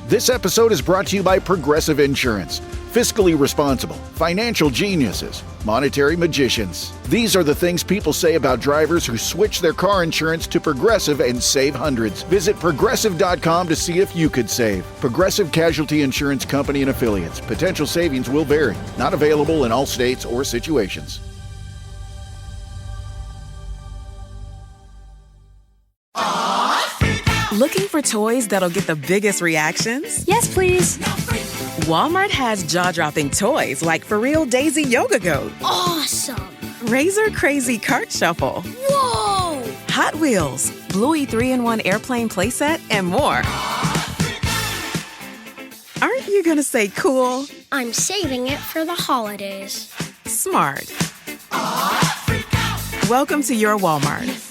This episode is brought to you by Progressive Insurance. Fiscally responsible, financial geniuses, monetary magicians. These are the things people say about drivers who switch their car insurance to Progressive and save hundreds. Visit Progressive.com to see if you could save. Progressive Casualty Insurance Company and Affiliates. Potential savings will vary. Not available in all states or situations. Looking for toys that'll get the biggest reactions? Yes, please. Walmart has jaw-dropping toys like For Real Daisy Yoga Goat, Awesome. Razor Crazy Cart Shuffle, Whoa! Hot Wheels, Bluey 3-in-1 Airplane Playset, and more. Aren't you gonna say cool? I'm saving it for the holidays. Smart. Welcome to your Walmart.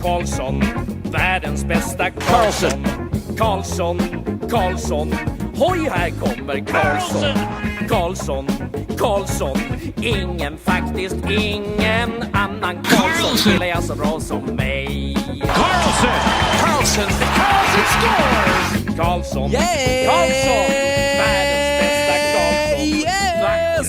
Karlsson, världens bästa Karlsson. Karlsson, hoj här kommer Karlsson, ingen faktiskt ingen annan Karlsson spelar jag så bra som mig. Karlsson scores! Karlsson, världens bästa Karlsson. Yes!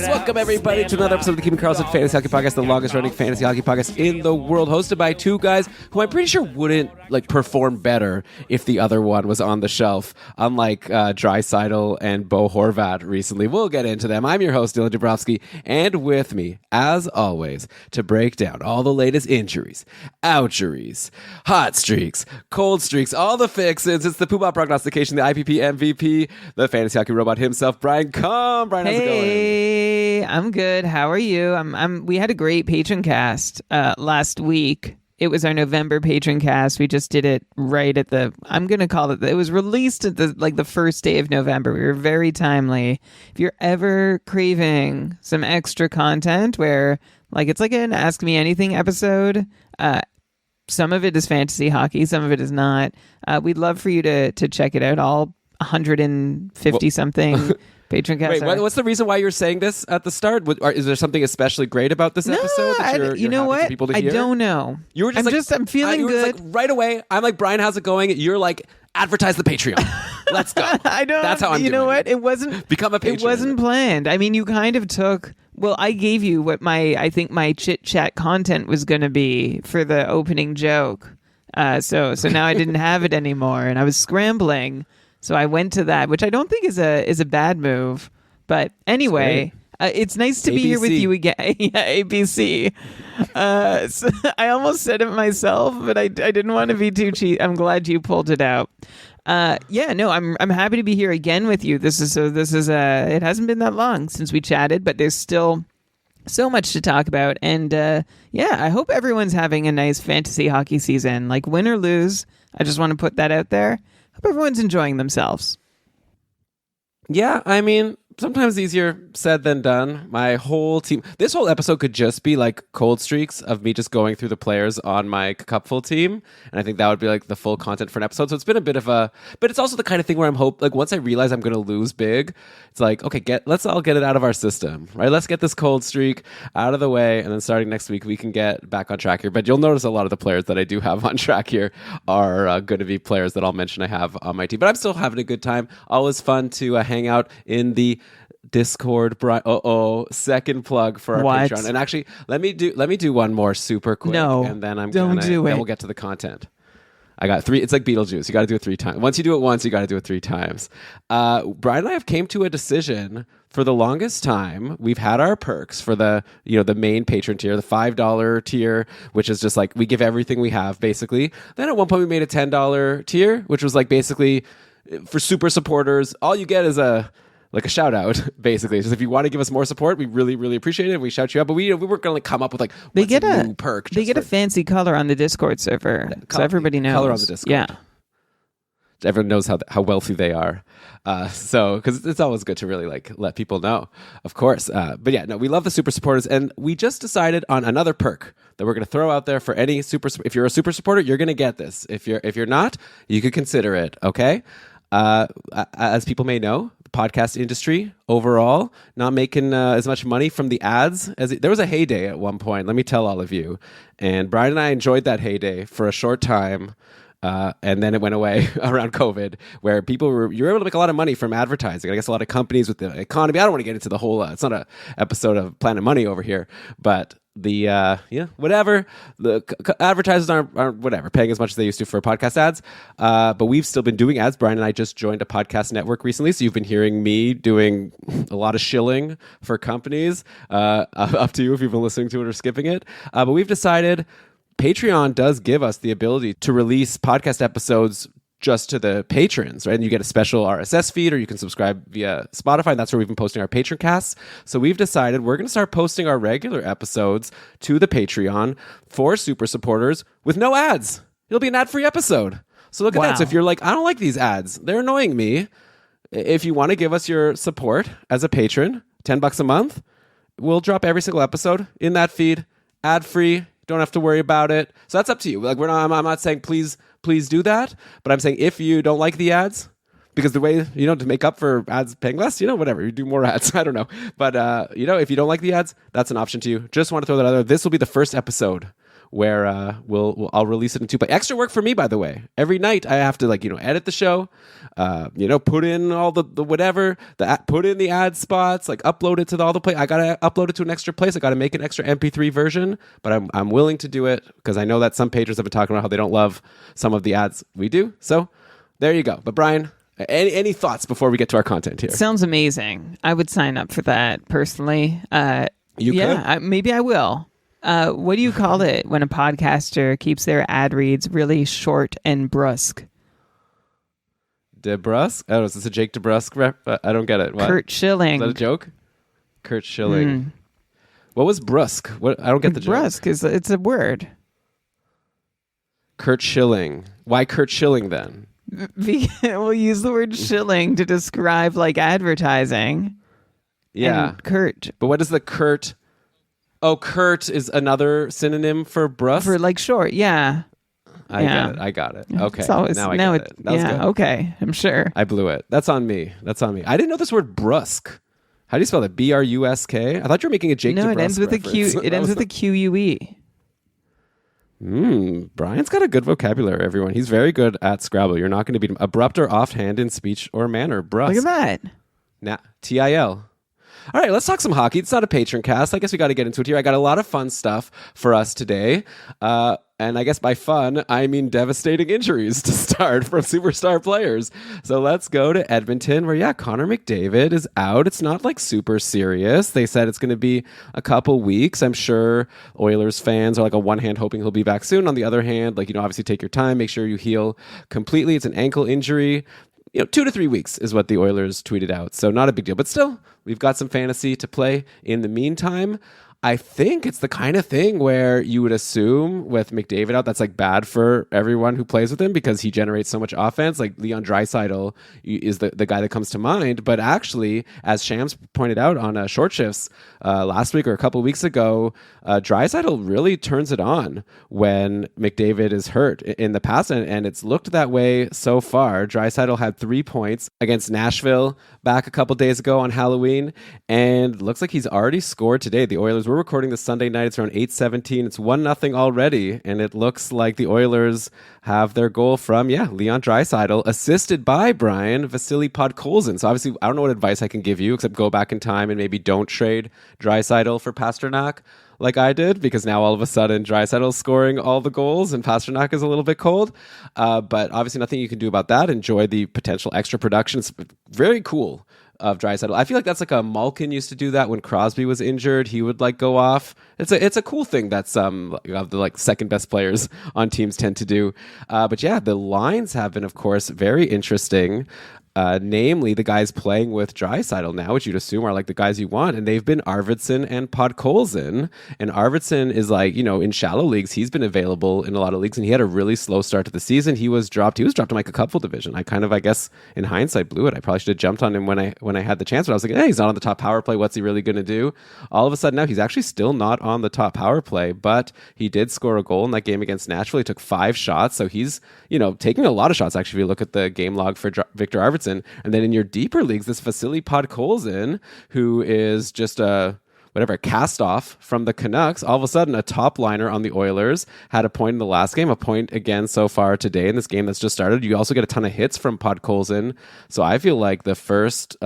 Welcome everybody to another episode of the Keeping Karlsson Fantasy Hockey Podcast, the longest running fantasy hockey podcast in the world, hosted by two guys who I'm pretty sure wouldn't perform better if the other one was on the shelf, unlike Draisaitl and Bo Horvat recently. We'll get into them. I'm your host, Dylan Dabrowski, and with me, as always, to break down all the latest injuries, oucheries, hot streaks, cold streaks, all the fixes. It's the Poobah Prognostication, the IPP MVP, the fantasy hockey robot himself, Brian Cum. Brian, how's it going? Hey, I'm good. How are you? We had a great patron cast last week. It was our November patron cast. We just did it right at I'm going to call it, it was released at the first day of November. We were very timely. If you're ever craving some extra content where it's like an Ask Me Anything episode, some of it is fantasy hockey, some of it is not. We'd love for you to check it out. All 150 something patron cast. Wait, what's the reason why you're saying this at the start? Is there something especially great about this episode that you're know happy what? for people to hear? I don't know. You were I'm feeling good. Right away, I'm like, Brian, how's it going? You're like, advertise the Patreon. Let's go. I don't. That's how I'm doing. You know what? It wasn't. Become a patron. It wasn't planned. I mean, you kind of took. Well, I gave you what I think my chit chat content was going to be for the opening joke. So now I didn't have it anymore, and I was scrambling. So I went to that, which I don't think is a bad move. But anyway, it's nice to be here with you again. Yeah, ABC. So I almost said it myself, but I didn't want to be too cheap. I'm glad you pulled it out. I'm happy to be here again with you. This is it hasn't been that long since we chatted, but there's still so much to talk about. And I hope everyone's having a nice fantasy hockey season. Like, win or lose, I just want to put that out there. Hope everyone's enjoying themselves. Yeah, I mean, sometimes easier said than done. My whole team, this whole episode could just be like cold streaks of me just going through the players on my cupful team, and I think that would be like the full content for an episode. So it's been a bit of but it's also the kind of thing where once I realize I'm going to lose big, it's like, okay, let's all get it out of our system, right? Let's get this cold streak out of the way, and then starting next week we can get back on track here. But you'll notice a lot of the players that I do have on track here are going to be players that I'll mention I have on my team. But I'm still having a good time. Always fun to hang out in the Discord. Second plug for our Patreon. And actually, let me do one more super quick. No, and then don't do it. Then we'll get to the content. I got 3. It's like Beetlejuice. You got to do it 3 times. Once you do it once, you got to do it 3 times. Brian and I have came to a decision. For the longest time, we've had our perks for the main patron tier, the $5 tier, which is just like we give everything we have basically. Then at one point we made a $10 tier, which was like basically for super supporters. All you get is a shout out, basically. Just if you want to give us more support, we really, really appreciate it. We shout you out, but we weren't going to come up with they get a new perk. They get a fancy color on the Discord server, so everybody knows. Color on the Discord. Yeah. Everyone knows how wealthy they are. So, because it's always good to really let people know, of course. But yeah, no, we love the super supporters, and we just decided on another perk that we're going to throw out there for any super. If you're a super supporter, you're going to get this. If you're not, you could consider it. Okay. As people may know, podcast industry overall, not making as much money from the ads there was a heyday at one point. Let me tell all of you. And Brian and I enjoyed that heyday for a short time. And then it went away around COVID, where you were able to make a lot of money from advertising. I guess a lot of companies with the economy. I don't want to get into the whole. It's not a episode of Planet Money over here, but whatever. The advertisers aren't whatever paying as much as they used to for podcast ads. But we've still been doing ads. Brian and I just joined a podcast network recently, so you've been hearing me doing a lot of shilling for companies. Up to you if you've been listening to it or skipping it. But we've decided Patreon does give us the ability to release podcast episodes just to the patrons, right? And you get a special RSS feed, or you can subscribe via Spotify. And that's where we've been posting our patron casts. So we've decided we're going to start posting our regular episodes to the Patreon for super supporters with no ads. It'll be an ad-free episode. So look at that. So if you're like, I don't like these ads, they're annoying me. If you want to give us your support as a patron, $10 a month, we'll drop every single episode in that feed, ad-free. Don't have to worry about it. So that's up to you. Like I'm not saying please do that, but I'm saying if you don't like the ads, because the way, to make up for ads paying less, whatever, you do more ads. I don't know. But, if you don't like the ads, that's an option to you. Just want to throw that out there. This will be the first episode where I'll release it in 2 parts. Extra work for me, by the way. Every night I have to edit the show, put in all the whatever, put in the ad spots, upload it to all the place. I gotta upload it to an extra place. I gotta make an extra MP3 version, but I'm willing to do it because I know that some patrons have been talking about how they don't love some of the ads we do. So there you go. But Brian, any thoughts before we get to our content here? Sounds amazing. I would sign up for that personally. You could? Maybe I will. What do you call it when a podcaster keeps their ad reads really short and brusque? DeBrusque? Oh, is this a Jake DeBrusque rep? I don't get it. What? Kurt Schilling. Is that a joke? Kurt Schilling. What was brusque? What? I don't get the joke. Brusque it's a word. Kurt Schilling. Why Kurt Schilling then? We'll use the word shilling to describe advertising. Yeah. And Kurt. But what is the Kurt? Oh, Kurt is another synonym for brusque? For short, yeah. I got it. Okay. Now I get it. That was good. Okay. I'm sure. I blew it. That's on me. I didn't know this word brusque. How do you spell that? BRUSK? I thought you were making a Jake DeBrusque it ends with reference. It ends with a QUE. Brian's got a good vocabulary, everyone. He's very good at Scrabble. You're not going to beat him. Abrupt or offhand in speech or manner. Brusque. Look at that. TIL. All right, let's talk some hockey. It's not a patron cast. I guess we got to get into it here. I got a lot of fun stuff for us today. And I guess by fun, I mean devastating injuries to start from superstar players. So let's go to Edmonton where, Connor McDavid is out. It's not super serious. They said it's going to be a couple weeks. I'm sure Oilers fans are on one hand hoping he'll be back soon. On the other hand, obviously take your time, make sure you heal completely. It's an ankle injury. 2 to 3 weeks is what the Oilers tweeted out. So not a big deal. But still, we've got some fantasy to play in the meantime. I think it's the kind of thing where you would assume with McDavid out, that's bad for everyone who plays with him because he generates so much offense. Leon Draisaitl is the guy that comes to mind. But actually, as Shams pointed out on Short Shifts last week or a couple of weeks ago, Draisaitl really turns it on when McDavid is hurt in the past. And it's looked that way so far. Draisaitl had 3 points against Nashville back a couple days ago on Halloween. And looks like he's already scored today. The Oilers, we're recording this Sunday night. It's around 8:17. It's 1-0 already. And it looks like the Oilers have their goal from, Leon Draisaitl, assisted by Brian Vasily Podkolzin. So obviously, I don't know what advice I can give you except go back in time and maybe don't trade Draisaitl for Pasternak like I did, because now all of a sudden Draisaitl's scoring all the goals and Pasternak is a little bit cold. But obviously nothing you can do about that. Enjoy the potential extra production. It's very cool of Draisaitl. I feel like that's a Malkin used to do that when Crosby was injured. He would go off. It's a cool thing that some of the second best players on teams tend to do. But the lines have been, of course, very interesting. Namely, the guys playing with Draisaitl now, which you'd assume are the guys you want, and they've been Arvidsson and Podkolzin. And Arvidsson is in shallow leagues, he's been available in a lot of leagues, and he had a really slow start to the season. He was dropped in a couple division. I guess in hindsight blew it. I probably should have jumped on him when I had the chance, but I was hey, he's not on the top power play. What's he really going to do? All of a sudden now he's actually still not on the top power play, but he did score a goal in that game against Nashville. He took 5 shots, so he's taking a lot of shots. Actually, if you look at the game log for Victor Arvidsson, Arvidsson. And then in your deeper leagues, this Vasily Podkolzin, who is just a cast off from the Canucks, all of a sudden a top liner on the Oilers, had a point in the last game, a point again so far today in this game that's just started. You also get a ton of hits from Podkolzin. So I feel like the first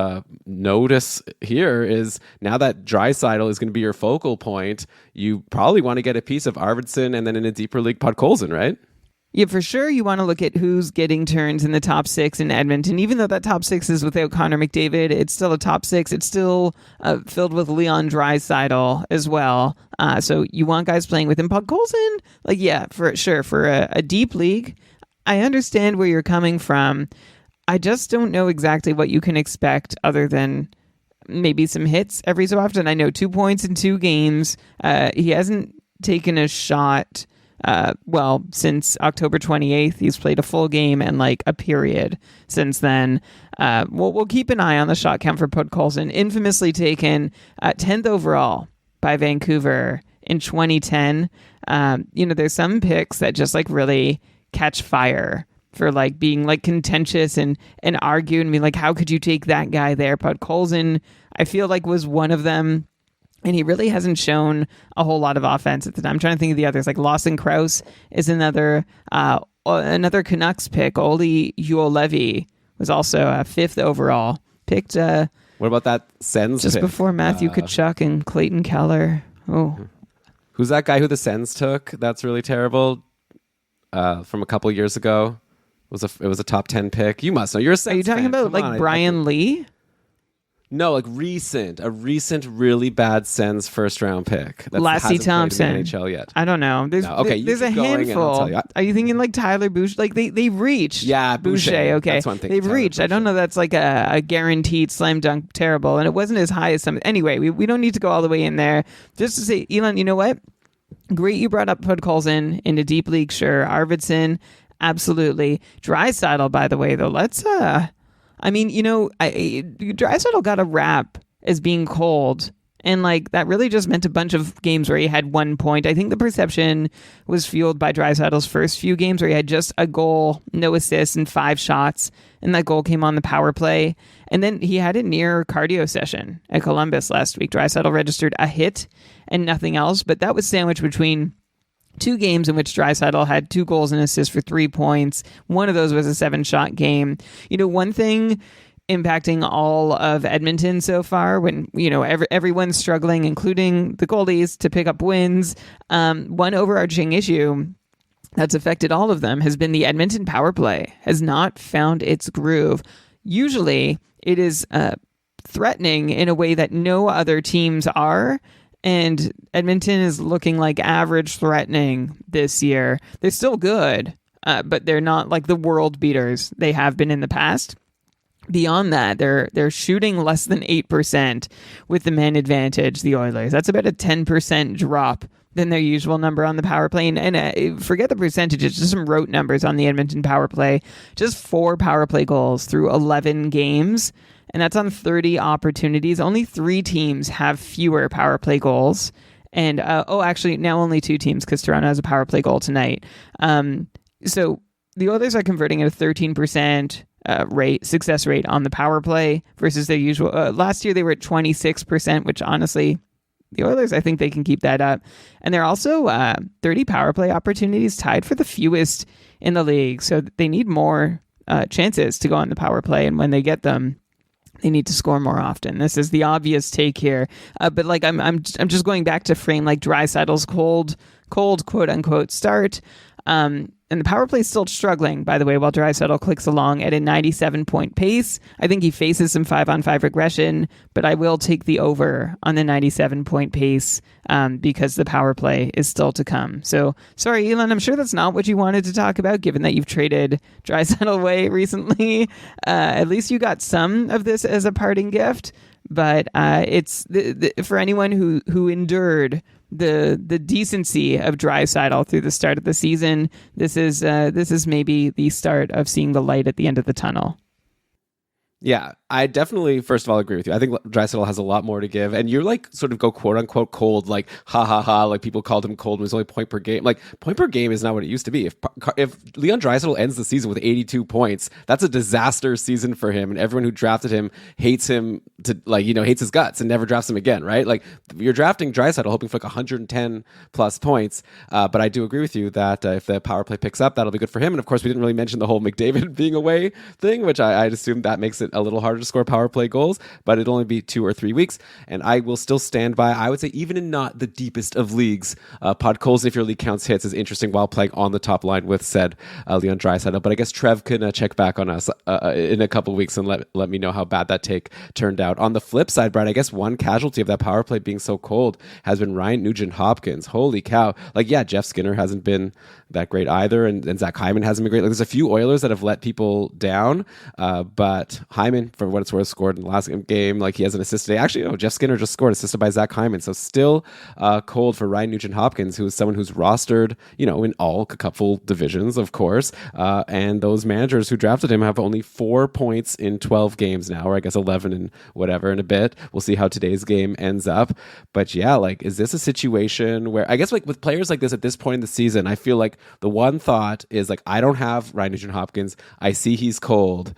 notice here is now that Draisaitl is going to be your focal point, you probably want to get a piece of Arvidsson and then in a deeper league Podkolzin, right? Yeah, for sure. You want to look at who's getting turns in the top 6 in Edmonton. Even though that top 6 is without Connor McDavid, it's still a top 6. It's still filled with Leon Draisaitl as well. So you want guys playing with him. Podkolzin, like, yeah, for sure. For a deep league, I understand where you're coming from. I just don't know exactly what you can expect other than maybe some hits every so often. I know 2 points in 2 games. He hasn't taken a shot since October 28th. He's played a full game and like a period since then. We'll keep an eye on the shot count for Podkolzin, infamously taken 10th overall by Vancouver in 2010. There's some picks that just like really catch fire for like being like contentious and argue and be like, how could you take that guy there? Podkolzin, I feel like, was one of them. And he really hasn't shown a whole lot of offense at the time. I'm trying to think of the others. Like Lawson Krause is another Canucks pick. Olli Juolevi was also 5th overall. Picked what about that Sens just pick? Before Matthew Tkachuk and Clayton Keller. Oh. Who's that guy who the Sens took? That's really terrible. From a couple years ago. It was a top 10 pick. You must know. You're a Sens Are you talking fan. about Come like on. Brian Lee? No, like a recent really bad Sens first round pick. That Lassie hasn't played Thompson. in the NHL yet. I don't know. There's there's a keep going and I'll handful. tell you. Are you thinking like Tyler Boucher? Like they've reached. Yeah, Boucher. Okay, That's one thing. they've Tyler reached. I don't Boucher. know. That's like a guaranteed slam dunk terrible, and it wasn't as high as some. Anyway, we don't need to go all the way in there. Just to say, Elon, you know what? Great, you brought up Podkolzin into deep league. Sure, Arvidsson, absolutely. Draisaitl, by the way, though. Let's. Draisaitl got a rap as being cold, and like that really just meant a bunch of games where he had 1 point. I think the perception was fueled by Draisaitl's first few games where he had just a goal, no assists, and 5 shots, and that goal came on the power play. And then he had a near cardio session at Columbus last week. Draisaitl registered a hit and nothing else, but that was sandwiched between 2 games in which Draisaitl had 2 goals and assists for 3 points. One of those was a 7-shot game. One thing impacting all of Edmonton so far, when everyone's struggling, including the goalies, to pick up wins. One overarching issue that's affected all of them has been the Edmonton power play has not found its groove. Usually it is threatening in a way that no other teams are, and Edmonton is looking like average threatening this year. They're still good, but they're not like the world beaters they have been in the past. Beyond that, they're shooting less than 8% with the man advantage, the Oilers. That's about a 10% drop than their usual number on the power play. And forget the percentages, just some rote numbers on the Edmonton power play. Just 4 power play goals through 11 games, and that's on 30 opportunities. Only 3 teams have fewer power play goals. And, actually, now only 2 teams, because Toronto has a power play goal tonight. So the Oilers are converting at a 13% success rate on the power play versus their usual. Last year they were at 26%, which honestly, the Oilers, I think they can keep that up. And they're also 30 power play opportunities, tied for the fewest in the league. So they need more chances to go on the power play, and when they get them, they need to score more often. This is the obvious take here, but like I'm just going back to frame like Draisaitl's cold quote unquote start. And the power play is still struggling, by the way, while Draisaitl clicks along at a 97-point pace. I think he faces some 5-on-5 regression, but I will take the over on the 97-point pace because the power play is still to come. So, sorry, Elon, I'm sure that's not what you wanted to talk about, given that you've traded Draisaitl away recently. At least you got some of this as a parting gift, but it's for anyone who endured the decency of Draisaitl through the start of the season. This is maybe the start of seeing the light at the end of the tunnel. Yeah, I definitely, first of all, agree with you. I think Draisaitl has a lot more to give. And you're like sort of go quote unquote cold, like ha ha ha, like people called him cold when it was only point per game. Like point per game is not what it used to be. If Leon Draisaitl ends the season with 82 points, that's a disaster season for him. And everyone who drafted him hates him to hates his guts and never drafts him again, right? Like you're drafting Draisaitl hoping for like 110 plus points. But I do agree with you that if the power play picks up, that'll be good for him. And of course, we didn't really mention the whole McDavid being away thing, which I'd assume that makes it a little harder to score power play goals, but it'll only be 2 or 3 weeks. And I will still stand by, I would say, even in not the deepest of leagues, Podkolzin, if your league counts hits, is interesting while playing on the top line with said Leon Draisaitl. But I guess Trev can check back on us in a couple of weeks and let me know how bad that take turned out. On the flip side, Brian, I guess one casualty of that power play being so cold has been Ryan Nugent-Hopkins. Holy cow. Like, yeah, Jeff Skinner hasn't been that great either, and Zach Hyman hasn't been great. Like, there's a few Oilers that have let people down, but Hyman, for what it's worth, scored in the last game. Like, he has an assist today. Actually, Jeff Skinner just scored, assisted by Zach Hyman. So still cold for Ryan Nugent-Hopkins, who is someone who's rostered, in all cupful divisions, of course. And those managers who drafted him have only 4 points in 12 games now, or I guess 11 and whatever in a bit. We'll see how today's game ends up. But yeah, like, is this a situation where, I guess, like with players like this at this point in the season, I feel like the one thought is like, I don't have Ryan Nugent-Hopkins. I see he's cold.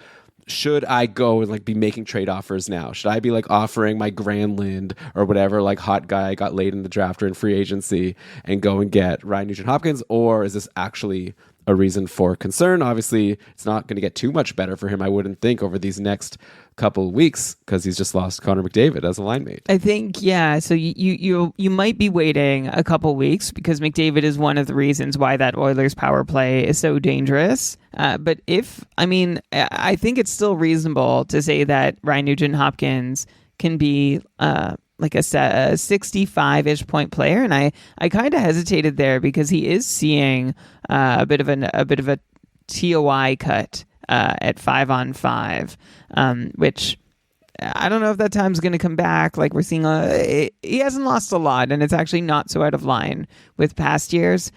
Should I go and like be making trade offers now? Should I be like offering my Granlund or whatever like hot guy I got late in the draft or in free agency and go and get Ryan Nugent-Hopkins? Or is this actually a reason for concern? Obviously, it's not going to get too much better for him, I wouldn't think, over these next couple of weeks, because he's just lost Connor McDavid as a line mate. I think, yeah. So you might be waiting a couple weeks because McDavid is one of the reasons why that Oilers power play is so dangerous. But I think it's still reasonable to say that Ryan Nugent-Hopkins can be like a 65-ish point player, and I kind of hesitated there because he is seeing a bit of a TOI cut at 5-on-5, which I don't know if that time's going to come back. Like, we're seeing he hasn't lost a lot, and it's actually not so out of line with past years.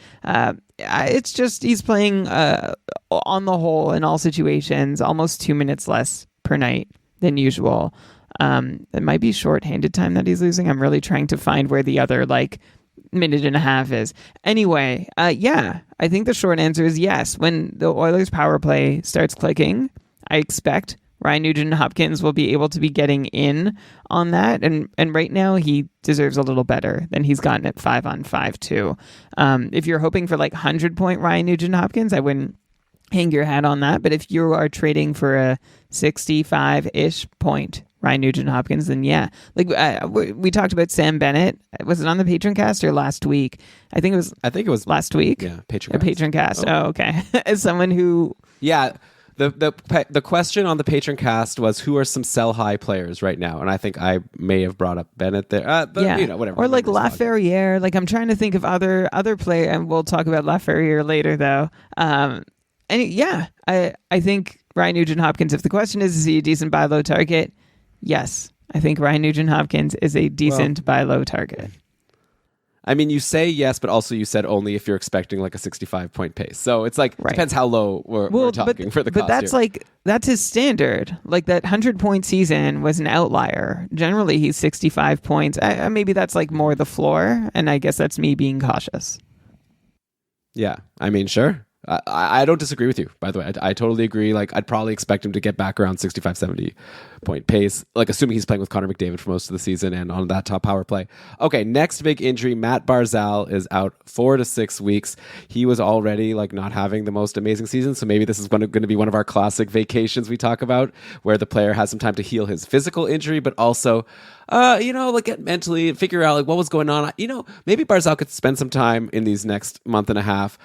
It's just he's playing on the whole in all situations almost 2 minutes less per night than usual. It might be short-handed time that he's losing. I'm really trying to find where the other minute and a half is. Anyway, yeah, I think the short answer is yes. When the Oilers power play starts clicking, I expect Ryan Nugent-Hopkins will be able to be getting in on that. And right now he deserves a little better than he's gotten at 5-on-5 too. If you're hoping for 100-point Ryan Nugent-Hopkins, I wouldn't hang your hat on that. But if you are trading for a 65-ish point Ryan Nugent-Hopkins, then yeah. We talked about Sam Bennett. Was it on the Patron cast or last week? I think it was last week. Yeah, Patron cast. Patron cast. Oh, okay. As someone who... Yeah, the question on the Patron cast was, who are some sell high players right now? And I think I may have brought up Bennett there. But, yeah. Whatever. Or Laferriere. I'm trying to think of other players, and we'll talk about Laferriere later, though. And yeah, I think Ryan Nugent-Hopkins, if the question is he a decent buy low target? Yes, I think Ryan Nugent-Hopkins is a decent buy low target. I mean, you say yes, but also you said only if you're expecting a 65-point pace. So it's depends how low we're talking for the cost. But that's his standard. That 100-point season was an outlier. Generally, he's 65 points. Maybe that's more the floor, and I guess that's me being cautious. Yeah, I mean, sure. I don't disagree with you, by the way. I totally agree. I'd probably expect him to get back around 65, 70 point pace, assuming he's playing with Connor McDavid for most of the season and on that top power play. Okay, next big injury, Matt Barzal is out 4 to 6 weeks. He was already not having the most amazing season, so maybe this is going to be one of our classic vacations we talk about, where the player has some time to heal his physical injury, but also get mentally, figure out what was going on. Maybe Barzal could spend some time in these next month and a half,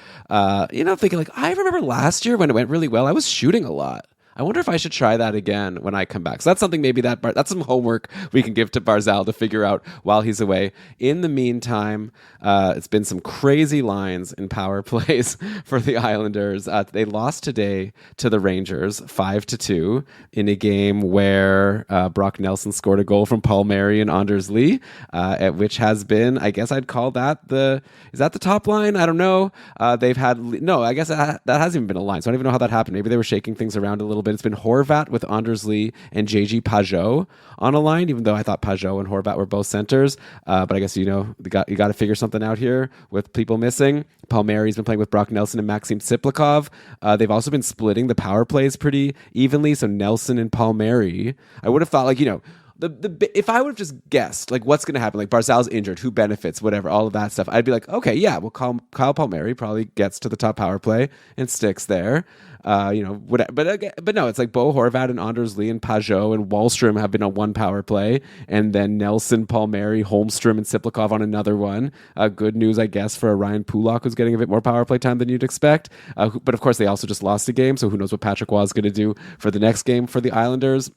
thinking I remember last year when it went really well, I was shooting a lot. I wonder if I should try that again when I come back. So that's something maybe that's some homework we can give to Barzal to figure out while he's away. In the meantime, it's been some crazy lines in power plays for the Islanders. They lost today to the Rangers 5-2 in a game where Brock Nelson scored a goal from Paul Mary and Anders Lee, which has been, I guess I'd call that is that the top line? I don't know. They've had, no, I guess that hasn't even been a line. So I don't even know how that happened. Maybe they were shaking things around a little bit. It's been Horvat with Anders Lee and JG Pajot on a line, even though I thought Pajot and Horvat were both centers. But I guess, you got to figure something out here with people missing. Palmieri's been playing with Brock Nelson and Maxim Tsiplikov. They've also been splitting the power plays pretty evenly. So Nelson and Palmieri, I would have thought, like, if I would have just guessed, like, what's going to happen, like Barzal's injured, who benefits, whatever, all of that stuff, I'd be like, okay, yeah, well, Kyle Palmieri probably gets to the top power play and sticks there. But no, it's like Bo Horvat and Anders Lee and Pajot and Wallstrom have been on one power play, and then Nelson, Palmieri, Holmstrom, and Tsiplikov on another one. Good news, I guess, for Ryan Pulak, who's getting a bit more power play time than you'd expect. But of course, they also just lost a game, so who knows what Patrick Waugh is going to do for the next game for the Islanders.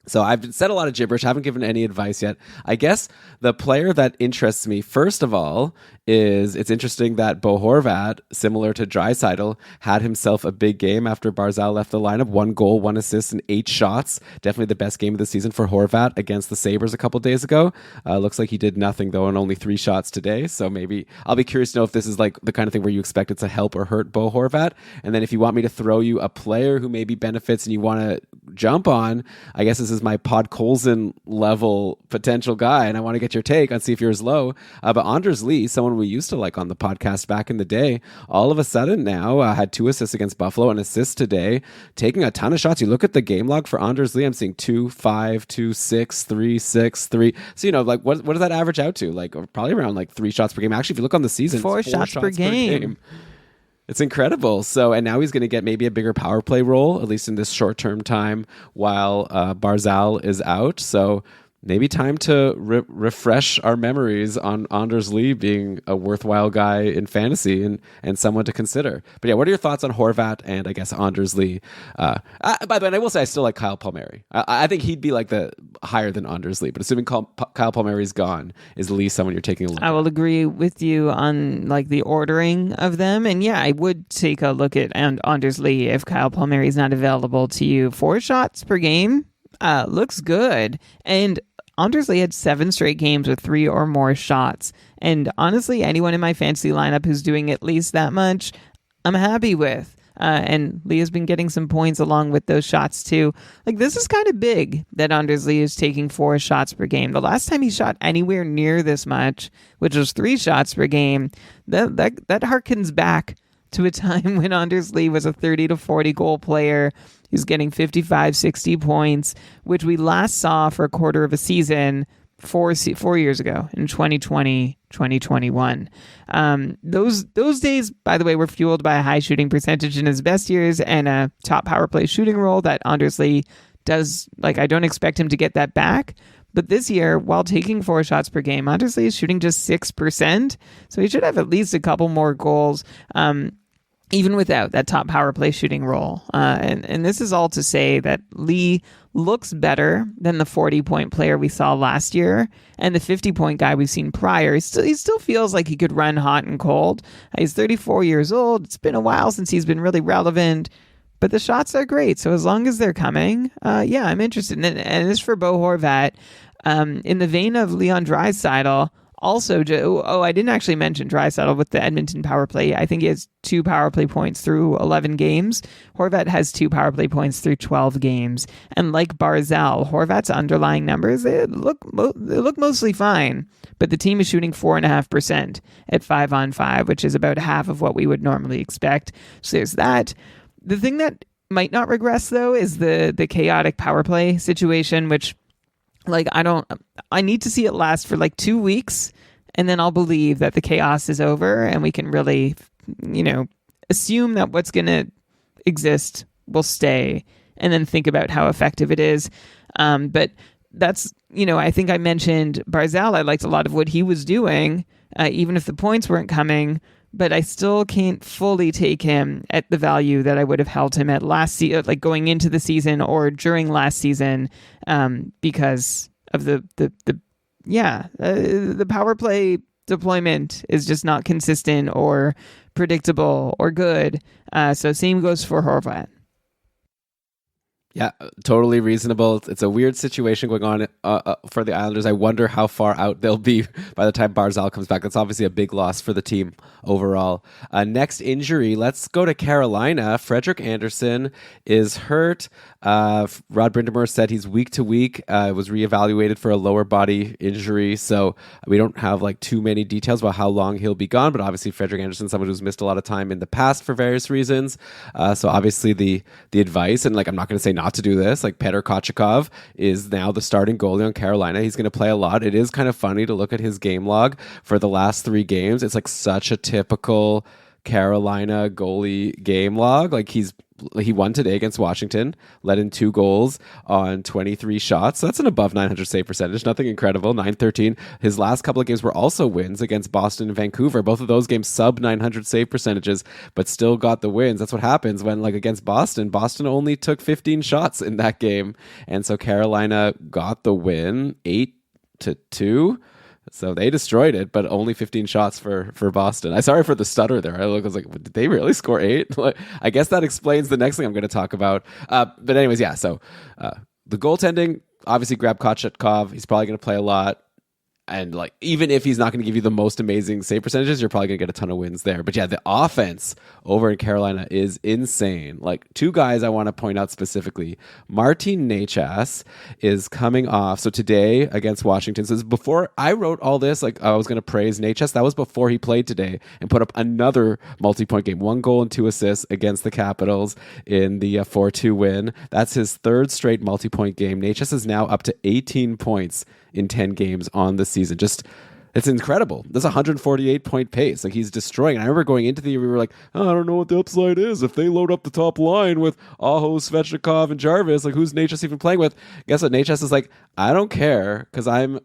So I've said a lot of gibberish, haven't given any advice yet. I guess the player that interests me, first of all, is it's interesting that Bo Horvat, similar to Draisaitl, had himself a big game after Barzal left the lineup. 1 goal, 1 assist, and 8 shots. Definitely the best game of the season for Horvat against the Sabres a couple days ago. Looks like he did nothing, though, and only 3 shots today. So maybe I'll be curious to know if this is like the kind of thing where you expect it to help or hurt Bo Horvat. And then if you want me to throw you a player who maybe benefits and you want to jump on, I guess this is my Pod Colson level potential guy, and I want to get your take on see if you're as low. But Anders Lee, someone we used to like on the podcast back in the day, all of a sudden now had 2 assists against Buffalo, an assist today, taking a ton of shots. You look at the game log for Anders Lee, I'm seeing 2, 5, 2, 6, 3, 6, 3. So, like, what does that average out to? Like, probably around like 3 shots per game. Actually, if you look on the season, 4 shots per game. It's incredible. So, and now he's going to get maybe a bigger power play role, at least in this short-term time while Barzal is out. So maybe time to refresh our memories on Anders Lee being a worthwhile guy in fantasy and someone to consider. But yeah, what are your thoughts on Horvat and I guess Anders Lee? By the way, and I will say I still like Kyle Palmieri. I think he'd be like the higher than Anders Lee, but assuming Kyle Palmieri's gone, is Lee someone you're taking a look at? I will agree with you on like the ordering of them. And yeah, I would take a look at Anders Lee if Kyle Palmieri is not available to you. 4 shots per game looks good. And Anders Lee had 7 straight games with 3 or more shots. And honestly, anyone in my fantasy lineup who's doing at least that much, I'm happy with. And Lee has been getting some points along with those shots too. Like, this is kind of big that Anders Lee is taking 4 shots per game. The last time he shot anywhere near this much, which was 3 shots per game, that harkens back to a time when Anders Lee was a 30 to 40 goal player. He's getting 55, 60 points, which we last saw for a quarter of a season 4 years ago in 2020, 2021. Those days, by the way, were fueled by a high shooting percentage in his best years and a top power play shooting role that Anders Lee does. Like, I don't expect him to get that back. But this year, while taking 4 shots per game, Anders Lee is shooting just 6%. So he should have at least a couple more goals. Even without that top power play shooting role. And this is all to say that Lee looks better than the 40-point player we saw last year and the 50-point guy we've seen prior. He still feels like he could run hot and cold. He's 34 years old. It's been a while since he's been really relevant, but the shots are great. So as long as they're coming, yeah, I'm interested. And this for Bo Horvat. In the vein of Leon Draisaitl, also, I didn't actually mention Draisaitl with the Edmonton power play. I think he has 2 power play points through 11 games. Horvat has 2 power play points through 12 games. And like Barzal, Horvat's underlying numbers, they look mostly fine. But the team is shooting 4.5% at 5-on-5, which is about half of what we would normally expect. So there's that. The thing that might not regress, though, is the chaotic power play situation, which... like, I need to see it last for like 2 weeks, and then I'll believe that the chaos is over and we can really, assume that what's going to exist will stay and then think about how effective it is. But that's, I think I mentioned Barzal. I liked a lot of what he was doing, even if the points weren't coming, but I still can't fully take him at the value that I would have held him at last season, like going into the season or during last season, because of the power play deployment is just not consistent or predictable or good. So same goes for Horvat. Yeah, totally reasonable. It's a weird situation going on for the Islanders. I wonder how far out they'll be by the time Barzal comes back. That's obviously a big loss for the team overall. Next injury, let's go to Carolina. Frederik Andersen is hurt. Rod Brind'Amour said he's week to week. Was reevaluated for a lower body injury, so we don't have like too many details about how long he'll be gone. But obviously, Frederik Andersen, someone who's missed a lot of time in the past for various reasons. So obviously, the advice, and like I'm not going to say not to do this. Like Petr Kochetkov is now the starting goalie on Carolina. He's going to play a lot. It is kind of funny to look at his game log for the last 3 games. It's like such a typical Carolina goalie game log. Like he won today against Washington, let in 2 goals on 23 shots. So that's an above 900 save percentage. Nothing incredible. 913. His last couple of games were also wins against Boston and Vancouver. Both of those games sub 900 save percentages, but still got the wins. That's what happens when, like against Boston only took 15 shots in that game. And so Carolina got the win 8-2. So they destroyed it, but only 15 shots for Boston. I'm sorry for the stutter there. I was like, did they really score 8? Like, I guess that explains the next thing I'm going to talk about. But anyways, yeah. So the goaltending, obviously grab Kochetkov. He's probably going to play a lot. And like, even if he's not going to give you the most amazing save percentages, you're probably going to get a ton of wins there. But yeah, the offense over in Carolina is insane. Like 2 guys I want to point out specifically. Martin Necas is coming off. So today against Washington, so before I wrote all this, like I was going to praise Necas. That was before he played today and put up another multi-point game. 1 goal and 2 assists against the Capitals in the 4-2 win. That's his 3rd straight multi-point game. Necas is now up to 18 points in 10 games on the season. Just, it's incredible. That's a 148-point pace. Like, he's destroying. And I remember going into the year, we were like, oh, I don't know what the upside is. If they load up the top line with Aho, Svechnikov, and Jarvis, like, who's Necas even playing with? Guess what? Necas is like, I don't care, because I'm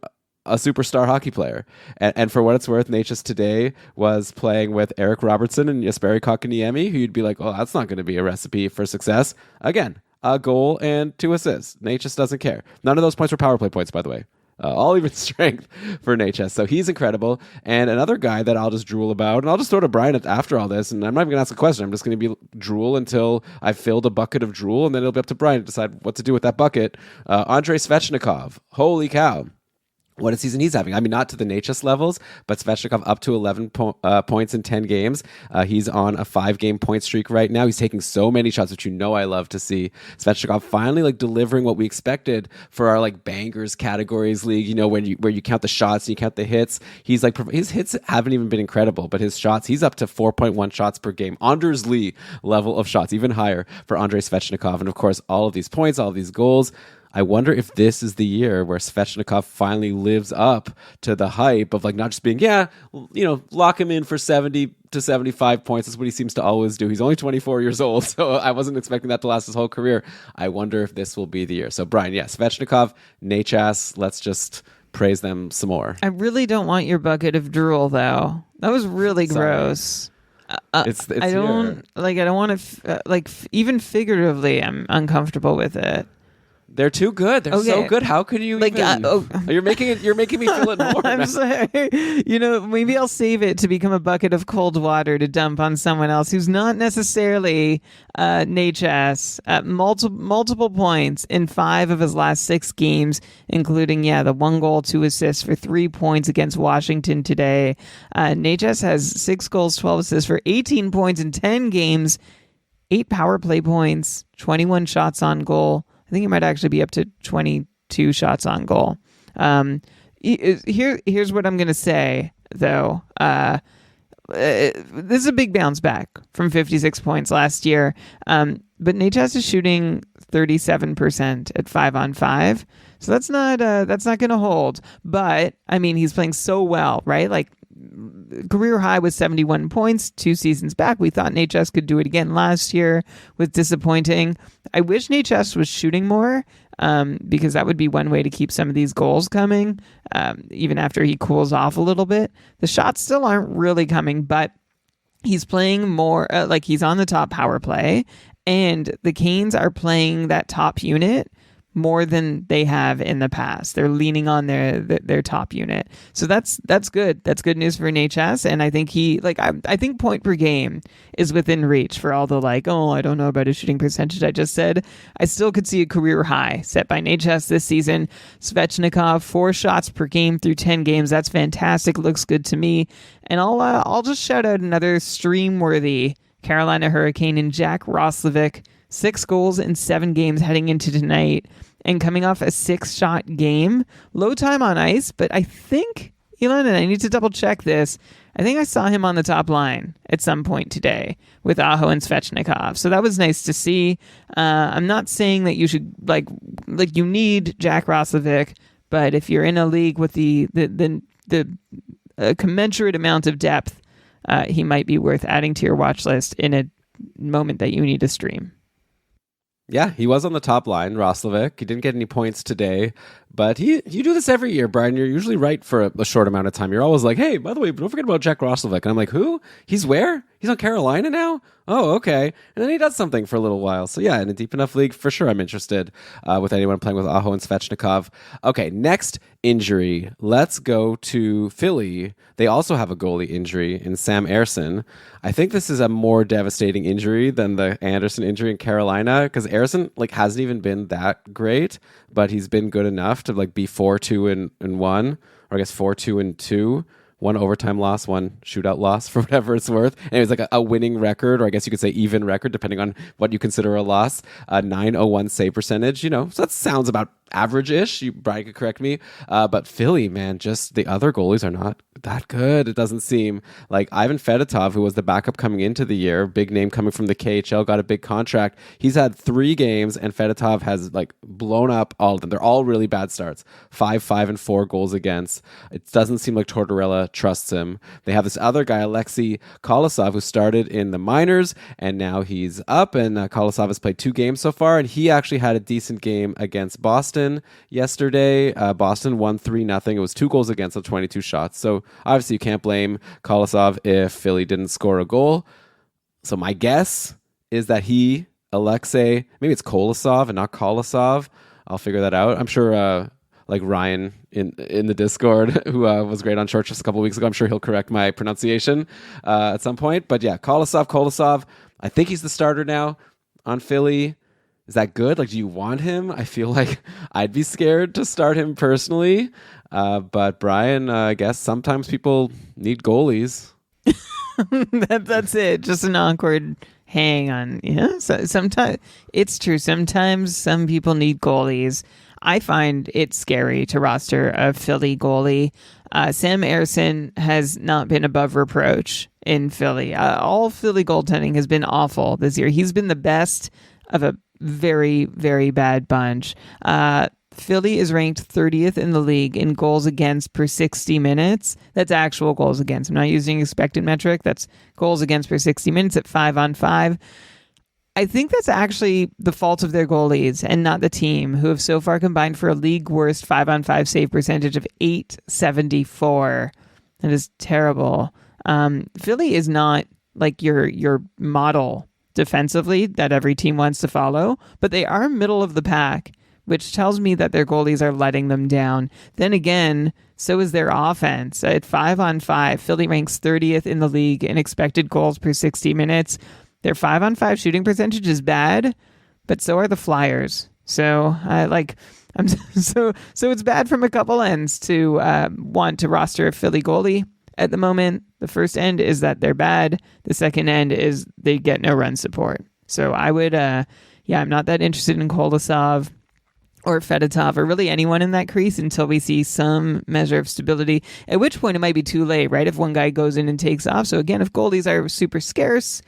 a superstar hockey player. And for what it's worth, Necas today was playing with Eric Robertson and Jesperi Kotkaniemi, who you'd be like, oh, that's not going to be a recipe for success. Again, a goal and 2 assists. Necas doesn't care. None of those points were power play points, by the way. All even strength for Necas. So he's incredible. And another guy that I'll just drool about, and I'll just throw to Brian after all this, and I'm not even going to ask a question. I'm just going to be drool until I've filled a bucket of drool, and then it'll be up to Brian to decide what to do with that bucket. Andrei Svechnikov. Holy cow. What a season he's having. I mean, not to the Necas levels, but Svechnikov up to 11 points in 10 games. He's on a 5-game point streak right now. He's taking so many shots, which I love to see. Svechnikov finally like delivering what we expected for our like bangers categories league, you know, where you count the shots and you count the hits. He's like, his hits haven't even been incredible, but his shots, he's up to 4.1 shots per game. Anders Lee level of shots, even higher for Andrei Svechnikov. And of course, all of these points, all of these goals. I wonder if this is the year where Svechnikov finally lives up to the hype of like not just being, lock him in for 70 to 75 points. That's what he seems to always do. He's only 24 years old, so I wasn't expecting that to last his whole career. I wonder if this will be the year. So Brian, Svechnikov, Necas, let's just praise them some more. I really don't want your bucket of drool, though. That was really gross. It's I don't want to even figuratively. I'm uncomfortable with it. They're too good. They're so good. How can you even? You're making me feel it more. I'm sorry. Maybe I'll save it to become a bucket of cold water to dump on someone else who's not necessarily Necas. Multiple points in 5 of his last 6 games, including the 1 goal, 2 assists for 3 points against Washington today. Necas has 6 goals, 12 assists for 18 points in 10 games, 8 power play points, 21 shots on goal. I think it might actually be up to 22 shots on goal. Here's what I'm going to say, though. This is a big bounce back from 56 points last year. But Necas is shooting 37% at 5-on-5. So that's not going to hold. But, I mean, he's playing so well, right? Like, career high was 71 points 2 seasons back. We thought Necas could do it again last year. Was disappointing. I wish Necas was shooting more because that would be one way to keep some of these goals coming even after he cools off a little bit. The shots still aren't really coming, but he's playing more like he's on the top power play, and the Canes are playing that top unit more than they have in the past. They're leaning on their top unit. So that's good. That's good news for NHS. And I think I think point per game is within reach for all the I don't know about his shooting percentage I just said. I still could see a career high set by NHS this season. Svechnikov, 4 shots per game through 10 games. That's fantastic. Looks good to me. And I'll just shout out another stream-worthy Carolina Hurricane in Jack Roslovic. 6 goals in 7 games heading into tonight and coming off a 6-shot game. Low time on ice, but I think, Elon, and I need to double check this, I think I saw him on the top line at some point today with Aho and Svechnikov. So that was nice to see. I'm not saying that you should, you need Jack Roslovic, but if you're in a league with the commensurate amount of depth, he might be worth adding to your watch list in a moment that you need to stream. Yeah, he was on the top line, Roslovic. He didn't get any points today, but you do this every year, Brian. You're usually right for a short amount of time. You're always like, hey, by the way, don't forget about Jack Roslovic. And I'm like, who? He's where? He's on Carolina now? Oh, okay. And then he does something for a little while. So yeah, in a deep enough league, for sure I'm interested with anyone playing with Aho and Svechnikov. Okay, next injury. Let's go to Philly. They also have a goalie injury in Sam Ersson. I think this is a more devastating injury than the Anderson injury in Carolina because Ersson hasn't even been that great, but he's been good enough to be 4-2-1, or I guess 4-2-2. 1 overtime loss, 1 shootout loss for whatever it's worth. And it was a winning record, or I guess you could say even record, depending on what you consider a loss. 901 save percentage, so that sounds about average-ish. Brian could correct me. But Philly, man, just the other goalies are not that good. It doesn't seem like Ivan Fedotov, who was the backup coming into the year, big name coming from the KHL, got a big contract. He's had 3 games, and Fedotov has blown up all of them. They're all really bad starts. 5 and 4 goals against. It doesn't seem like Tortorella trusts him. They have this other guy, Alexei Kolosov, who started in the minors, and now he's up, and Kolosov has played 2 games so far, and he actually had a decent game against Boston yesterday. Boston won 3-0. It was 2 goals against on 22 shots. So obviously you can't blame Kolosov if Philly didn't score a goal. So my guess is that Alexei, maybe it's Kolosov and not Kolosov. I'll figure that out. I'm sure Ryan in the Discord, who was great on short just a couple weeks ago, I'm sure he'll correct my pronunciation at some point. But yeah, Kolosov. I think he's the starter now on Philly. Is that good? Do you want him? I feel like I'd be scared to start him personally. But Brian, I guess sometimes people need goalies. That's it. Just an awkward hang on. Yeah. So sometimes it's true. Sometimes some people need goalies. I find it scary to roster a Philly goalie. Sam Ersson has not been above reproach in Philly. All Philly goaltending has been awful this year. He's been the best of a very, very bad bunch. Philly is ranked 30th in the league in goals against per 60 minutes. That's actual goals against. I'm not using expected metric. That's goals against per 60 minutes at 5-on-5. I think that's actually the fault of their goalies and not the team, who have so far combined for a league worst 5-on-5 save percentage of .874. That is terrible. Philly is not your model defensively that every team wants to follow, but they are middle of the pack, which tells me that their goalies are letting them down. Then again, so is their offense. At 5-on-5, Philly ranks 30th in the league in expected goals per 60 minutes. Their 5-on-5 shooting percentage is bad, but so are the Flyers. So so it's bad from a couple ends to want to roster a Philly goalie at the moment. The first end is that they're bad. The second end is they get no run support. So I would, I'm not that interested in Kolosov or Fedotov or really anyone in that crease until we see some measure of stability, at which point it might be too late, right? If one guy goes in and takes off. So again, if goalies are super scarce,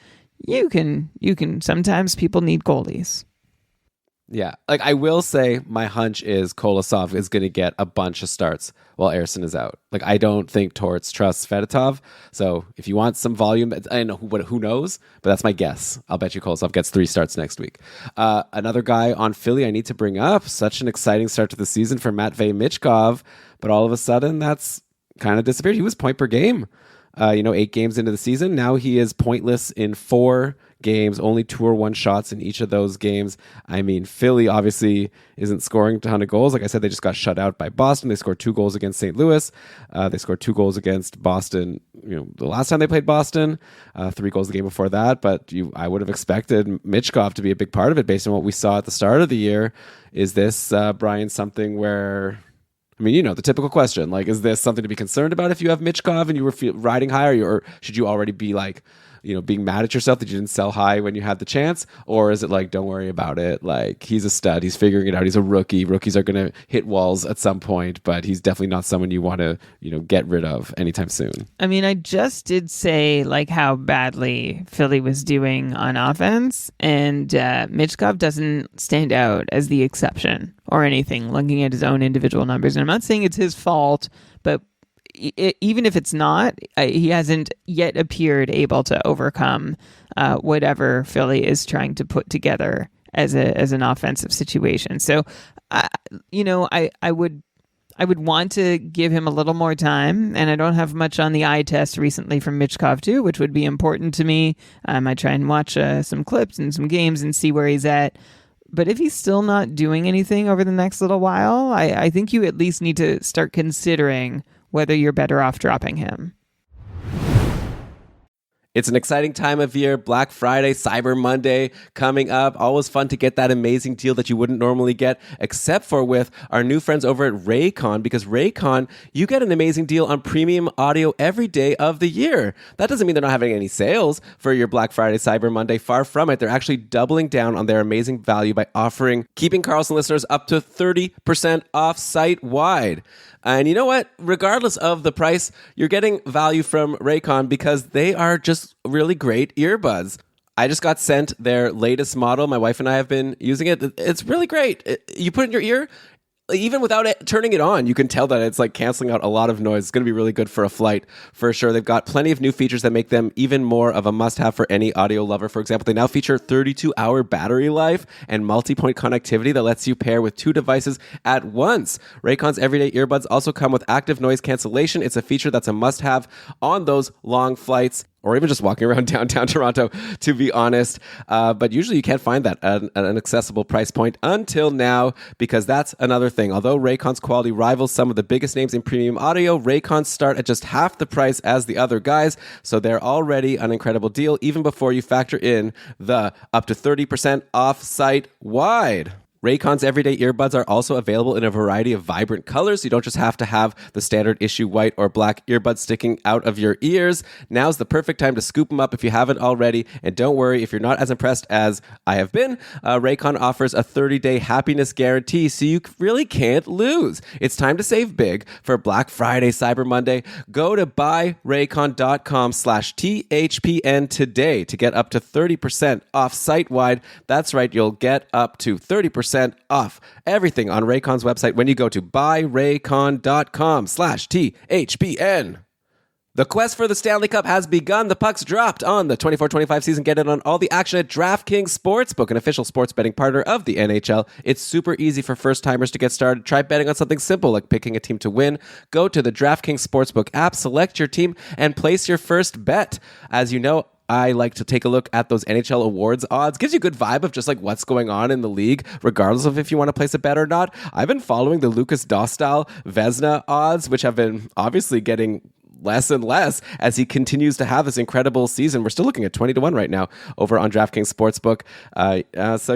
you can sometimes people need goalies. Yeah, I will say my hunch is Kolosov is going to get a bunch of starts while Ersson is out. I don't think Torts trusts Fedotov. So if you want some volume, I don't know who knows, but that's my guess. I'll bet you Kolosov gets 3 starts next week. Another guy on Philly I need to bring up. Such an exciting start to the season for Matvei Michkov, but all of a sudden that's kind of disappeared. He was point per game. 8 games into the season. Now he is pointless in 4 games, only 2 or 1 shots in each of those games. I mean, Philly obviously isn't scoring a ton of goals. Like I said, they just got shut out by Boston. They scored 2 goals against St. Louis. They scored 2 goals against Boston, the last time they played Boston, 3 goals the game before that. But I would have expected Michkov to be a big part of it based on what we saw at the start of the year. Is this, Brian, something where... I mean, the typical question, like, is this something to be concerned about if you have Michkov and you were riding high, or should you already be like, being mad at yourself that you didn't sell high when you had the chance? Or is it like, don't worry about it. Like, he's a stud. He's figuring it out. He's a rookie. Rookies are going to hit walls at some point, but he's definitely not someone you want to, get rid of anytime soon. I mean, I just did say like how badly Philly was doing on offense, and Michkov doesn't stand out as the exception or anything, looking at his own individual numbers. And I'm not saying it's his fault, but even if it's not, he hasn't yet appeared able to overcome whatever Philly is trying to put together as an offensive situation. So, I would want to give him a little more time, and I don't have much on the eye test recently from Michkov too, which would be important to me. I try and watch some clips and some games and see where he's at. But if he's still not doing anything over the next little while, I think you at least need to start considering whether you're better off dropping him. It's an exciting time of year. Black Friday, Cyber Monday coming up. Always fun to get that amazing deal that you wouldn't normally get, except for with our new friends over at Raycon, because Raycon, you get an amazing deal on premium audio every day of the year. That doesn't mean they're not having any sales for your Black Friday, Cyber Monday. Far from it. They're actually doubling down on their amazing value by offering Keeping Karlsson listeners up to 30% off site-wide. And you know what? Regardless of the price, you're getting value from Raycon because they are just really great earbuds. I just got sent their latest model. My wife and I have been using it. It's really great. You put it in your ear, even without turning it on, you can tell that it's like canceling out a lot of noise. It's going to be really good for a flight for sure. They've got plenty of new features that make them even more of a must-have for any audio lover. For example, they now feature 32-hour battery life and multi-point connectivity that lets you pair with 2 devices at once. Raycon's everyday earbuds also come with active noise cancellation. It's a feature that's a must-have on those long flights, or even just walking around downtown Toronto, to be honest. But usually you can't find that at an accessible price point until now, because that's another thing. Although Raycon's quality rivals some of the biggest names in premium audio, Raycons start at just half the price as the other guys, so they're already an incredible deal, even before you factor in the up to 30% off site-wide. Raycon's everyday earbuds are also available in a variety of vibrant colors. You don't just have to have the standard issue white or black earbuds sticking out of your ears. Now's the perfect time to scoop them up if you haven't already. And don't worry, if you're not as impressed as I have been, Raycon offers a 30-day happiness guarantee, so you really can't lose. It's time to save big for Black Friday, Cyber Monday. Go to buyraycon.com/THPN today to get up to 30% off site-wide. That's right, you'll get up to 30% off everything on Raycon's website when you go to buyraycon.com/THPN. The quest for the Stanley Cup has begun. The puck's dropped on the 24-25 season. Get in on all the action at DraftKings Sportsbook, an official sports betting partner of the NHL. It's super easy for first-timers to get started. Try betting on something simple like picking a team to win. Go to the DraftKings Sportsbook app, select your team, and place your first bet. As you know, I like to take a look at those NHL awards odds. Gives you a good vibe of just like what's going on in the league, regardless of if you want to place a bet or not. I've been following the Lucas Dostal Vezina odds, which have been obviously getting less and less as he continues to have this incredible season. We're still looking at 20-1 right now over on DraftKings Sportsbook. So,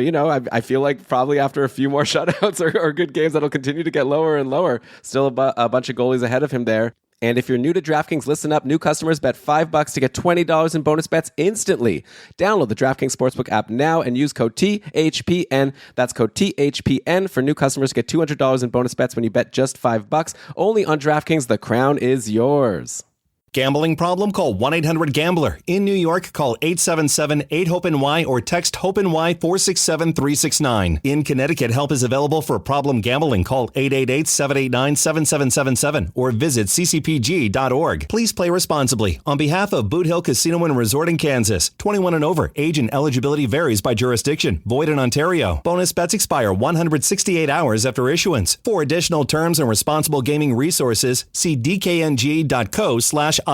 I feel like probably after a few more shutouts or good games, that'll continue to get lower and lower. Still a bunch of goalies ahead of him there. And if you're new to DraftKings, listen up. New customers bet $5 to get $20 in bonus bets instantly. Download the DraftKings Sportsbook app now and use code THPN. That's code THPN for new customers to get $200 in bonus bets when you bet just $5. Only on DraftKings. The crown is yours. Gambling problem? Call 1-800-GAMBLER. In New York, call 877-8-HOPE-NY or text HOPE-NY 467-369. In Connecticut, help is available for problem gambling. Call 888-789-7777 or visit ccpg.org. Please play responsibly. On behalf of Boot Hill Casino and Resort in Kansas, 21 and over. Age and eligibility varies by jurisdiction. Void in Ontario. Bonus bets expire 168 hours after issuance. For additional terms and responsible gaming resources, see dkng.co/ice.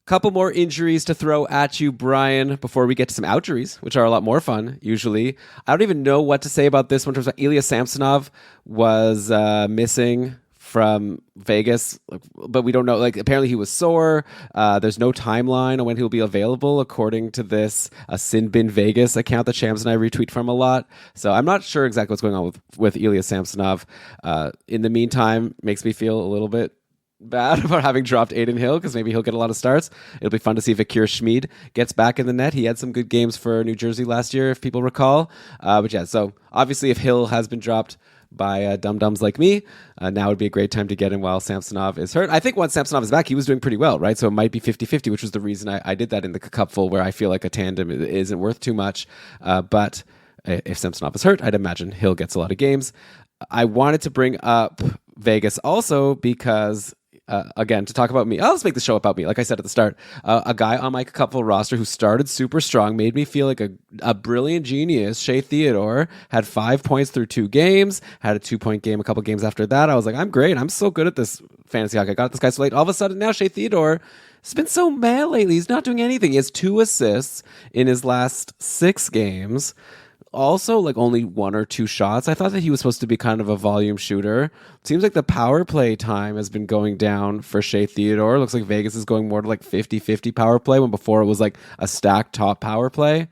Couple more injuries to throw at you, Brian, before we get to some outjuries, which are a lot more fun, usually. I don't even know what to say about this one. Ilya Samsonov was missing from Vegas, but we don't know. Like, apparently he was sore. There's no timeline on when he'll be available, according to this Sinbin Vegas account that Shams and I retweet from a lot. So I'm not sure exactly what's going on with Ilya Samsonov. In the meantime, makes me feel a little bit bad about having dropped Aiden Hill, because maybe he'll get a lot of starts. It'll be fun to see if Akir Schmid gets back in the net. He had some good games for New Jersey last year, if people recall. But yeah, so obviously if Hill has been dropped by dum-dums like me, now would be a great time to get him while Samsonov is hurt. I think once Samsonov is back, he was doing pretty well, right? So it might be 50-50, which was the reason I did that in the cupful, where I feel like a tandem isn't worth too much. But if Samsonov is hurt, I'd imagine Hill gets a lot of games. I wanted to bring up Vegas also because again, to talk about me. Let's make the show about me. Like I said at the start, a guy on my couple roster who started super strong, made me feel like a brilliant genius. Shea Theodore had 5 points through 2 games, had a 2-point game a couple games after that. I was like, I'm great. I'm so good at this fantasy hockey. I got this guy so late. All of a sudden now Shea Theodore has been so mad lately. He's not doing anything. He has 2 assists in his last 6 games. Also, like only 1 or 2 shots. I thought that he was supposed to be kind of a volume shooter. Seems like the power play time has been going down for Shea Theodore. Looks like Vegas is going more to like 50-50 power play, when before it was like a stacked top power play.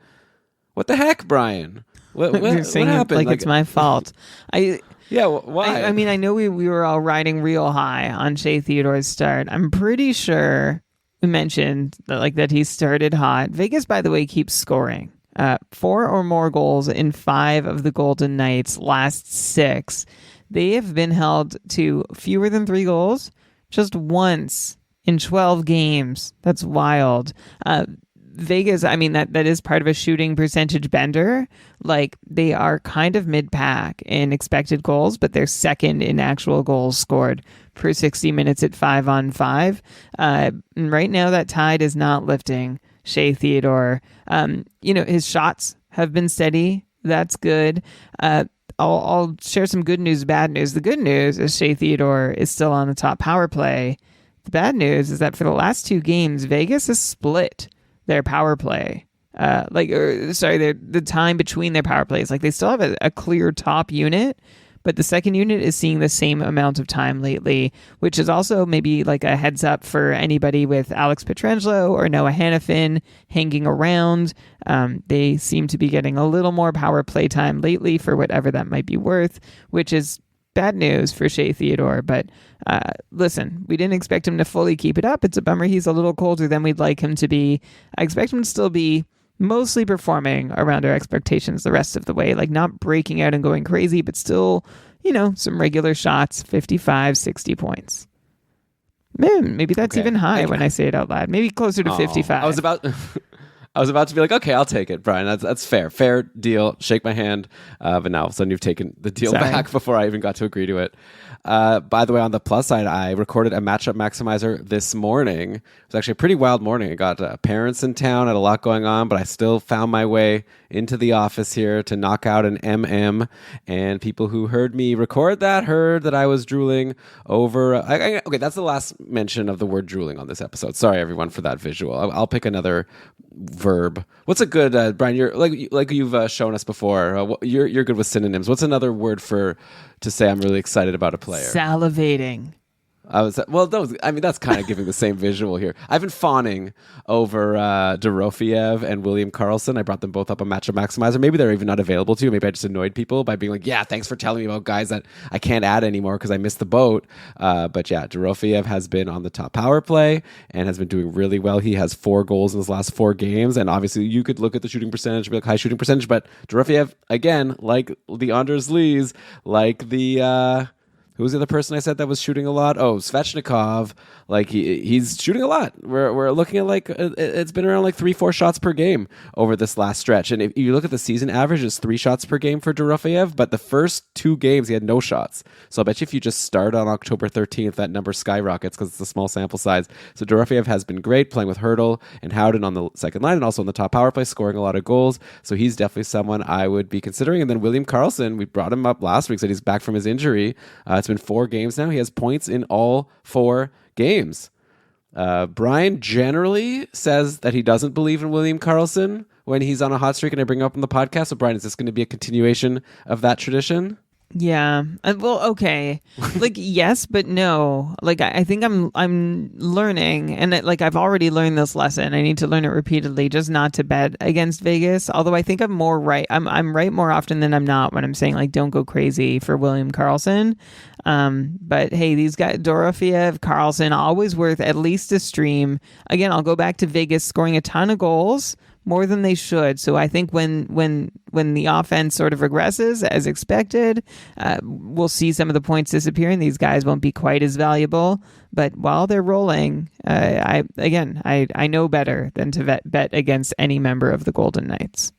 What the heck, Brian? What happened? Like it's my fault. Yeah, why? I mean, I know we were all riding real high on Shea Theodore's start. I'm pretty sure we mentioned that he started hot. Vegas, by the way, keeps scoring. 4 or more goals in 5 of the Golden Knights' last 6. They have been held to fewer than 3 goals just once in 12 games. That's wild. Vegas, I mean, that is part of a shooting percentage bender. Like, they are kind of mid-pack in expected goals, but they're second in actual goals scored per 60 minutes at 5-on-5. Right now, that tide is not lifting Shea Theodore. His shots have been steady. That's good. I'll share some good news, bad news. The good news is Shea Theodore is still on the top power play. The bad news is that for the last 2 games, Vegas has split their power play. The time between their power plays. Like, they still have a clear top unit, but the second unit is seeing the same amount of time lately, which is also maybe like a heads up for anybody with Alex Pietrangelo or Noah Hannafin hanging around. They seem to be getting a little more power play time lately, for whatever that might be worth, which is bad news for Shea Theodore. But listen, we didn't expect him to fully keep it up. It's a bummer he's a little colder than we'd like him to be. I expect him to still be mostly performing around our expectations the rest of the way, like not breaking out and going crazy, but still, some regular shots, 55, 60 points. Man, maybe that's even high when I say it out loud. Maybe closer to 55. I was about to be like, okay, I'll take it, Brian. That's fair. Fair deal. Shake my hand. But now all of a sudden you've taken the deal back before I even got to agree to it. By the way, on the plus side, I recorded a matchup maximizer this morning. It was actually a pretty wild morning. I got parents in town, had a lot going on, but I still found my way into the office here to knock out an MM. And people who heard me record that heard that I was drooling over. Okay, that's the last mention of the word drooling on this episode. Sorry, everyone, for that visual. I'll pick another verb. What's a good Brian? You're like you've shown us before. You're good with synonyms. What's another word to say I'm really excited about a player? Salivating. That's kind of giving the same visual here. I've been fawning over Dorofeyev and William Karlsson. I brought them both up on Matchup Maximizer. Maybe they're even not available to you. Maybe I just annoyed people by being like, yeah, thanks for telling me about guys that I can't add anymore because I missed the boat. But yeah, Dorofeyev has been on the top power play and has been doing really well. He has 4 goals in his last 4 games. And obviously you could look at the shooting percentage and be like, high shooting percentage. But Dorofeyev, again, like the Anders Lees, like the... who was the other person I said that was shooting a lot? Oh, Svechnikov. Like he's shooting a lot. We're looking at like it's been around like 3-4 shots per game over this last stretch. And if you look at the season average, it's 3 shots per game for Dorofeyev. But the first 2 games he had no shots. So I bet you if you just start on October 13th, that number skyrockets because it's a small sample size. So Dorofeyev has been great playing with Hurdle and Howden on the second line and also on the top power play, scoring a lot of goals. So he's definitely someone I would be considering. And then William Karlsson, we brought him up last week, said he's back from his injury. It's been 4 games now. He has points in all 4 games. Brian generally says that he doesn't believe in William Karlsson when he's on a hot streak and I bring him up on the podcast. So, Brian, is this going to be a continuation of that tradition? Yeah. Well, okay. Like, yes, but no. Like, I think I'm learning, and I've already learned this lesson. I need to learn it repeatedly, just not to bet against Vegas. Although I think I'm more right. I'm right more often than I'm not when I'm saying, like, don't go crazy for William Karlsson. But hey, these guys, Dorofeyev, Karlsson, always worth at least a stream. Again, I'll go back to Vegas scoring a ton of goals, more than they should. So I think when the offense sort of regresses as expected, we'll see some of the points disappear and these guys won't be quite as valuable. But while they're rolling, I know better than to bet against any member of the Golden Knights.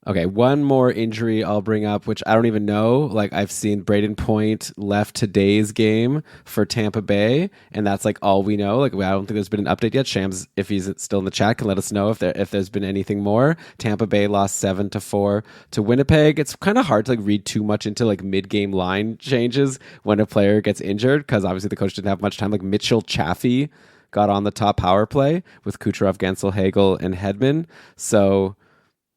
Okay, one more injury I'll bring up, which I don't even know. Like, I've seen Braden Point left today's game for Tampa Bay, and that's like all we know. Like, I don't think there's been an update yet. Shams, if he's still in the chat, can let us know if there's been anything more. Tampa Bay lost 7-4 to Winnipeg. It's kind of hard to like read too much into like mid-game line changes when a player gets injured, because obviously the coach didn't have much time. Like Mitchell Chaffee got on the top power play with Kucherov, Gensel, Hagel, and Hedman. So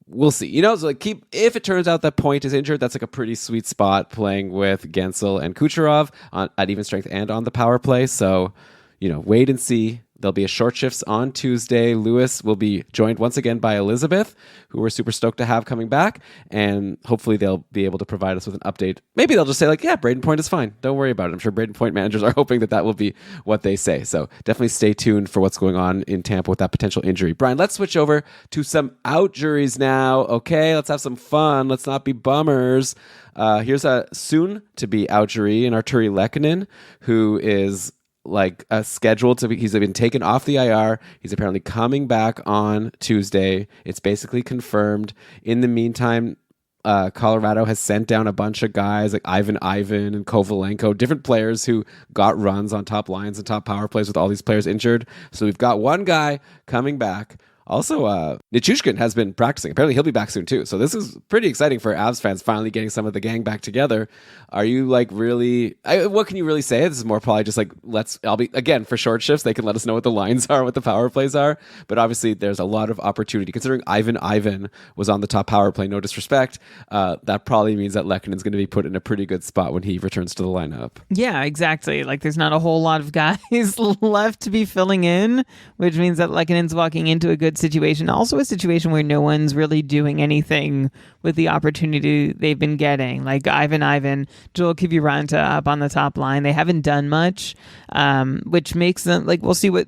we'll see. So like if it turns out that Point is injured, that's like a pretty sweet spot playing with Gensel and Kucherov at even strength and on the power play. So, wait and see. There'll be a short shifts on Tuesday. Lewis will be joined once again by Elizabeth, who we're super stoked to have coming back. And hopefully they'll be able to provide us with an update. Maybe they'll just say like, yeah, Braden Point is fine. Don't worry about it. I'm sure Braden Point managers are hoping that will be what they say. So definitely stay tuned for what's going on in Tampa with that potential injury. Brian, let's switch over to some out juries now. Okay, let's have some fun. Let's not be bummers. Here's a soon to be out jury in Arturi Lehkonen, who is like scheduled to be, he's been taken off the IR. He's apparently coming back on Tuesday. It's basically confirmed. In the meantime, Colorado has sent down a bunch of guys like Ivan and Kovalenko, different players who got runs on top lines and top power plays with all these players injured. So we've got one guy coming back. Also, Nichushkin has been practicing. Apparently, he'll be back soon, too. So this is pretty exciting for Avs fans, finally getting some of the gang back together. Are you, like, really... what can you really say? This is more probably just, like, I'll be... Again, for short shifts, they can let us know what the lines are, what the power plays are. But obviously, there's a lot of opportunity. Considering Ivan was on the top power play, no disrespect, that probably means that Lehkonen's going to be put in a pretty good spot when he returns to the lineup. Yeah, exactly. Like, there's not a whole lot of guys left to be filling in, which means that Lehkonen's walking into a good situation. Also a situation where no one's really doing anything with the opportunity they've been getting. Like Ivan, Joel Kiviranta up on the top line. They haven't done much, which makes them, like, we'll see what...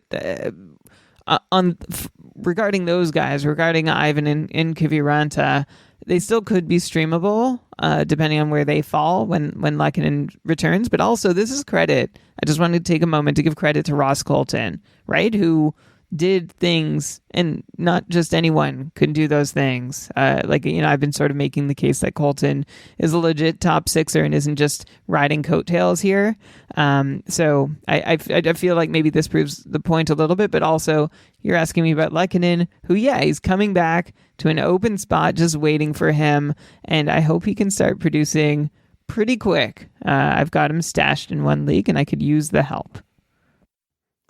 regarding those guys, regarding Ivan and Kiviranta, they still could be streamable, depending on where they fall when Lehkonen returns. But also, this is credit. I just wanted to take a moment to give credit to Ross Colton, right? Who did things, and not just anyone can do those things. I've been sort of making the case that Colton is a legit top sixer and isn't just riding coattails here. So I feel like maybe this proves the point a little bit, but also you're asking me about Lehkonen, who, yeah, he's coming back to an open spot, just waiting for him, and I hope he can start producing pretty quick. I've got him stashed in one league, and I could use the help.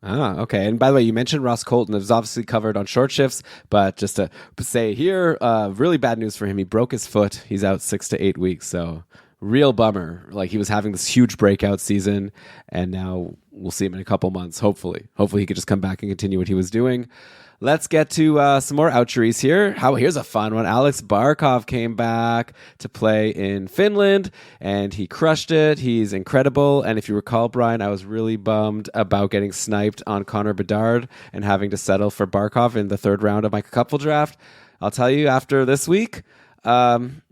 Ah, okay. And by the way, you mentioned Ross Colton. It was obviously covered on short shifts, but just to say here, really bad news for him. He broke his foot. He's out 6 to 8 weeks. So real bummer. Like, he was having this huge breakout season, and now we'll see him in a couple months. Hopefully he could just come back and continue what he was doing. Let's get to some more outjuries here. Here's a fun one. Alex Barkov came back to play in Finland, and he crushed it. He's incredible. And if you recall, Brian, I was really bummed about getting sniped on Connor Bedard and having to settle for Barkov in the third round of my Cupful draft. I'll tell you, after this week, I'm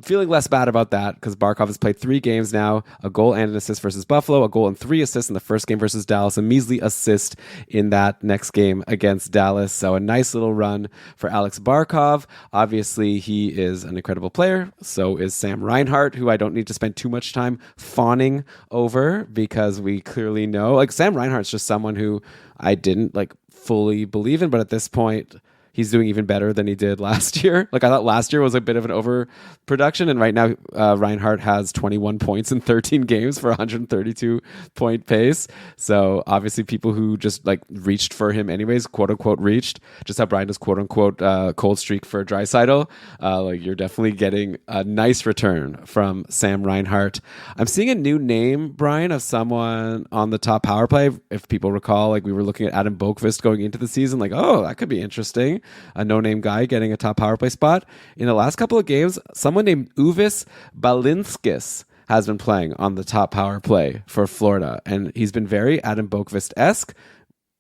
feeling less bad about that because Barkov has played 3 games now, a goal and an assist versus Buffalo, a goal and 3 assists in the first game versus Dallas, a measly assist in that next game against Dallas. So a nice little run for Alex Barkov. Obviously, he is an incredible player. So is Sam Reinhart, who I don't need to spend too much time fawning over because we clearly know, like, Sam Reinhart's just someone who I didn't like fully believe in, but at this point, he's doing even better than he did last year. Like I thought last year was a bit of an overproduction, and right now Reinhardt has 21 points in 13 games for 132 point pace. So obviously people who just like reached for him anyways, quote unquote reached, just how Brian does quote unquote cold streak for Draisaitl. Like you're definitely getting a nice return from Sam Reinhart. I'm seeing a new name, Brian, of someone on the top power play. If people recall, like we were looking at Adam Boqvist going into the season, like, oh, that could be interesting. A no-name guy getting a top power play spot. In the last couple of games, someone named Uvis Balinskis has been playing on the top power play for Florida, and he's been very Adam Boqvist-esque,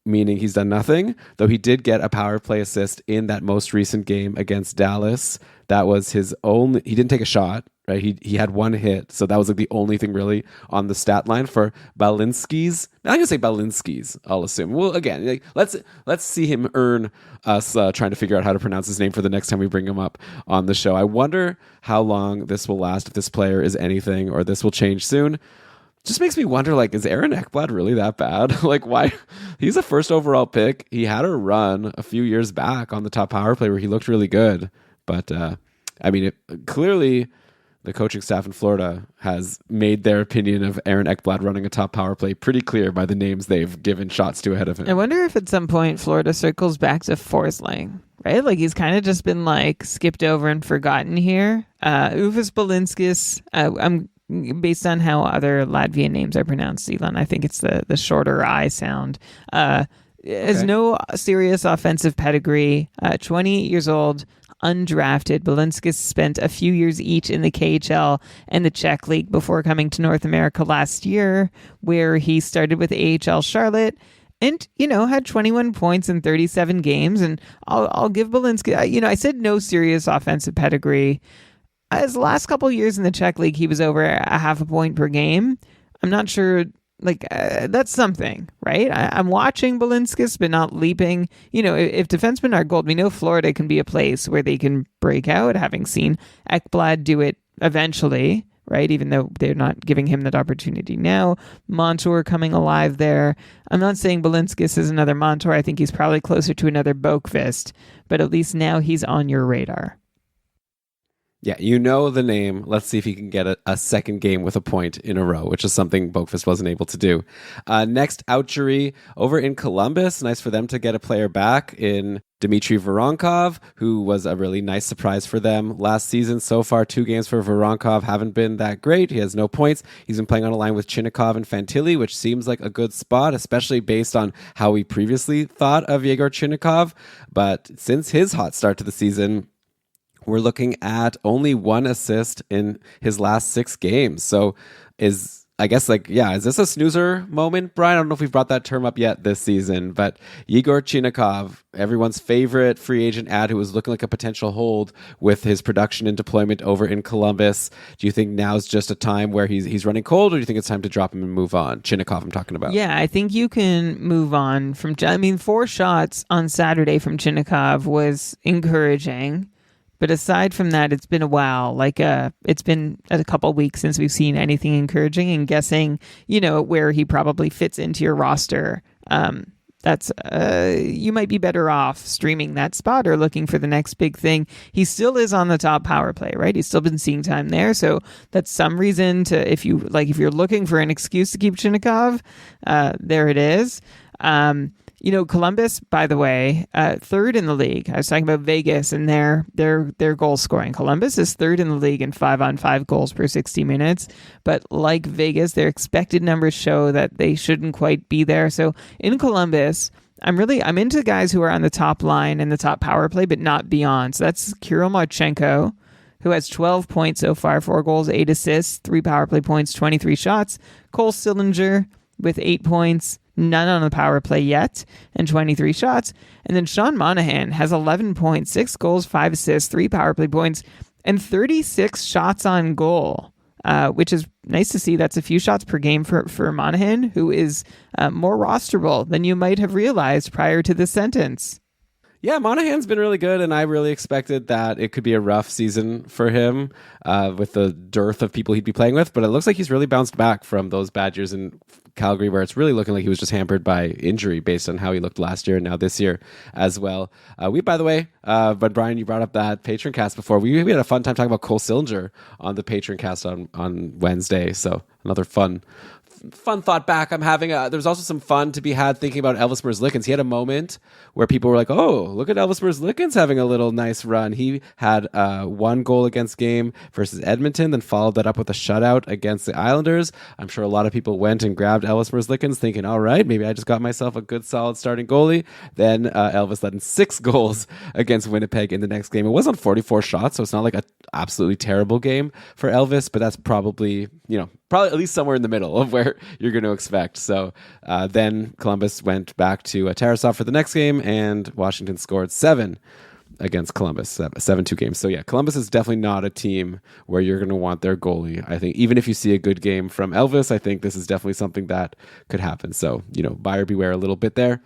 meaning he's done nothing, though he did get a power play assist in that most recent game against Dallas. That was his only, he didn't take a shot, right? He had one hit, so that was like the only thing really on the stat line for Balinskis. I'm gonna say Balinskis, I'll assume. Well, again, like, let's see him earn us trying to figure out how to pronounce his name for the next time we bring him up on the show. I wonder how long this will last, if this player is anything, or this will change soon. Just makes me wonder, like, is Aaron Ekblad really that bad? Like, why? He's a first overall pick. He had a run a few years back on the top power play where he looked really good. But, I mean, clearly the coaching staff in Florida has made their opinion of Aaron Ekblad running a top power play pretty clear by the names they've given shots to ahead of him. I wonder if at some point Florida circles back to Forsling, right? Like, he's kind of just been, like, skipped over and forgotten here. Uvis Balinskis, I'm based on how other Latvian names are pronounced, Elon, I think it's the shorter I sound. Has no serious offensive pedigree. 28 years old, undrafted. Balinskis spent a few years each in the KHL and the Czech League before coming to North America last year, where he started with AHL Charlotte and, had 21 points in 37 games. And I'll give Balinskis, I said no serious offensive pedigree. His last couple of years in the Czech League, he was over a half a point per game. I'm not sure, that's something, right? I'm watching Balinskis, but not leaping. If defensemen are gold, we know Florida can be a place where they can break out, having seen Ekblad do it eventually, right? Even though they're not giving him that opportunity now. Montour coming alive there. I'm not saying Balinskis is another Montour. I think he's probably closer to another Boqvist, but at least now he's on your radar. Yeah, the name. Let's see if he can get a second game with a point in a row, which is something Boqvist wasn't able to do. Next, Outchery over in Columbus. Nice for them to get a player back in Dmitry Voronkov, who was a really nice surprise for them last season. So far, 2 games for Voronkov haven't been that great. He has no points. He's been playing on a line with Chinnikov and Fantilli, which seems like a good spot, especially based on how we previously thought of Yegor Chinnikov. But since his hot start to the season, we're looking at only 1 assist in his last 6 games. So is this a snoozer moment, Brian? I don't know if we've brought that term up yet this season, but Yegor Chinnikov, everyone's favorite free agent ad who was looking like a potential hold with his production and deployment over in Columbus. Do you think now's just a time where he's running cold, or do you think it's time to drop him and move on? Chinnikov, I'm talking about. Yeah, I think you can move on from, 4 shots on Saturday from Chinnikov was encouraging. But aside from that, it's been a while. It's been a couple weeks since we've seen anything encouraging, and guessing, where he probably fits into your roster. That's you might be better off streaming that spot or looking for the next big thing. He still is on the top power play, right? He's still been seeing time there, so that's some reason to, if you're looking for an excuse to keep Chinnikov, there it is. Columbus, by the way, 3rd in the league. I was talking about Vegas and their goal scoring. Columbus is 3rd in the league in 5-on-5 goals per 60 minutes. But like Vegas, their expected numbers show that they shouldn't quite be there. So in Columbus, I'm into guys who are on the top line and the top power play, but not beyond. So that's Kirill Marchenko, who has 12 points so far, 4 goals, 8 assists, 3 power play points, 23 shots. Cole Sillinger with 8 points, none on the power play yet, and 23 shots. And then Sean Monahan has 11 points, 6 goals, 5 assists, 3 power play points, and 36 shots on goal, which is nice to see. That's a few shots per game for Monahan, who is more rosterable than you might have realized prior to this sentence. Yeah, Monahan's been really good, and I really expected that it could be a rough season for him with the dearth of people he'd be playing with. But it looks like he's really bounced back from those bad years in Calgary, where it's really looking like he was just hampered by injury based on how he looked last year and now this year as well. By the way, when Brian, you brought up that patron cast before, we had a fun time talking about Cole Sillinger on the patron cast on Wednesday. So another fun thought back I'm having. There's also some fun to be had thinking about Elvis Merzlikins. He had a moment where people were like, oh, look at Elvis Merzlikins having a little nice run. He had one goal against game versus Edmonton, then followed that up with a shutout against the Islanders. I'm sure a lot of people went and grabbed Elvis Merzlikins thinking, all right, maybe I just got myself a good solid starting goalie. Then Elvis led in 6 goals against Winnipeg in the next game. It was on 44 shots, so it's not like an absolutely terrible game for Elvis, but that's probably at least somewhere in the middle of where you're going to expect. So then Columbus went back to Tarasov for the next game, and Washington scored 7 against Columbus, 7-2 games. So yeah, Columbus is definitely not a team where you're going to want their goalie. I think even if you see a good game from Elvis, I think this is definitely something that could happen. So, buyer beware a little bit there.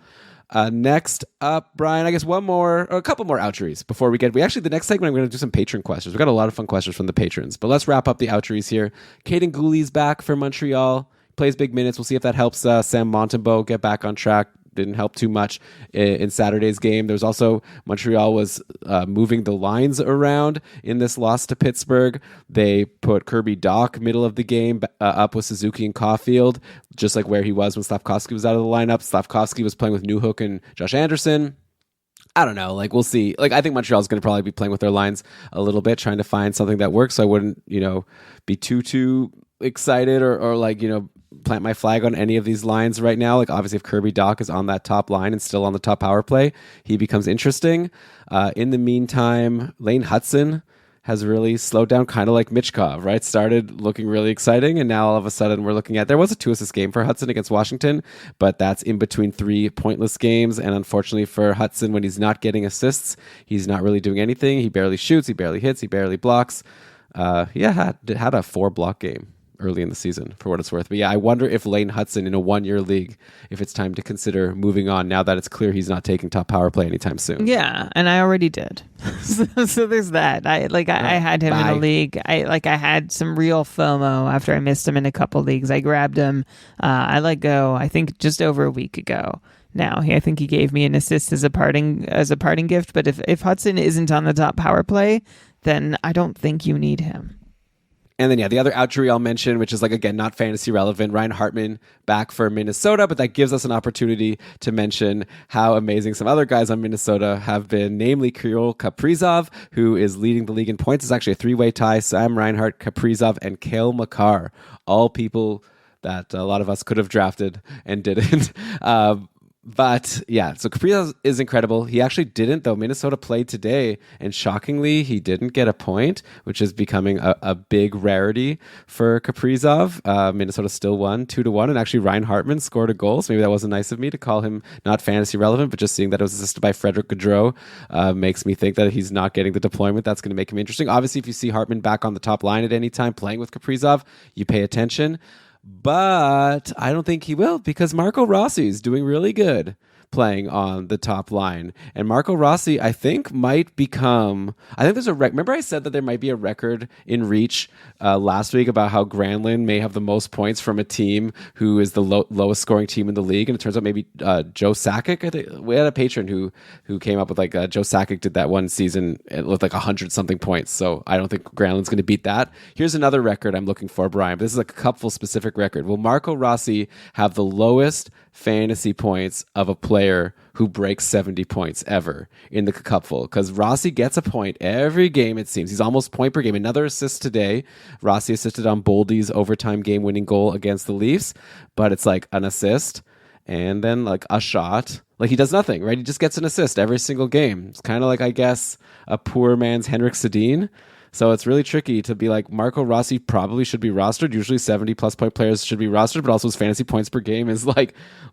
Next up, Brian, I guess a couple more outries before the next segment, I'm going to do some patron questions. We've got a lot of fun questions from the patrons, but let's wrap up the outries here. Caden Gooley's back for Montreal, plays big minutes. We'll see if that helps Sam Montembeault get back on track. Didn't help too much in Saturday's game. There's also Montreal was moving the lines around in this loss to Pittsburgh. They put Kirby Dach middle of the game up with Suzuki and Caulfield, just like where he was when Slafkovsky was out of the lineup. Slafkovsky was playing with Newhook and Josh Anderson. I don't know. We'll see. I think Montreal's going to probably be playing with their lines a little bit, trying to find something that works. So I wouldn't, be too excited or plant my flag on any of these lines right now. Obviously, if Kirby Dach is on that top line and still on the top power play, he becomes interesting. In the meantime, Lane Hudson has really slowed down, kind of like Michkov, right? Started looking really exciting, and now all of a sudden we're looking at, there was a 2-assist game for Hudson against Washington, but that's in between 3 pointless games, and unfortunately for Hudson, when he's not getting assists, he's not really doing anything. He barely shoots, he barely hits, he barely blocks. He had a 4-block game early in the season, for what it's worth. But yeah, I wonder if Lane Hudson in a 1-year league, if it's time to consider moving on now that it's clear he's not taking top power play anytime soon. Yeah, and I already did. so there's that. I had him in a league. I had some real FOMO after I missed him in a couple leagues. I grabbed him. I let go, I think, just over a week ago. Now, I think he gave me an assist as a parting gift. But if Hudson isn't on the top power play, then I don't think you need him. And then, the other outjury I'll mention, which is again, not fantasy relevant, Ryan Hartman back for Minnesota, but that gives us an opportunity to mention how amazing some other guys on Minnesota have been, namely Kirill Kaprizov, who is leading the league in points. It's actually a 3-way tie. Sam Reinhart, Kaprizov, and Cale Makar, all people that a lot of us could have drafted and didn't. But yeah, so Kaprizov is incredible. He actually didn't, though. Minnesota played today, and shockingly, he didn't get a point, which is becoming a big rarity for Kaprizov. Minnesota still won 2-1, and actually Ryan Hartman scored a goal, so maybe that wasn't nice of me to call him not fantasy relevant, but just seeing that it was assisted by Frederick Gaudreau makes me think that he's not getting the deployment that's going to make him interesting. Obviously, if you see Hartman back on the top line at any time playing with Kaprizov, you pay attention. But I don't think he will, because Marco Rossi is doing really good playing on the top line. And Marco Rossi, I think, might become... I think there's a... Remember I said that there might be a record in reach last week about how Granlund may have the most points from a team who is the lowest scoring team in the league. And it turns out maybe Joe Sakic, I think. We had a patron who came up with Joe Sakic did that one season with 100-something points. So I don't think Granlund's going to beat that. Here's another record I'm looking for, Brian. This is a cupful specific record. Will Marco Rossi have the lowest fantasy points of a player who breaks 70 points ever in the cupful? Because Rossi gets a point every game, it seems. He's almost point per game. Another assist today. Rossi assisted on Boldy's overtime game-winning goal against the Leafs, but it's an assist and then a shot. He does nothing, right? He just gets an assist every single game. It's kind of I guess, a poor man's Henrik Sedin. So it's really tricky to be Marco Rossi probably should be rostered. Usually 70-plus point players should be rostered, but also his fantasy points per game is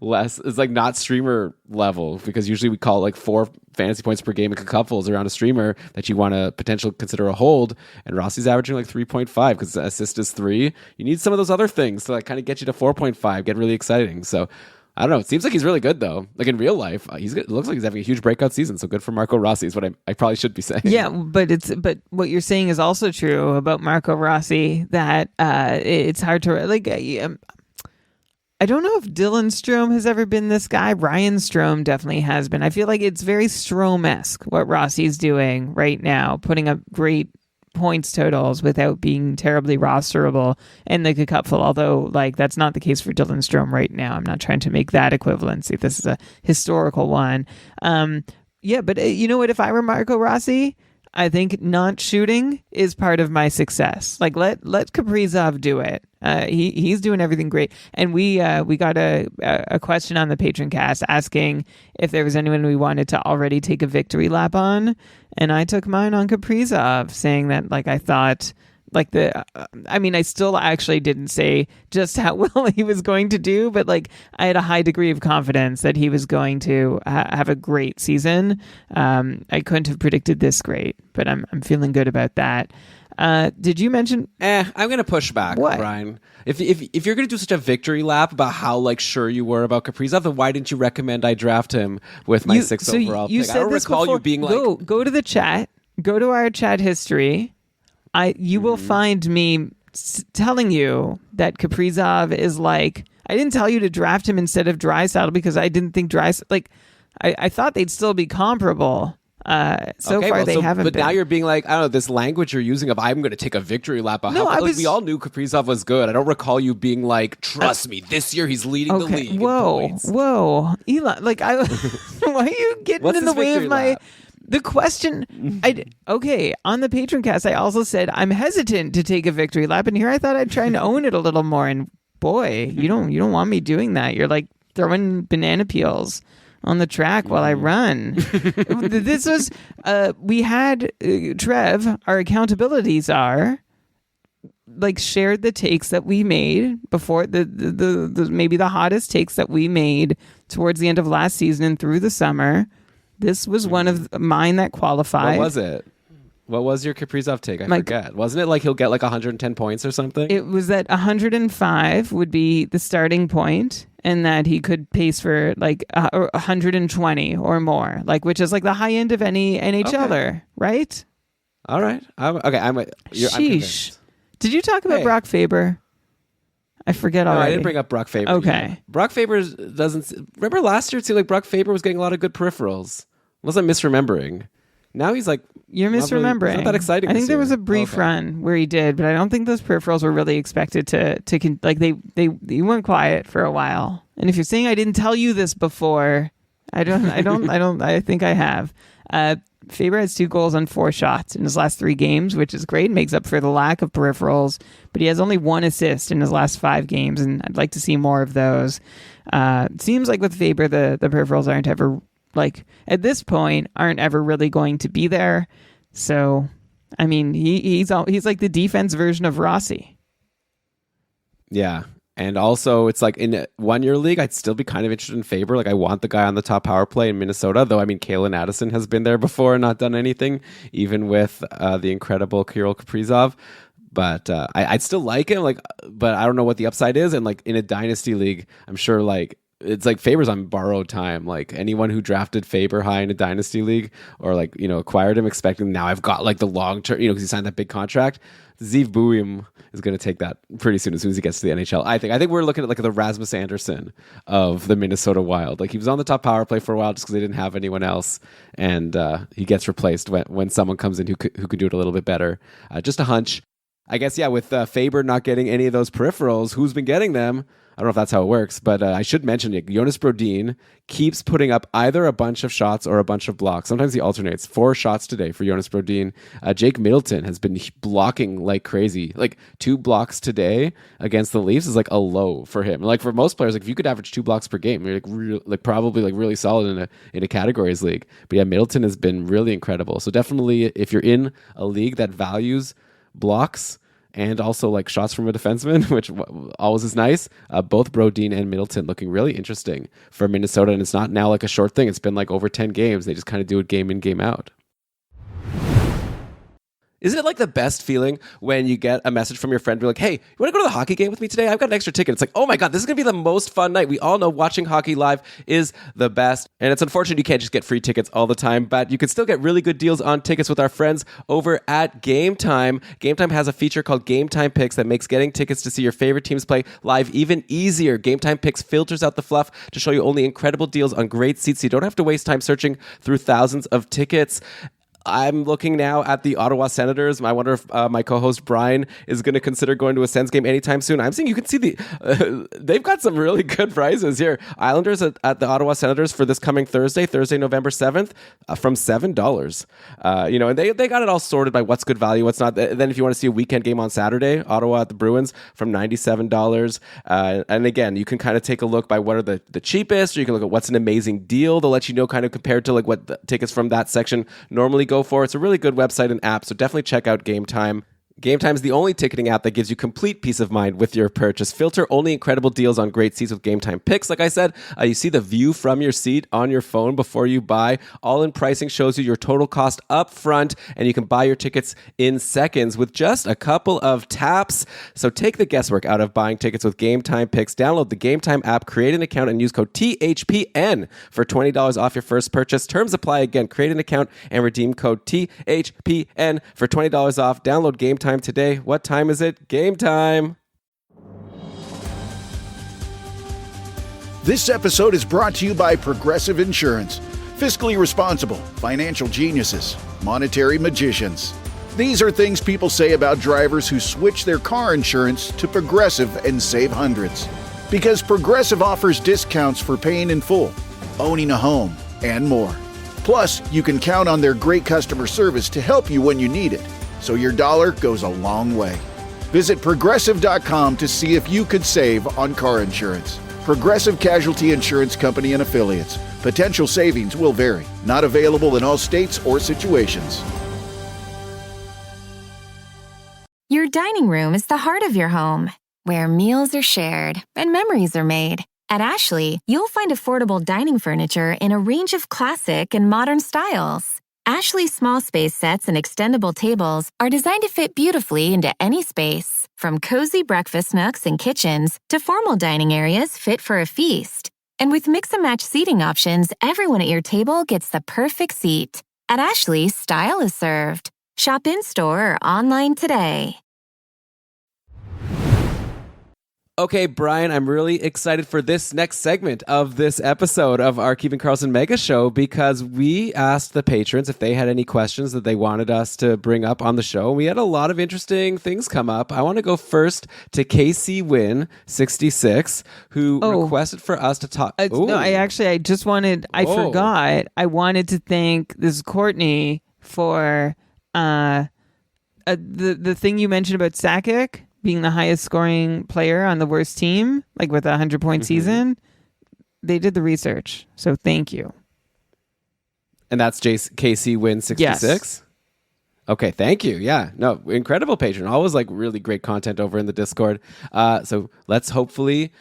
less, is not streamer level, because usually we call 4 fantasy points per game in couples around a streamer that you want to potentially consider a hold. And Rossi's averaging 3.5 because assist is 3. You need some of those other things to kind of get you to 4.5, get really exciting. So I don't know. It seems like he's really good though. Like in real life, it looks like he's having a huge breakout season. So good for Marco Rossi is what I probably should be saying. Yeah, but what you're saying is also true about Marco Rossi, that it's hard to like. I don't know if Dylan Strome has ever been this guy. Ryan Strome definitely has been. I feel like it's very Strome-esque what Rossi's doing right now, putting up great points totals without being terribly rosterable in the cupful, although like that's not the case for Dylan Strome right now. I'm not trying to make that equivalency. This is a historical one. Yeah, but you know what? If I were Marco Rossi, I think not shooting is part of my success. Like let Kaprizov do it. He's doing everything great. And we got a question on the Patreon cast asking if there was anyone we wanted to already take a victory lap on, and I took mine on Kaprizov, saying that like I thought like I still actually didn't say just how well he was going to do, but like I had a high degree of confidence that he was going to have a great season. I couldn't have predicted this great, but I'm feeling good about that. Did you mention? I'm gonna push back, what? Brian. If you're gonna do such a victory lap about how like sure you were about Kaprizov, then why didn't you recommend I draft him with my 6th overall pick? Said I don't this recall before. you being like, go to the chat, go to our chat history. You will find me telling you that Kaprizov is like. I didn't tell you to draft him instead of Draisaitl because I didn't think I thought they'd still be comparable. So far they haven't but been. now you're being like, I don't know, this language you're using of I'm going to take a victory lap. We all knew Kaprizov was good. I don't recall you being like, trust me, this year he's leading the league. in points. Whoa, Elon! Like why are you getting in the way of my? Lap? The question, on the Patreon cast, I also said I'm hesitant to take a victory lap, and here I thought I'd try and own it a little more. And boy, you don't want me doing that. You're like throwing banana peels on the track while I run. This was we had Trev, our accountability czar, like shared the takes that we made before the maybe the hottest takes that we made towards the end of last season and through the summer. This was one of mine that qualified. What was it? What was your Kaprizov take? I forget. Wasn't it like he'll get like 110 points or something? It was that 105 would be the starting point, and that he could pace for like 120 or more, like which is like the high end of any NHLer, right? All right. I'm convinced. Did you talk about Brock Faber? I forget already. No, I didn't bring up Brock Faber. Okay. Yet. Brock Faber doesn't... Remember last year it seemed like Brock Faber was getting a lot of good peripherals. Unless I'm misremembering. Now he's like... You're misremembering. Really, not that exciting. I think there was a brief run where he did, but I don't think those peripherals were really expected to like they went quiet for a while. And if you're saying I didn't tell you this before, I think I have. Faber has 2 goals on 4 shots in his last 3 games, which is great. Makes up for the lack of peripherals, but he has only 1 assist in his last 5 games, and I'd like to see more of those. It seems like with Faber, the peripherals aren't ever, like, at this point, aren't ever really going to be there. So, I mean, he's like the defense version of Rossi. Yeah. And also, it's like in a 1-year league, I'd still be kind of interested in Faber. Like, I want the guy on the top power play in Minnesota, though, I mean, Kalen Addison has been there before and not done anything, even with the incredible Kirill Kaprizov. But I'd still like him, like, but I don't know what the upside is. And, like, in a dynasty league, I'm sure, like, it's like Faber's on borrowed time. Like, anyone who drafted Faber high in a dynasty league or, like, you know, acquired him expecting now I've got, like, the long term, you know, because he signed that big contract. Zeev Buium is going to take that pretty soon as he gets to the NHL. I think we're looking at like the Rasmus Anderson of the Minnesota Wild. Like he was on the top power play for a while just because they didn't have anyone else, and he gets replaced when someone comes in who could do it a little bit better. Just a hunch, I guess. Yeah, with Faber not getting any of those peripherals, who's been getting them? I don't know if that's how it works, but I should mention Jonas Brodin keeps putting up either a bunch of shots or a bunch of blocks. Sometimes he alternates. 4 shots today for Jonas Brodin. Jake Middleton has been blocking like crazy. Like 2 blocks today against the Leafs is like a low for him. Like for most players, like if you could average 2 blocks per game, you're like probably like really solid in a categories league. But yeah, Middleton has been really incredible. So definitely, if you're in a league that values blocks and also like shots from a defenseman, which always is nice. Both Brodin and Middleton looking really interesting for Minnesota. And it's not now like a short thing. It's been like over 10 games. They just kind of do it game in, game out. Isn't it like the best feeling when you get a message from your friend, be like, hey, you want to go to the hockey game with me today? I've got an extra ticket. It's like, oh my God, this is going to be the most fun night. We all know watching hockey live is the best. And it's unfortunate you can't just get free tickets all the time, but you can still get really good deals on tickets with our friends over at Game Time. Game Time has a feature called Game Time Picks that makes getting tickets to see your favorite teams play live even easier. Game Time Picks filters out the fluff to show you only incredible deals on great seats so you don't have to waste time searching through thousands of tickets. I'm looking now at the Ottawa Senators. I wonder if my co-host Brian is going to consider going to a Sens game anytime soon. I'm seeing you can see they've got some really good prizes here. Islanders at the Ottawa Senators for this coming Thursday, November 7th, from $7. And they got it all sorted by what's good value, what's not. Then if you want to see a weekend game on Saturday, Ottawa at the Bruins from $97. And again, you can kind of take a look by what are the cheapest, or you can look at what's an amazing deal. They'll let you know kind of compared to like what the tickets from that section normally go for. It's a really good website and app, so definitely check out Game Time. Game Time is the only ticketing app that gives you complete peace of mind with your purchase. Filter only incredible deals on great seats with Game Time Picks. Like I said, you see the view from your seat on your phone before you buy. All-in pricing shows you your total cost up front, and you can buy your tickets in seconds with just a couple of taps. So take the guesswork out of buying tickets with Game Time Picks. Download the Game Time app, create an account, and use code THPN for $20 off your first purchase. Terms apply. Again, create an account and redeem code THPN for $20 off. Download Game Time today. What time is it? Game time. This episode is brought to you by Progressive Insurance. Fiscally responsible, financial geniuses, monetary magicians. These are things people say about drivers who switch their car insurance to Progressive and save hundreds. Because Progressive offers discounts for paying in full, owning a home, and more. Plus, you can count on their great customer service to help you when you need it. So your dollar goes a long way. Visit Progressive.com to see if you could save on car insurance. Progressive Casualty Insurance Company and Affiliates. Potential savings will vary. Not available in all states or situations. Your dining room is the heart of your home, where meals are shared and memories are made. At Ashley, you'll find affordable dining furniture in a range of classic and modern styles. Ashley's small space sets and extendable tables are designed to fit beautifully into any space, from cozy breakfast nooks and kitchens to formal dining areas fit for a feast. And with mix-and-match seating options, everyone at your table gets the perfect seat. At Ashley, style is served. Shop in-store or online today. Okay, Brian, I'm really excited for this next segment of this episode of our Keeping Karlsson Mega Show because we asked the patrons if they had any questions that they wanted us to bring up on the show. We had a lot of interesting things come up. I want to go first to KC Win 66, who requested for us to talk. I forgot. I wanted to thank this Courtney for the thing you mentioned about Sakic being the highest scoring player on the worst team, like with a 100-point season. They did the research, so thank you. And that's KC Win 66? Yes. Okay, thank you. Yeah, no, incredible patron. Always like really great content over in the Discord. So let's hopefully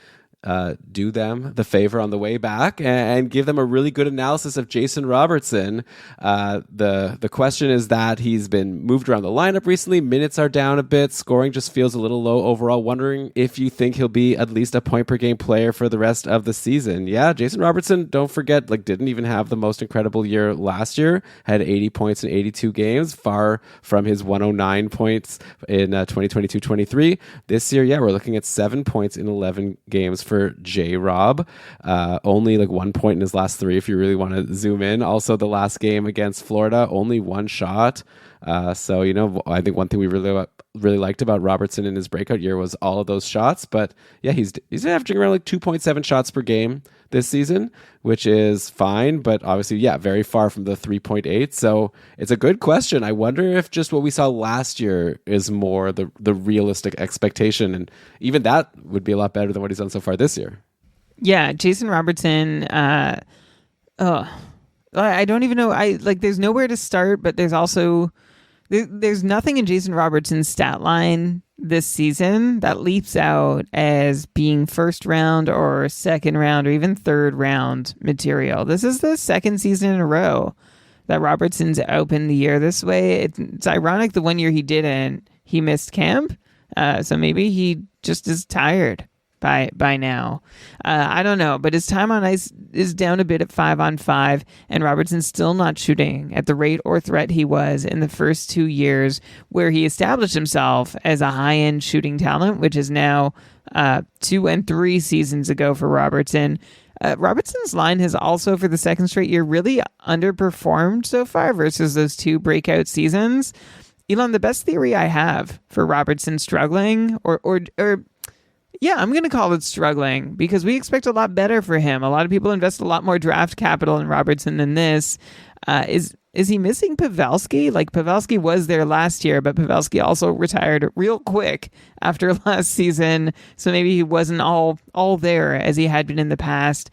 do them the favor on the way back and give them a really good analysis of Jason Robertson. The question is that he's been moved around the lineup recently. Minutes are down a bit. Scoring just feels a little low overall. Wondering if you think he'll be at least a point per game player for the rest of the season. Yeah, Jason Robertson, don't forget, didn't even have the most incredible year last year. Had 80 points in 82 games, far from his 109 points in 2022-23. This year, we're looking at 7 points in 11 games for J-Rob. Only 1 point in his last 3 if you really want to zoom in. Also, the last game against Florida, only 1 shot. So, I think one thing we really liked about Robertson in his breakout year was all of those shots. But yeah, he's averaging around 2.7 shots per game this season, which is fine, but obviously, very far from the 3.8. So it's a good question. I wonder if just what we saw last year is more the realistic expectation, and even that would be a lot better than what he's done so far this year. Yeah, Jason Robertson. I don't even know. There's nowhere to start, but there's also there's nothing in Jason Robertson's stat line this season that leaps out as being first round or second round or even third round material. This is the second season in a row that Robertson's opened the year this way. It's ironic the one year he didn't, he missed camp. So maybe he just is tired by now. I don't know, but his time on ice is down a bit at 5-on-5, and Robertson's still not shooting at the rate or threat he was in the first 2 years where he established himself as a high-end shooting talent, which is now 2 and 3 seasons ago for Robertson. Robertson's line has also, for the second straight year, really underperformed so far versus those 2 breakout seasons. Elon, the best theory I have for Robertson struggling, or yeah, I'm going to call it struggling, because we expect a lot better for him. A lot of people invest a lot more draft capital in Robertson than this. Is he missing Pavelski? Like, Pavelski was there last year, but Pavelski also retired real quick after last season, so maybe he wasn't all there as he had been in the past.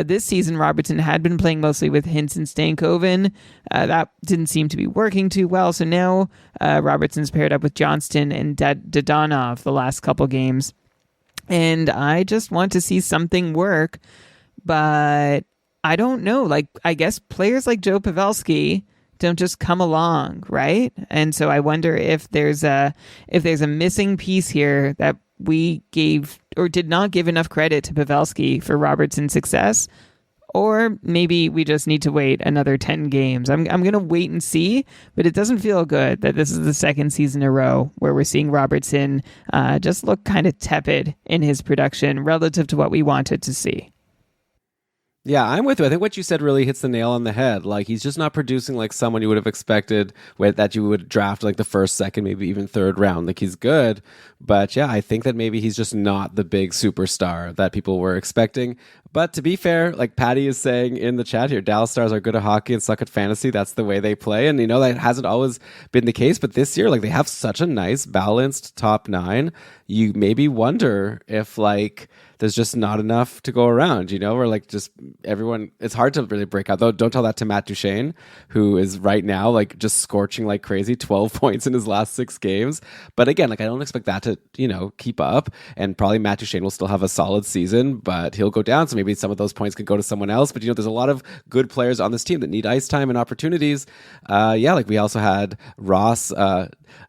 This season, Robertson had been playing mostly with Hintz and Stankoven. That didn't seem to be working too well, so now Robertson's paired up with Johnston and Dadonov the last couple games. And I just want to see something work, but I don't know. Like, I guess players like Joe Pavelski don't just come along, right? And so I wonder if there's a missing piece here that we gave or did not give enough credit to Pavelski for Robertson's success. Or maybe we just need to wait another 10 games. I'm going to wait and see, but it doesn't feel good that this is the second season in a row where we're seeing Robertson just look kind of tepid in his production relative to what we wanted to see. Yeah, I'm with you. I think what you said really hits the nail on the head. Like, he's just not producing like someone you would have expected that you would draft like the first, second, maybe even third round. Like, he's good, but yeah, I think that maybe he's just not the big superstar that people were expecting. But to be fair, like Patty is saying in the chat here, Dallas Stars are good at hockey and suck at fantasy. That's the way they play. And, that hasn't always been the case. But this year, like, they have such a nice, balanced top 9. You maybe wonder if, like, there's just not enough to go around, or like just everyone, it's hard to really break out. Though, don't tell that to Matt Duchene, who is right now like just scorching like crazy, 12 points in his last 6 games. But again, like I don't expect that to, keep up. And probably Matt Duchene will still have a solid season, but he'll go down. So maybe some of those points could go to someone else. But, there's a lot of good players on this team that need ice time and opportunities. Like we also had Ross,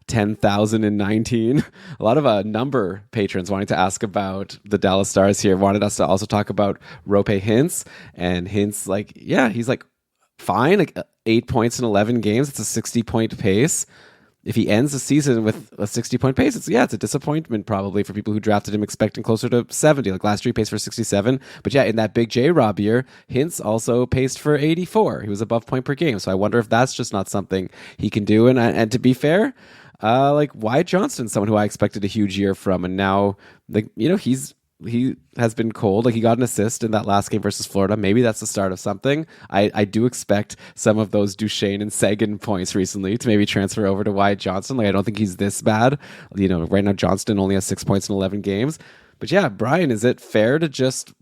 10,019. A lot of number patrons wanting to ask about the Dallas Stars here. Wanted us to also talk about Rope Hintz. And Hintz, like, yeah, he's like fine, like 8 points in 11 games. It's a 60-point pace. If he ends the season with a 60-point pace, it's a disappointment probably for people who drafted him expecting closer to 70. Like last year, he paced for 67. But yeah, in that big J-Rob year, Hintz also paced for 84. He was above point per game. So I wonder if that's just not something he can do. And to be fair, like Wyatt Johnston, someone who I expected a huge year from, and now, like, he has been cold. Like, he got an assist in that last game versus Florida. Maybe that's the start of something. I do expect some of those Duchene and Sagan points recently to maybe transfer over to Wyatt Johnston. Like, I don't think he's this bad. Right now Johnston only has 6 points in 11 games. But yeah, Brian, is it fair to just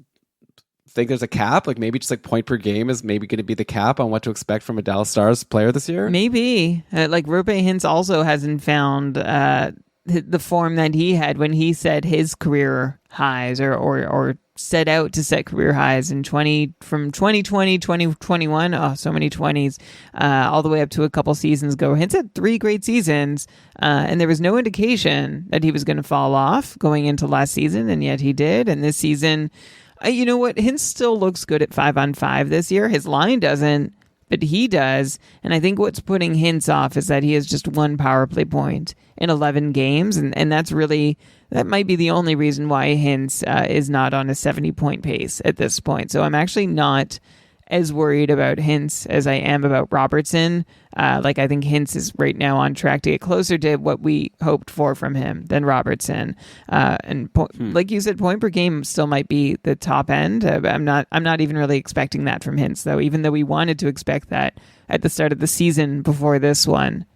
think there's a cap? Like, maybe just like point per game is maybe going to be the cap on what to expect from a Dallas Stars player this year? Maybe. Like, Rope Hintz also hasn't found the form that he had when he set his career highs or set out to set career highs from 2020, 2021, so many 20s, all the way up to a couple seasons ago. Hintz had 3 great seasons, and there was no indication that he was going to fall off going into last season, and yet he did. And this season, you know what? Hintz still looks good at 5-on-5 this year. His line doesn't, but he does. And I think what's putting Hintz off is that he has just 1 power play point in 11 games. And that might be the only reason why Hintz is not on a 70-point pace at this point. So I'm actually not as worried about Hintz as I am about Robertson. I think Hintz is right now on track to get closer to what we hoped for from him than Robertson. Like you said, point per game still might be the top end. I'm not even really expecting that from Hintz, though, even though we wanted to expect that at the start of the season before this one.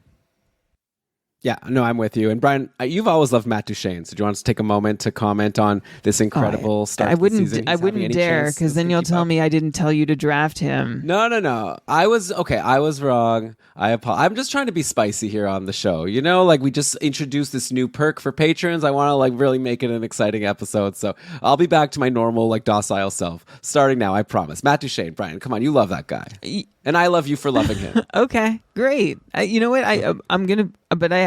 Yeah, no, I'm with you. And Brian, you've always loved Matt Duchene. So do you want us to take a moment to comment on this incredible start to the season? I wouldn't dare, because then you'll tell me I didn't tell you to draft him. No. I was wrong. I'm just trying to be spicy here on the show. Like, we just introduced this new perk for patrons. I want to like really make it an exciting episode. So I'll be back to my normal like docile self starting now. I promise. Matt Duchene, Brian, come on, you love that guy. And I love you for loving him. Okay, great. You know what? I'm gonna, but I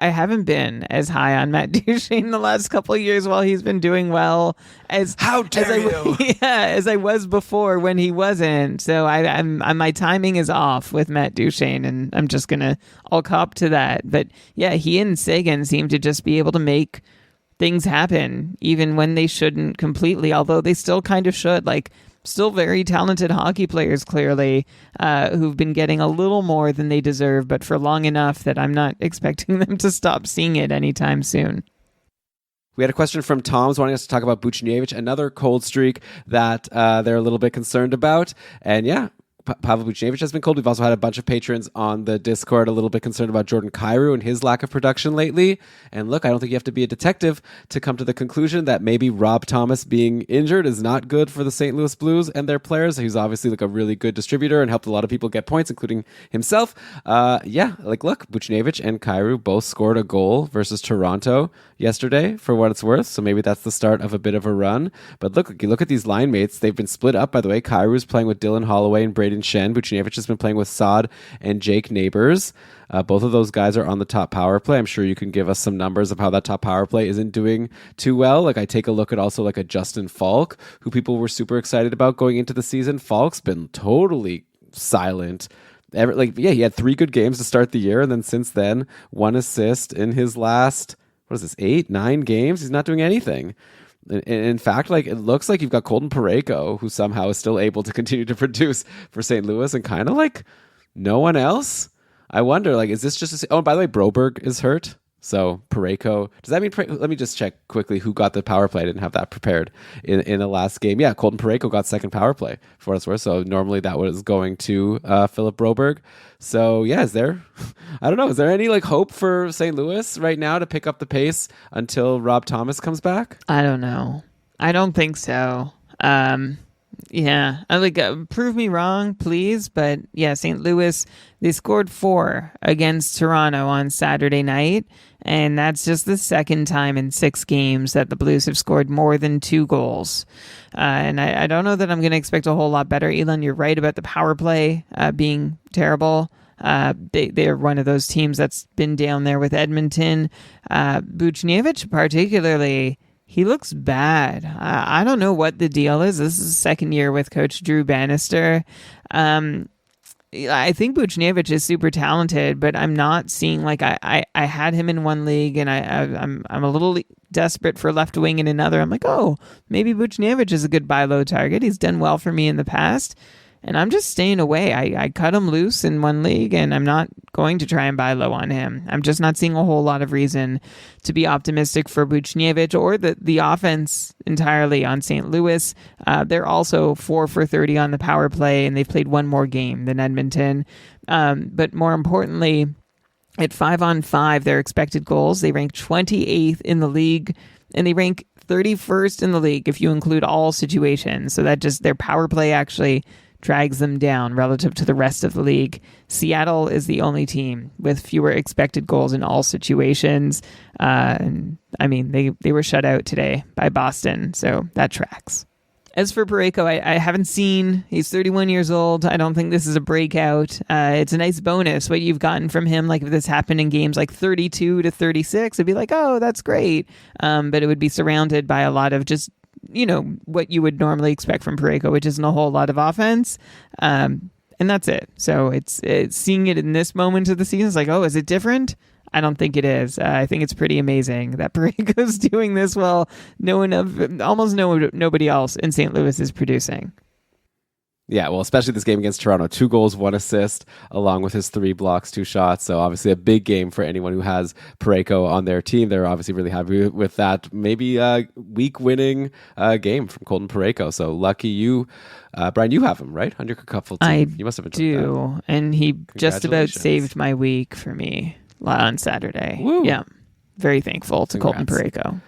haven't been as high on Matt Duchene the last couple of years while he's been doing well as How dare you? Yeah, as I was before when he wasn't. So my timing is off with Matt Duchene, and I'll cop to that. But yeah, he and Sagan seem to just be able to make things happen even when they shouldn't completely. Although they still kind of should. Like, still very talented hockey players, clearly, who've been getting a little more than they deserve, but for long enough that I'm not expecting them to stop seeing it anytime soon. We had a question from Tom's wanting us to talk about Buchnevich, another cold streak that they're a little bit concerned about. And yeah, Pavel Buchnevich has been cold. We've also had a bunch of patrons on the Discord a little bit concerned about Jordan Kyrou and his lack of production lately. And look, I don't think you have to be a detective to come to the conclusion that maybe Rob Thomas being injured is not good for the St. Louis Blues and their players. He's obviously like a really good distributor and helped a lot of people get points, including himself. Look, Buchnevich and Kyrou both scored a goal versus Toronto yesterday, for what it's worth. So maybe that's the start of a bit of a run. But look, you look at these line mates. They've been split up, by the way. Kyrou's playing with Dylan Holloway and Braden Shen. Buchnevich has been playing with Saad and Jake Neighbors. Both of those guys are on the top power play. I'm sure you can give us some numbers of how that top power play isn't doing too well. Like, I take a look at also like a Justin Falk, who people were super excited about going into the season. Falk's been totally silent. He had 3 good games to start the year, and then since then, 1 assist in his last, 8-9 games. He's not doing anything. In fact, like, it looks like you've got Colton Parayko, who somehow is still able to continue to produce for St. Louis, and kind of like no one else. I wonder, like, is this just oh, by the way, Broberg is hurt. So Parayko, does that mean, let me just check quickly who got the power play. I didn't have that prepared in the last game. Yeah, Colton Parayko got second power play for what it's worth. So normally that was going to Philip Broberg. So yeah, is there any like hope for St. Louis right now to pick up the pace until Rob Thomas comes back? I don't know. I don't think so. Yeah, prove me wrong, please. But yeah, St. Louis, they scored 4 against Toronto on Saturday night, and that's just the second time in 6 games that the Blues have scored more than 2 goals. And I don't know that I'm going to expect a whole lot better. Elon, you're right about the power play being terrible. They're one of those teams that's been down there with Edmonton. Buchnevich particularly, he looks bad. I don't know what the deal is. This is the second year with Coach Drew Bannister. I think Buchnevich is super talented, but I'm not seeing, like, I had him in one league, and I'm a little desperate for left wing in another. I'm like, oh, maybe Buchnevich is a good buy low target. He's done well for me in the past. And I'm just staying away. I cut him loose in one league, and I'm not going to try and buy low on him. I'm just not seeing a whole lot of reason to be optimistic for Buchnevich or the offense entirely on St. Louis. They're also 4 for 30 on the power play, and they've played one more game than Edmonton. But more importantly, at 5-on-5, their expected goals, they rank 28th in the league, and they rank 31st in the league if you include all situations. So that just, their power play actually drags them down relative to the rest of the league. Seattle is the only team with fewer expected goals in all situations. And I mean, they were shut out today by Boston, so that tracks. As for Parayko, I haven't seen. He's 31 years old. I don't think this is a breakout. It's a nice bonus what you've gotten from him. Like, if this happened in games like 32 to 36, it'd be like, oh, that's great. But it would be surrounded by a lot of just, what you would normally expect from Parayko, which isn't a whole lot of offense. And that's it. So it's seeing it in this moment of the season. It's like, oh, is it different? I don't think it is. I think it's pretty amazing that Parayko's doing this while nobody else in St. Louis is producing. Yeah, well, especially this game against Toronto. 2 goals, 1 assist, along with his 3 blocks, 2 shots. So obviously a big game for anyone who has Parayko on their team. They're obviously really happy with that. Maybe a week-winning game from Colton Parayko. So lucky you. Brian, you have him, right? On your Cupful team. You must have enjoyed that. And he just about saved my week for me on Saturday. Woo. Yeah. Very thankful to Colton Parayko.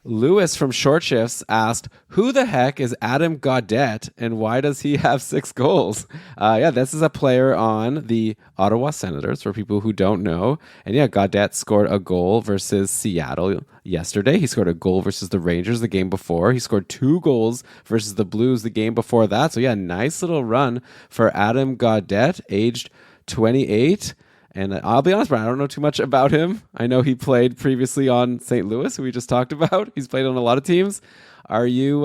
Lewis from Short Shifts asked, who the heck is Adam Gaudette and why does he have 6 goals? This is a player on the Ottawa Senators for people who don't know. And Gaudette scored a goal versus Seattle yesterday. He scored a goal versus the Rangers the game before. He scored 2 goals versus the Blues the game before that. So nice little run for Adam Gaudette, aged 28. And I'll be honest, Brian, I don't know too much about him. I know he played previously on St. Louis, who we just talked about. He's played on a lot of teams. Are you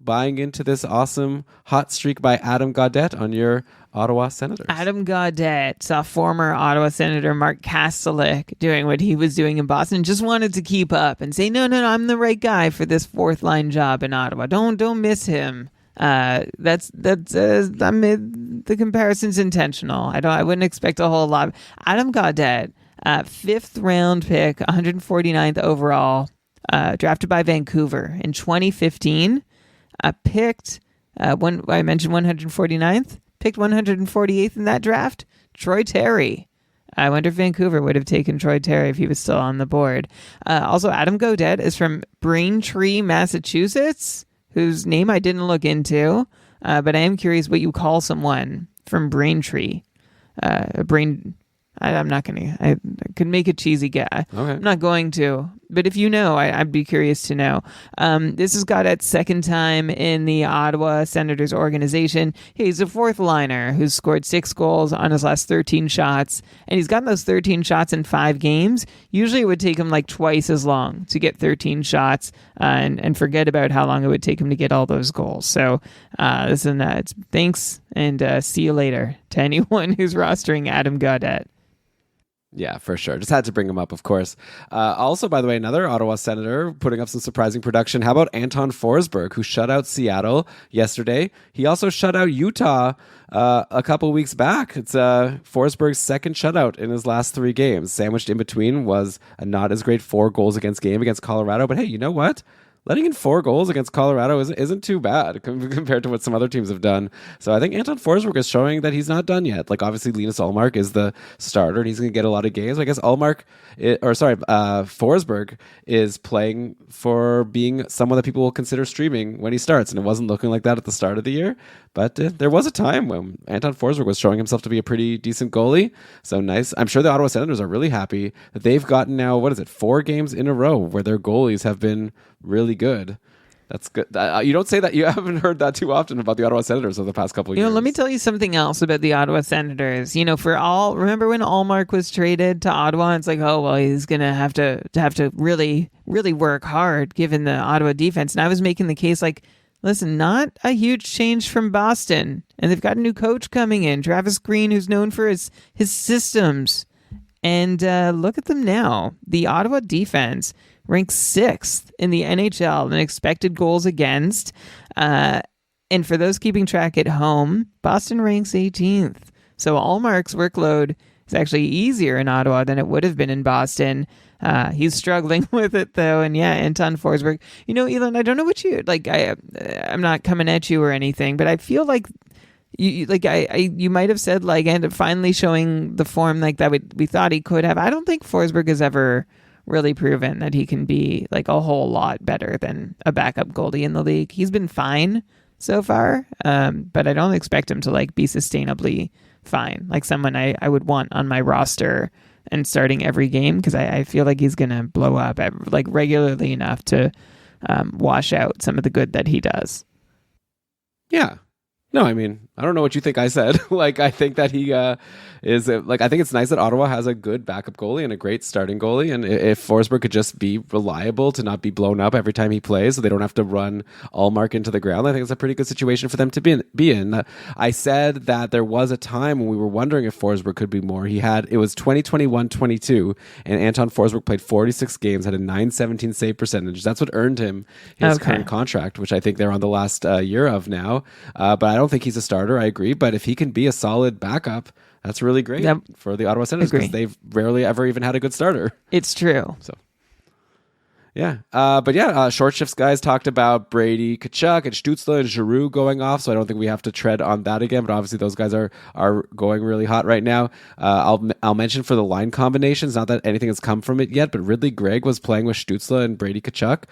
buying into this awesome hot streak by Adam Gaudette on your Ottawa Senators? Adam Gaudette saw former Ottawa Senator Mark Kastelik doing what he was doing in Boston. Just wanted to keep up and say, no, I'm the right guy for this 4th line job in Ottawa. Don't miss him. That's I mean, the comparison's intentional. I wouldn't expect a whole lot. Adam Gaudette, 5th round pick, 149th overall, drafted by Vancouver in 2015. Picked I mentioned 149th, picked 148th in that draft. Troy Terry. I wonder if Vancouver would have taken Troy Terry if he was still on the board. Also, Adam Gaudette is from Braintree, Massachusetts, whose name I didn't look into, but I am curious what you call someone from Braintree. I'm not going to. I could make a cheesy guess. Okay. I'm not going to. But if you know, I'd be curious to know. This has got its 2nd time in the Ottawa Senators organization. He's a 4th liner who's scored 6 goals on his last 13 shots. And he's gotten those 13 shots in 5 games. Usually it would take him like twice as long to get 13 shots and forget about how long it would take him to get all those goals. So it's thanks and see you later to anyone who's rostering Adam Gaudette. Yeah, for sure. Just had to bring him up, of course. Also, by the way, another Ottawa Senator putting up some surprising production. How about Anton Forsberg, who shut out Seattle yesterday? He also shut out Utah a couple weeks back. It's Forsberg's 2nd shutout in his last 3 games. Sandwiched in between was a not as great 4 goals against game against Colorado. But hey, you know what? Letting in 4 goals against Colorado isn't too bad compared to what some other teams have done. So I think Anton Forsberg is showing that he's not done yet. Like, obviously, Linus Ullmark is the starter, and he's going to get a lot of games. I guess Forsberg is playing for being someone that people will consider streaming when he starts, and it wasn't looking like that at the start of the year. But there was a time when Anton Forsberg was showing himself to be a pretty decent goalie. So nice. I'm sure the Ottawa Senators are really happy that they've gotten now, 4 games in a row where their goalies have been really good. That's good. You don't say that. You haven't heard that too often about the Ottawa Senators over the past couple of years. Let me tell you something else about the Ottawa Senators. Remember when Ullmark was traded to Ottawa? It's like, oh, well, he's going to have to really, really work hard given the Ottawa defense. And I was making the case like, listen, not a huge change from Boston. And they've got a new coach coming in, Travis Green, who's known for his systems. And look at them now. The Ottawa defense ranks 6th in the NHL in expected goals against. And for those keeping track at home, Boston ranks 18th. So Ullmark's workload is actually easier in Ottawa than it would have been in Boston. He's struggling with it, though. And Anton Forsberg. Elon, I don't know what you like. I'm not coming at you or anything, but I feel like you might have said like, and finally showing the form like that we thought he could have. I don't think Forsberg has ever really proven that he can be like a whole lot better than a backup goalie in the league. He's been fine so far, but I don't expect him to like be sustainably fine, like someone I would want on my roster and starting every game, because I feel like he's going to blow up like regularly enough to wash out some of the good that he does. Yeah. No, I mean, I don't know what you think I said. I think that he is I think it's nice that Ottawa has a good backup goalie and a great starting goalie. And if Forsberg could just be reliable to not be blown up every time he plays, so they don't have to run Ullmark into the ground, I think it's a pretty good situation for them to be in. I said that there was a time when we were wondering if Forsberg could be more. It was 2021-22, and Anton Forsberg played 46 games, had a .917 save percentage. That's what earned him his current contract, which I think they're on the last year of now. But I don't think he's a starter. I agree. But if he can be a solid backup, that's really great for the Ottawa Senators, because they've rarely ever even had a good starter. It's true. So, Yeah. But yeah, short shifts guys talked about Brady, Kachuk, and Stutzla and Giroux going off, so I don't think we have to tread on that again, but obviously those guys are going really hot right now. I'll mention for the line combinations, not that anything has come from it yet, but Ridley Gregg was playing with Stutzla and Brady Kachuk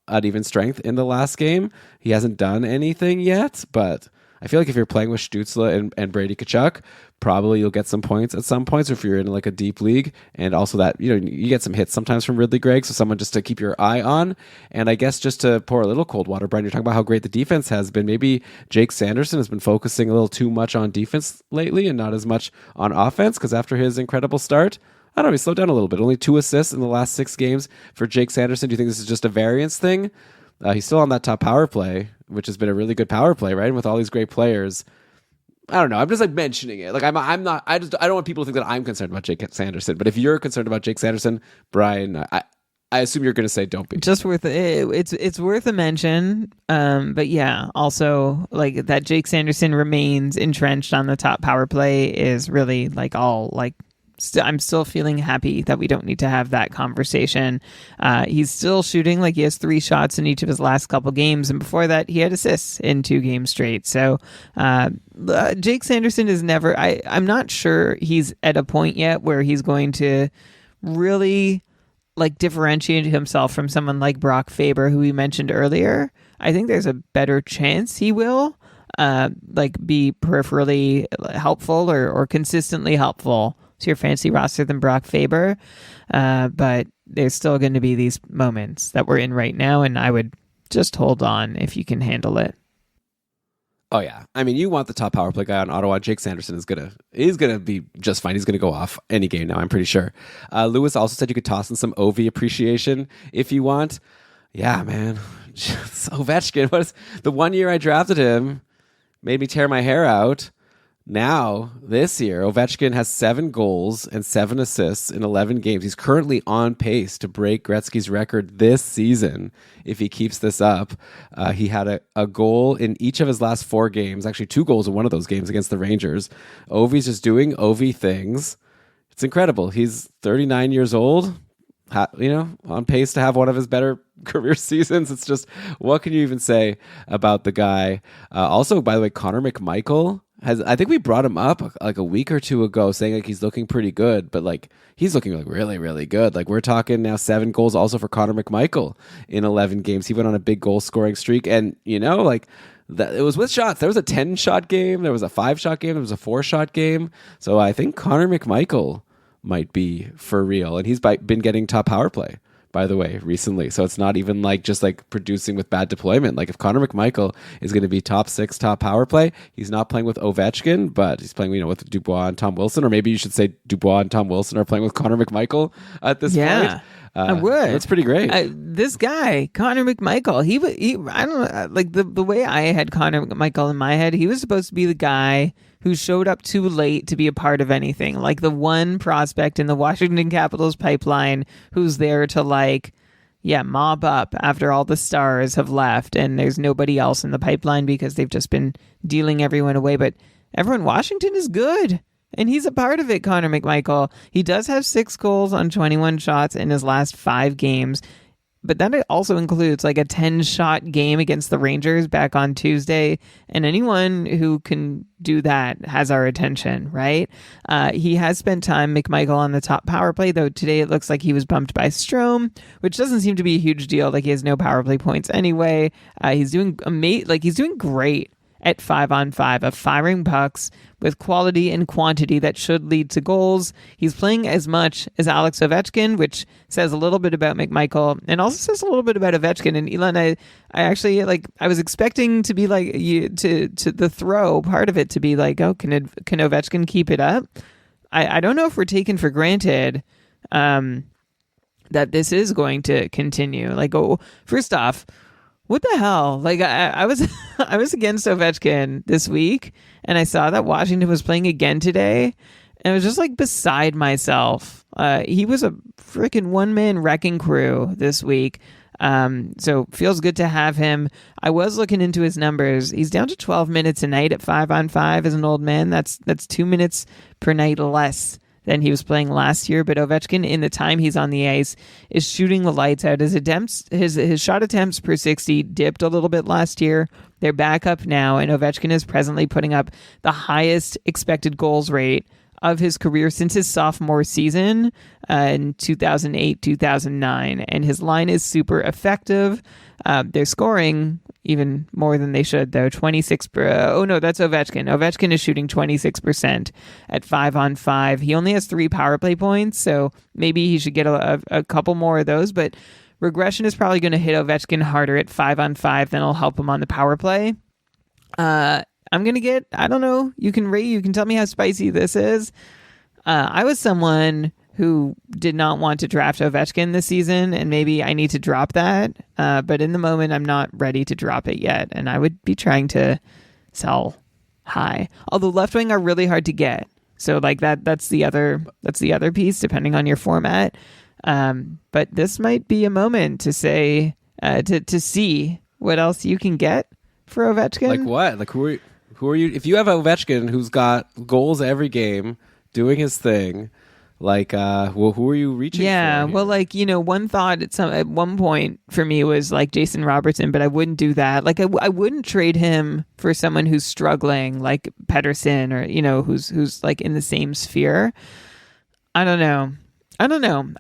at even strength in the last game. He hasn't done anything yet, but I feel like if you're playing with Stutzla and Brady Kachuk, probably you'll get some points at some points if you're in like a deep league. And also that, you get some hits sometimes from Ridley Gregg, so someone just to keep your eye on. And I guess just to pour a little cold water, Brian, you're talking about how great the defense has been. Maybe Jake Sanderson has been focusing a little too much on defense lately and not as much on offense, because after his incredible start, I don't know, he slowed down a little bit. Only 2 assists in the last 6 games for Jake Sanderson. Do you think this is just a variance thing? He's still on that top power play, which has been a really good power play, right? And with all these great players, I don't know. I'm just like mentioning it. Like I'm not. I don't want people to think that I'm concerned about Jake Sanderson. But if you're concerned about Jake Sanderson, Brian, I assume you're going to say don't be. Just worth it. It's worth a mention. But yeah, also like that Jake Sanderson remains entrenched on the top power play is really like all like. I'm still feeling happy that we don't need to have that conversation. He's still shooting like he has 3 shots in each of his last couple games, and before that he had assists in 2 games straight. So Jake Sanderson is never. I'm not sure he's at a point yet where he's going to really like differentiate himself from someone like Brock Faber, who we mentioned earlier. I think there's a better chance he will like be peripherally helpful or consistently helpful to your fantasy roster than Brock Faber, but there's still going to be these moments that we're in right now, and I would just hold on if you can handle it. Oh yeah, I mean, you want the top power play guy on Ottawa. Jake Sanderson is gonna be just fine. He's gonna go off any game now, I'm pretty sure. Lewis also said you could toss in some Ovi appreciation if you want. Yeah, man, Ovechkin. What is the 1 year I drafted him made me tear my hair out. Now, this year, Ovechkin has 7 goals and 7 assists in 11 games. He's currently on pace to break Gretzky's record this season if he keeps this up. He had a goal in each of his last 4 games, actually 2 goals in one of those games against the Rangers. Ovi's just doing Ovi things. It's incredible. He's 39 years old, on pace to have one of his better career seasons. It's just, what can you even say about the guy? Also, by the way, Connor McMichael I think we brought him up like a week or 2 ago saying like he's looking pretty good, but like he's looking like really, really good. Like we're talking now 7 goals also for Connor McMichael in 11 games. He went on a big goal scoring streak, and like that, it was with shots. There was a 10-shot game, there was a 5-shot game, there was a 4-shot game. So I think Connor McMichael might be for real, and he's been getting top power play, by the way, recently. So it's not even like just like producing with bad deployment. Like if Connor McMichael is going to be top 6 top power play, he's not playing with Ovechkin, but he's playing, with Dubois and Tom Wilson, or maybe you should say Dubois and Tom Wilson are playing with Connor McMichael at this point. I would. That's pretty great. This guy, Connor McMichael, he I don't know, like the way I had Connor McMichael in my head, he was supposed to be the guy who showed up too late to be a part of anything. Like the one prospect in the Washington Capitals pipeline who's there to mob up after all the stars have left and there's nobody else in the pipeline because they've just been dealing everyone away. But everyone in Washington is good, and he's a part of it, Connor McMichael. He does have 6 goals on 21 shots in his last 5 games. But that also includes like a 10-shot game against the Rangers back on Tuesday. And anyone who can do that has our attention, right? He has spent time, McMichael, on the top power play, though today it looks like he was bumped by Strome, which doesn't seem to be a huge deal. Like he has no power play points anyway. He's doing he's doing great at 5-on-5 of firing pucks with quality and quantity that should lead to goals. He's playing as much as Alex Ovechkin, which says a little bit about McMichael and also says a little bit about Ovechkin. And Elon, I actually I was expecting to be like to the throw part of it to be like, oh, can Ovechkin keep it up? I don't know if we're taken for granted that this is going to continue. Like, first off, what the hell? Like I was I was against Ovechkin this week, and I saw that Washington was playing again today, and I was just like beside myself. He was a freaking one-man wrecking crew this week. So feels good to have him. I was looking into his numbers. He's down to 12 minutes a night at 5-on-5 as an old man. That's 2 minutes per night less than he was playing last year. But Ovechkin, in the time he's on the ice, is shooting the lights out. His shot attempts per 60 dipped a little bit last year. They're back up now, and Ovechkin is presently putting up the highest expected goals rate of his career since his sophomore season in 2008-2009. And his line is super effective. They're scoring even more than they should, though. 26. Oh no, that's Ovechkin. Ovechkin is shooting 26% at 5-on-5. He only has 3 power play points, so maybe he should get a couple more of those. But regression is probably going to hit Ovechkin harder at 5-on-5 than it'll help him on the power play. I'm going to get, I don't know, you can tell me how spicy this is. I was someone who did not want to draft Ovechkin this season, and maybe I need to drop that. But in the moment, I'm not ready to drop it yet, and I would be trying to sell high. Although left wing are really hard to get, so like that's the other piece, depending on your format. But this might be a moment to say to see what else you can get for Ovechkin. Like what? Like who are you? If you have Ovechkin who's got goals every game, doing his thing. Like, well, who are you reaching for? Yeah, well, like, one thought at one point for me was like Jason Robertson, but I wouldn't do that. Like, I wouldn't trade him for someone who's struggling, like Pedersen, or who's like in the same sphere. I don't know.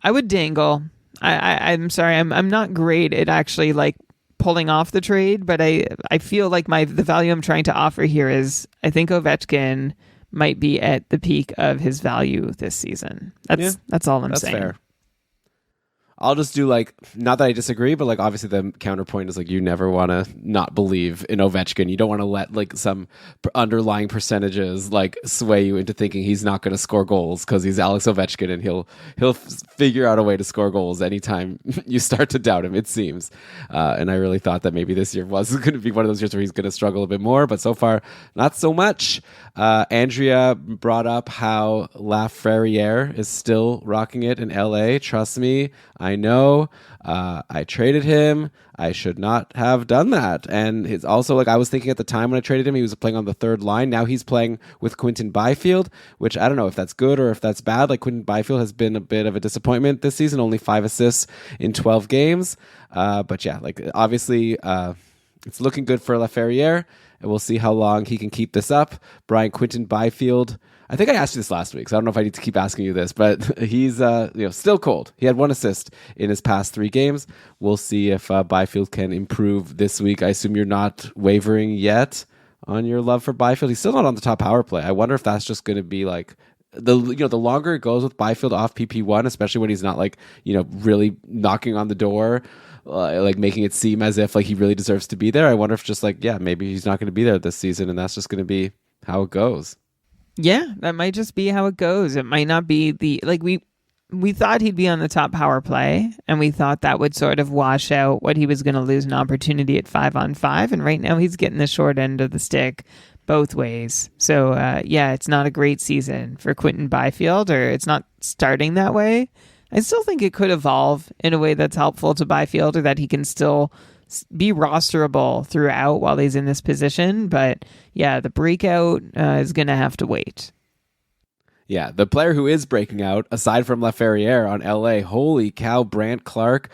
I would dangle. I'm sorry, I'm not great at actually like pulling off the trade, but I feel like the value I'm trying to offer here is I think Ovechkin might be at the peak of his value this season. That's all I'm saying. Fair. I'll just do like, not that I disagree, but like obviously the counterpoint is like you never want to not believe in Ovechkin. You don't want to let like some underlying percentages like sway you into thinking he's not going to score goals because he's Alex Ovechkin and he'll figure out a way to score goals anytime you start to doubt him, it seems. And I really thought that maybe this year was going to be one of those years where he's going to struggle a bit more, but so far not so much. Andrea brought up how Lafreniere is still rocking it in LA. Trust me, I know. I traded him. I should not have done that. And it's also like I was thinking at the time when I traded him, he was playing on the third line. Now he's playing with Quinton Byfield, which I don't know if that's good or if that's bad. Like Quinton Byfield has been a bit of a disappointment this season, only 5 assists in 12 games. But yeah, like obviously it's looking good for Lafreniere. And we'll see how long he can keep this up. Brian Quinton Byfield. I think I asked you this last week, so I don't know if I need to keep asking you this, but he's still cold. He had 1 assist in his past 3 games. We'll see if Byfield can improve this week. I assume you're not wavering yet on your love for Byfield. He's still not on the top power play. I wonder if that's just going to be like the longer it goes with Byfield off PP1, especially when he's not like really knocking on the door. Like making it seem as if like he really deserves to be there. I wonder if just like, maybe he's not going to be there this season and that's just going to be how it goes. Yeah, that might just be how it goes. It might not be we thought he'd be on the top power play and we thought that would sort of wash out what he was going to lose an opportunity at 5-on-5. And right now he's getting the short end of the stick both ways. So it's not a great season for Quinton Byfield, or it's not starting that way. I still think it could evolve in a way that's helpful to Byfield, or that he can still be rosterable throughout while he's in this position. But yeah, the breakout is going to have to wait. Yeah, the player who is breaking out, aside from Lafreniere on LA, holy cow, Brandt Clarke.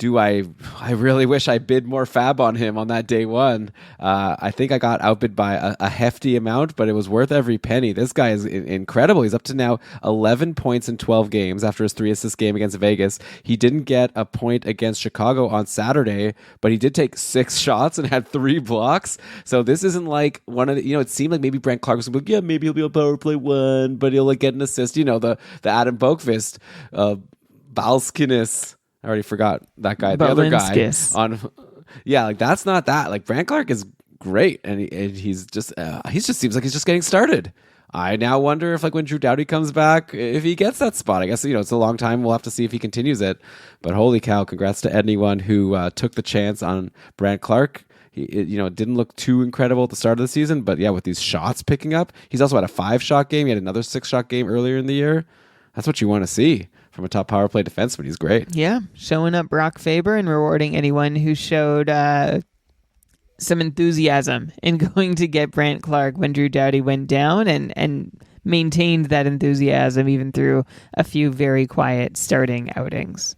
I really wish I bid more fab on him on that day one. I think I got outbid by a hefty amount, but it was worth every penny. This guy is incredible. He's up to now 11 points in 12 games after his 3-assist game against Vegas. He didn't get a point against Chicago on Saturday, but he did take 6 shots and had 3 blocks. So this isn't like one of the, it seemed like maybe Brandt Clarke was like, yeah, maybe he'll be on power play 1, but he'll like get an assist. The Adam Boqvist, Balskinis. I already forgot that guy, the other guy like that's not that. Like Brandt Clarke is great, and he's just seems like he's just getting started. I now wonder if like when Drew Doughty comes back, if he gets that spot. I guess it's a long time. We'll have to see if he continues it. But holy cow! Congrats to anyone who took the chance on Brandt Clarke. He, didn't look too incredible at the start of the season, but yeah, with these shots picking up, he's also had a 5-shot game. He had another 6-shot game earlier in the year. That's what you want to see from a top power play defenseman. He's great. Yeah, showing up Brock Faber and rewarding anyone who showed some enthusiasm in going to get Brandt Clarke when Drew Doughty went down, and maintained that enthusiasm even through a few very quiet starting outings.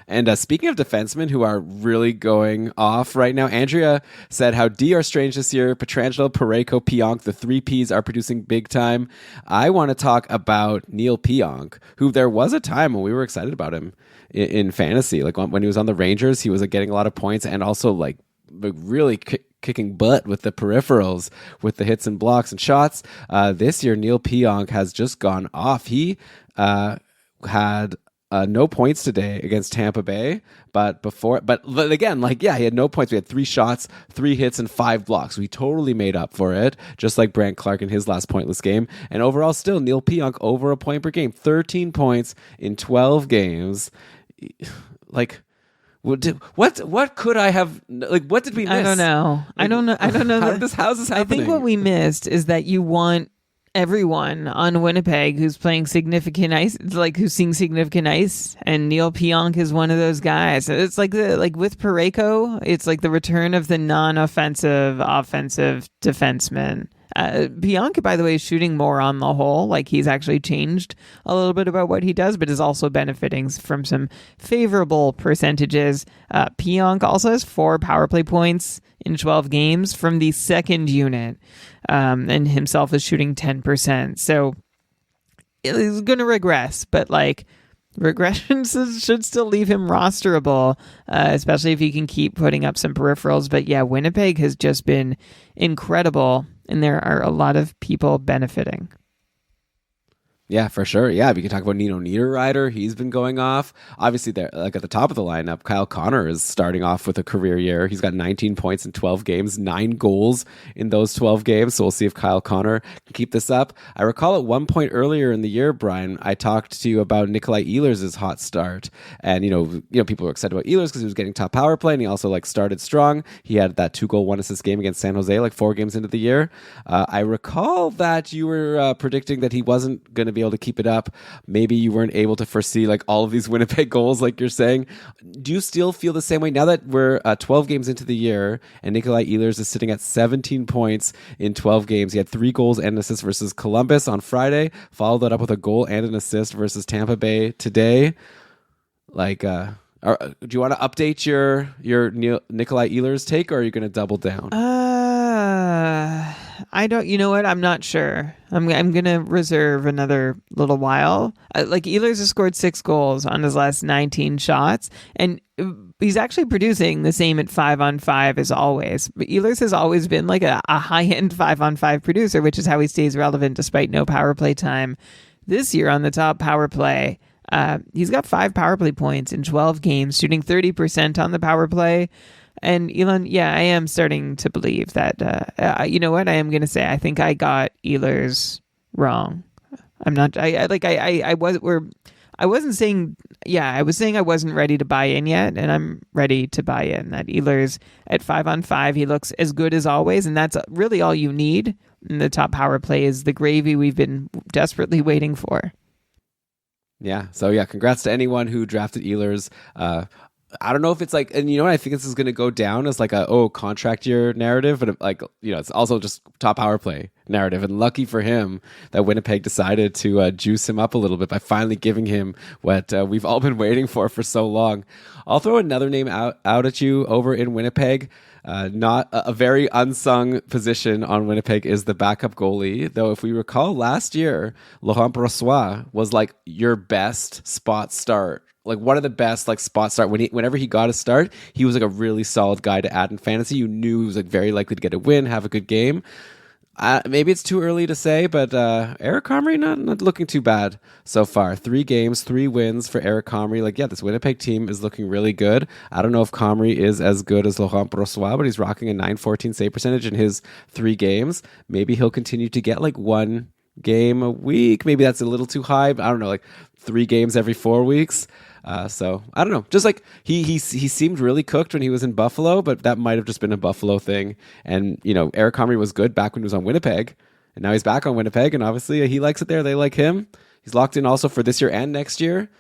And speaking of defensemen who are really going off right now, Andrea said how D are strange this year. Pietrangelo, Parayko, Pionk, the three Ps are producing big time. I want to talk about Neil Pionk, who there was a time when we were excited about him in fantasy. Like when he was on the Rangers, he was getting a lot of points and also like really kicking butt with the peripherals, with the hits and blocks and shots. This year, Neil Pionk has just gone off. He had no points today against Tampa Bay, but again, he had no points. We had 3 shots, 3 hits, and 5 blocks. We totally made up for it, just like Brant Clark in his last pointless game. And overall, still, Neil Pionk over a point per game, 13 points in 12 games. Like, what could I have? Like, what did we miss? I don't know. How's this happening? I think what we missed is that you want everyone on Winnipeg who's playing significant ice, who's seeing significant ice, and Neil Pionk is one of those guys. It's like with Parayko, it's like the return of the non-offensive offensive defenseman. Pionk, by the way, is shooting more on the whole. Like, he's actually changed a little bit about what he does, but is also benefiting from some favorable percentages. Pionk also has 4 power play points in 12 games from the second unit, and himself is shooting 10%. So he's going to regress, but regression should still leave him rosterable, especially if he can keep putting up some peripherals. But yeah, Winnipeg has just been incredible, and there are a lot of people benefiting. Yeah, for sure. Yeah, we can talk about Nino Niederreiter. He's been going off. Obviously, they're at the top of the lineup. Kyle Connor is starting off with a career year. He's got 19 points in 12 games, 9 goals in those 12 games. So we'll see if Kyle Connor can keep this up. I recall at one point earlier in the year, Brian, I talked to you about Nikolai Ehlers' hot start, and people were excited about Ehlers because he was getting top power play, and he also started strong. He had that 2-goal, 1-assist game against San Jose 4 games into the year. I recall that you were predicting that he wasn't going to be able to keep it up. Maybe you weren't able to foresee all of these Winnipeg goals like you're saying. Do you still feel the same way now that we're 12 games into the year and Nikolai Ehlers is sitting at 17 points in 12 games? He had 3 goals and an assist versus Columbus on Friday, followed that up with a goal and an assist versus Tampa Bay today. Do you want to update your Nikolai Ehlers take, or are you going to double down? I don't. You know what? I'm not sure. I'm gonna reserve another little while. Ehlers has scored 6 goals on his last 19 shots, and he's actually producing the same at 5-on-5 as always. But Ehlers has always been a high-end 5-on-5 producer, which is how he stays relevant despite no power play time. This year on the top power play, he's got 5 power play points in 12 games, shooting 30% on the power play. And Elon, yeah, I am starting to believe that. You know what? I am going to say I think I got Ehlers wrong. I'm not. I wasn't saying. Yeah, I was saying I wasn't ready to buy in yet, and I'm ready to buy in. That Ehlers at 5-on-5, he looks as good as always, and that's really all you need. And the top power play is the gravy we've been desperately waiting for. Yeah. So yeah, congrats to anyone who drafted Ehlers. I don't know if it's and you know what, I think this is going to go down as contract year narrative, but it's also just top power play narrative. And lucky for him that Winnipeg decided to juice him up a little bit by finally giving him what we've all been waiting for so long. I'll throw another name out at you over in Winnipeg. Not a very unsung position on Winnipeg is the backup goalie. Though if we recall last year, Laurent Brossoit was your best spot start. One of the best spot start. Whenever he got a start, he was a really solid guy to add in fantasy. You knew he was very likely to get a win, have a good game. Maybe it's too early to say, but Eric Comrie not looking too bad so far. 3 games, 3 wins for Eric Comrie. This Winnipeg team is looking really good. I don't know if Comrie is as good as Laurent Brossoit, but he's rocking a .914 save percentage in his 3 games. Maybe he'll continue to get 1 game a week. Maybe that's a little too high, but I don't know, 3 games every 4 weeks. So I don't know. Just he seemed really cooked when he was in Buffalo, but that might have just been a Buffalo thing. And Eric Comrie was good back when he was on Winnipeg, and now he's back on Winnipeg, and obviously he likes it there. They like him. He's locked in also for this year and next year.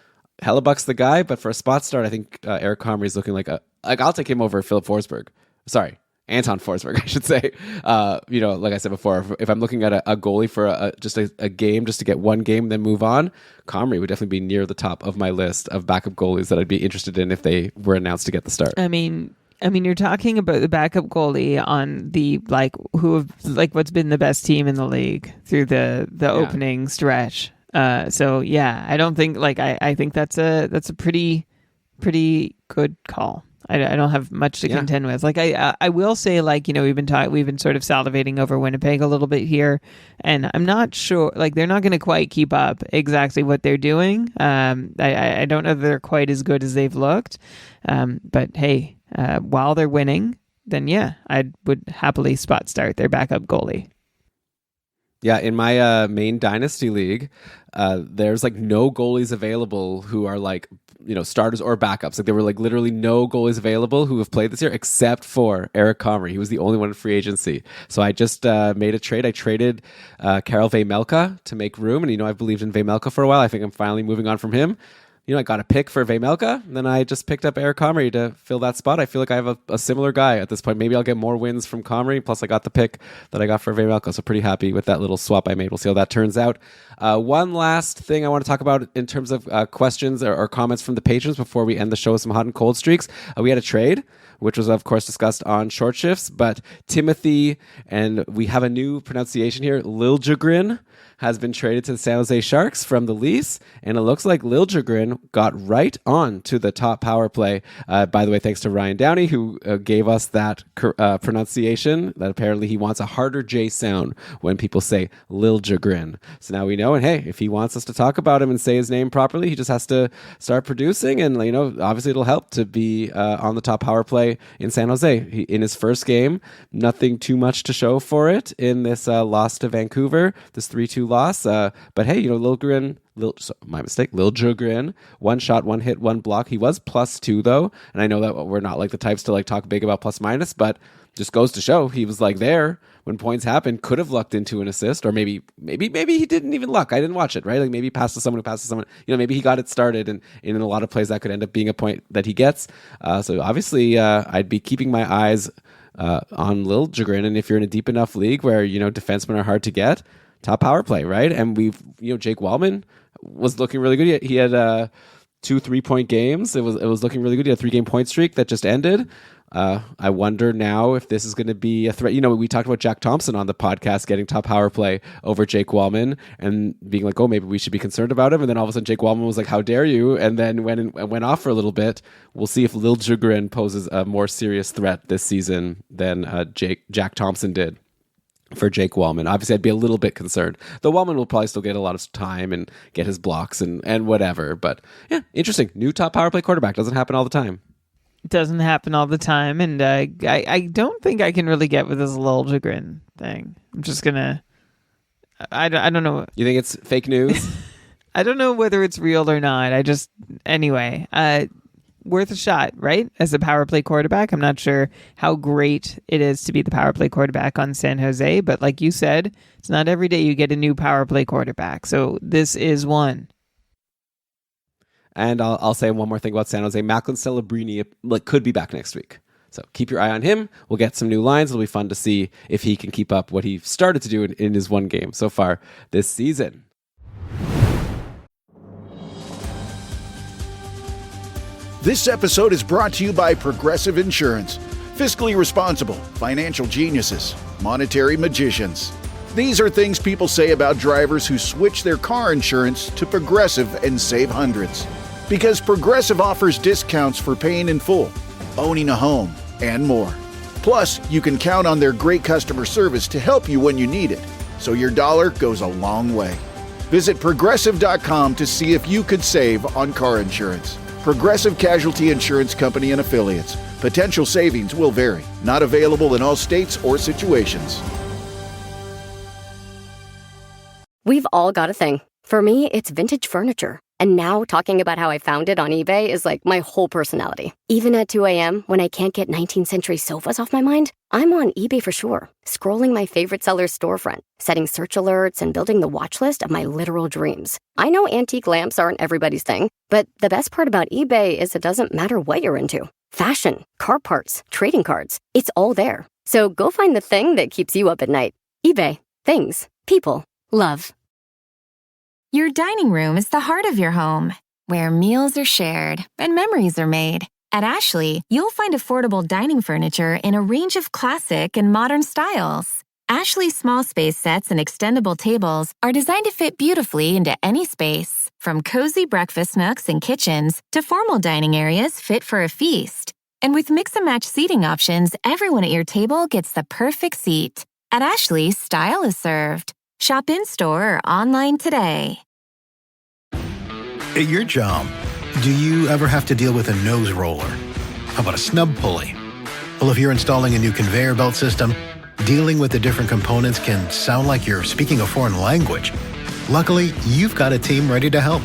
Hellebuck's the guy, but for a spot start, I think Eric Comrie is looking I'll take him over Philip Forsberg. Sorry, Anton Forsberg, I should say. Like I said before, if I'm looking at a goalie for just a game, just to get one game, then move on, Comrie would definitely be near the top of my list of backup goalies that I'd be interested in if they were announced to get the start. I mean, you're talking about the backup goalie on the what's been the best team in the league through the opening stretch. So yeah, I don't think I think that's a pretty good call. I don't have much to contend with. I will say, we've been sort of salivating over Winnipeg a little bit here, and I'm not sure they're not going to quite keep up exactly what they're doing. I don't know if they're quite as good as they've looked, but hey, while they're winning, then I would happily spot start their backup goalie. Yeah, in my main dynasty league, there's no goalies available who are starters or backups. There were literally no goalies available who have played this year except for Eric Comrie. He was the only one in free agency. So I just made a trade. I traded Karel Vejmelka to make room, and I've believed in Vejmelka for a while. I think I'm finally moving on from him. I got a pick for Vejmelka, and then I just picked up Eric Comrie to fill that spot. I feel like I have a similar guy at this point. Maybe I'll get more wins from Comrie, plus I got the pick that I got for Vejmelka, so pretty happy with that little swap I made. We'll see how that turns out. One last thing I want to talk about in terms of questions or comments from the patrons before we end the show with some hot and cold streaks. We had a trade, which was, of course, discussed on Short Shifts, but Timothy, and we have a new pronunciation here, Liljegren, has been traded to the San Jose Sharks from the Leafs, and it looks like Liljegren got right on to the top power play. By the way, thanks to Ryan Downey, who gave us that pronunciation, that apparently he wants a harder J sound when people say Liljegren. So now we know, and hey, if he wants us to talk about him and say his name properly, he just has to start producing, and obviously it'll help to be on the top power play in San Jose. In his first game, nothing too much to show for it in this loss to Vancouver, this 3-2 loss. But hey, Liljegren, one shot, one hit, one block. He was +2 though, and I know that we're not the types to talk big about plus minus, but just goes to show he was there when points happened, could have lucked into an assist, or maybe he didn't even luck. I didn't watch it, right? Maybe he passed to someone who passed to someone. Maybe he got it started, and in a lot of plays that could end up being a point that he gets. So obviously, I'd be keeping my eyes on Liljegren, and if you're in a deep enough league where defensemen are hard to get, top power play, right? And we've Jake Wallman was looking really good. He had 2 3-point games. It was looking really good. He had a 3-game point streak that just ended. I wonder now if this is going to be a threat. We talked about Jack Thompson on the podcast getting top power play over Jake Wallman and being oh, maybe we should be concerned about him. And then all of a sudden Jake Wallman was how dare you? And then went off for a little bit. We'll see if Liljegren poses a more serious threat this season than Jack Thompson did for Jake Wallman. Obviously, I'd be a little bit concerned. Though Wallman will probably still get a lot of time and get his blocks and whatever. But yeah, interesting. New top power play quarterback. Doesn't happen all the time. Doesn't happen all the time, and I don't think I can really get with this Liljegren thing. I'm just gonna. I don't know. You think it's fake news? I don't know whether it's real or not. Anyway. Worth a shot, right? As a power play quarterback. I'm not sure how great it is to be the power play quarterback on San Jose, but like you said, it's not every day you get a new power play quarterback. So this is one. And I'll say one more thing about San Jose. Macklin Celebrini could be back next week. So keep your eye on him. We'll get some new lines. It'll be fun to see if he can keep up what he started to do in his one game so far this season. This episode is brought to you by Progressive Insurance. Fiscally responsible, financial geniuses, monetary magicians. These are things people say about drivers who switch their car insurance to Progressive and save hundreds. Because Progressive offers discounts for paying in full, owning a home, and more. Plus, you can count on their great customer service to help you when you need it, so your dollar goes a long way. Visit Progressive.com to see if you could save on car insurance. Progressive Casualty Insurance Company and Affiliates. Potential savings will vary. Not available in all states or situations. We've all got a thing. For me, it's vintage furniture. And now talking about how I found it on eBay is my whole personality. Even at 2 a.m., when I can't get 19th century sofas off my mind, I'm on eBay for sure, scrolling my favorite seller's storefront, setting search alerts, and building the watch list of my literal dreams. I know antique lamps aren't everybody's thing, but the best part about eBay is it doesn't matter what you're into. Fashion, car parts, trading cards, it's all there. So go find the thing that keeps you up at night. eBay. Things. People. Love. Your dining room is the heart of your home, where meals are shared and memories are made. At Ashley, you'll find affordable dining furniture in a range of classic and modern styles. Ashley small space sets and extendable tables are designed to fit beautifully into any space, from cozy breakfast nooks and kitchens to formal dining areas fit for a feast. And with mix and match seating options, everyone at your table gets the perfect seat. At Ashley, style is served. Shop in-store or online today. At your job, do you ever have to deal with a nose roller? How about a snub pulley? Well, if you're installing a new conveyor belt system, dealing with the different components can sound like you're speaking a foreign language. Luckily, you've got a team ready to help.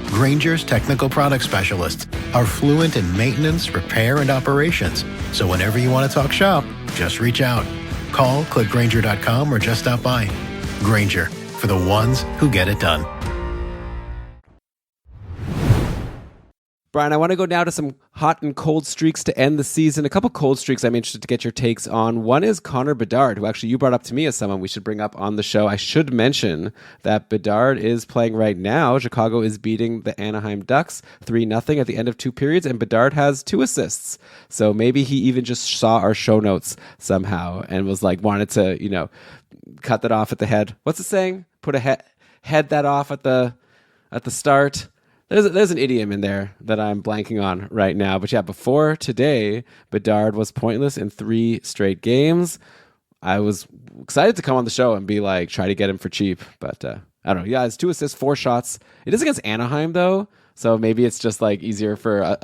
Grainger's technical product specialists are fluent in maintenance, repair, and operations. So whenever you want to talk shop, just reach out. Call, click Grainger.com, or just stop by. Grainger, for the ones who get it done. Brian, I want to go now to some hot and cold streaks to end the season. A couple cold streaks I'm interested to get your takes on. One is Connor Bedard, who actually you brought up to me as someone we should bring up on the show. I should mention that Bedard is playing right now. Chicago is beating the Anaheim Ducks 3-0 at the end of 2 periods, and Bedard has 2 assists. So maybe he even just saw our show notes somehow and was like, wanted to, cut that off at the head. What's it saying? Put a head that off at the start. There's an idiom in there that I'm blanking on right now. But yeah, before today, Bedard was pointless in 3 straight games. I was excited to come on the show and be like, try to get him for cheap. But I don't know. Yeah, it's 2 assists, 4 shots. It is against Anaheim, though. So maybe it's just like easier for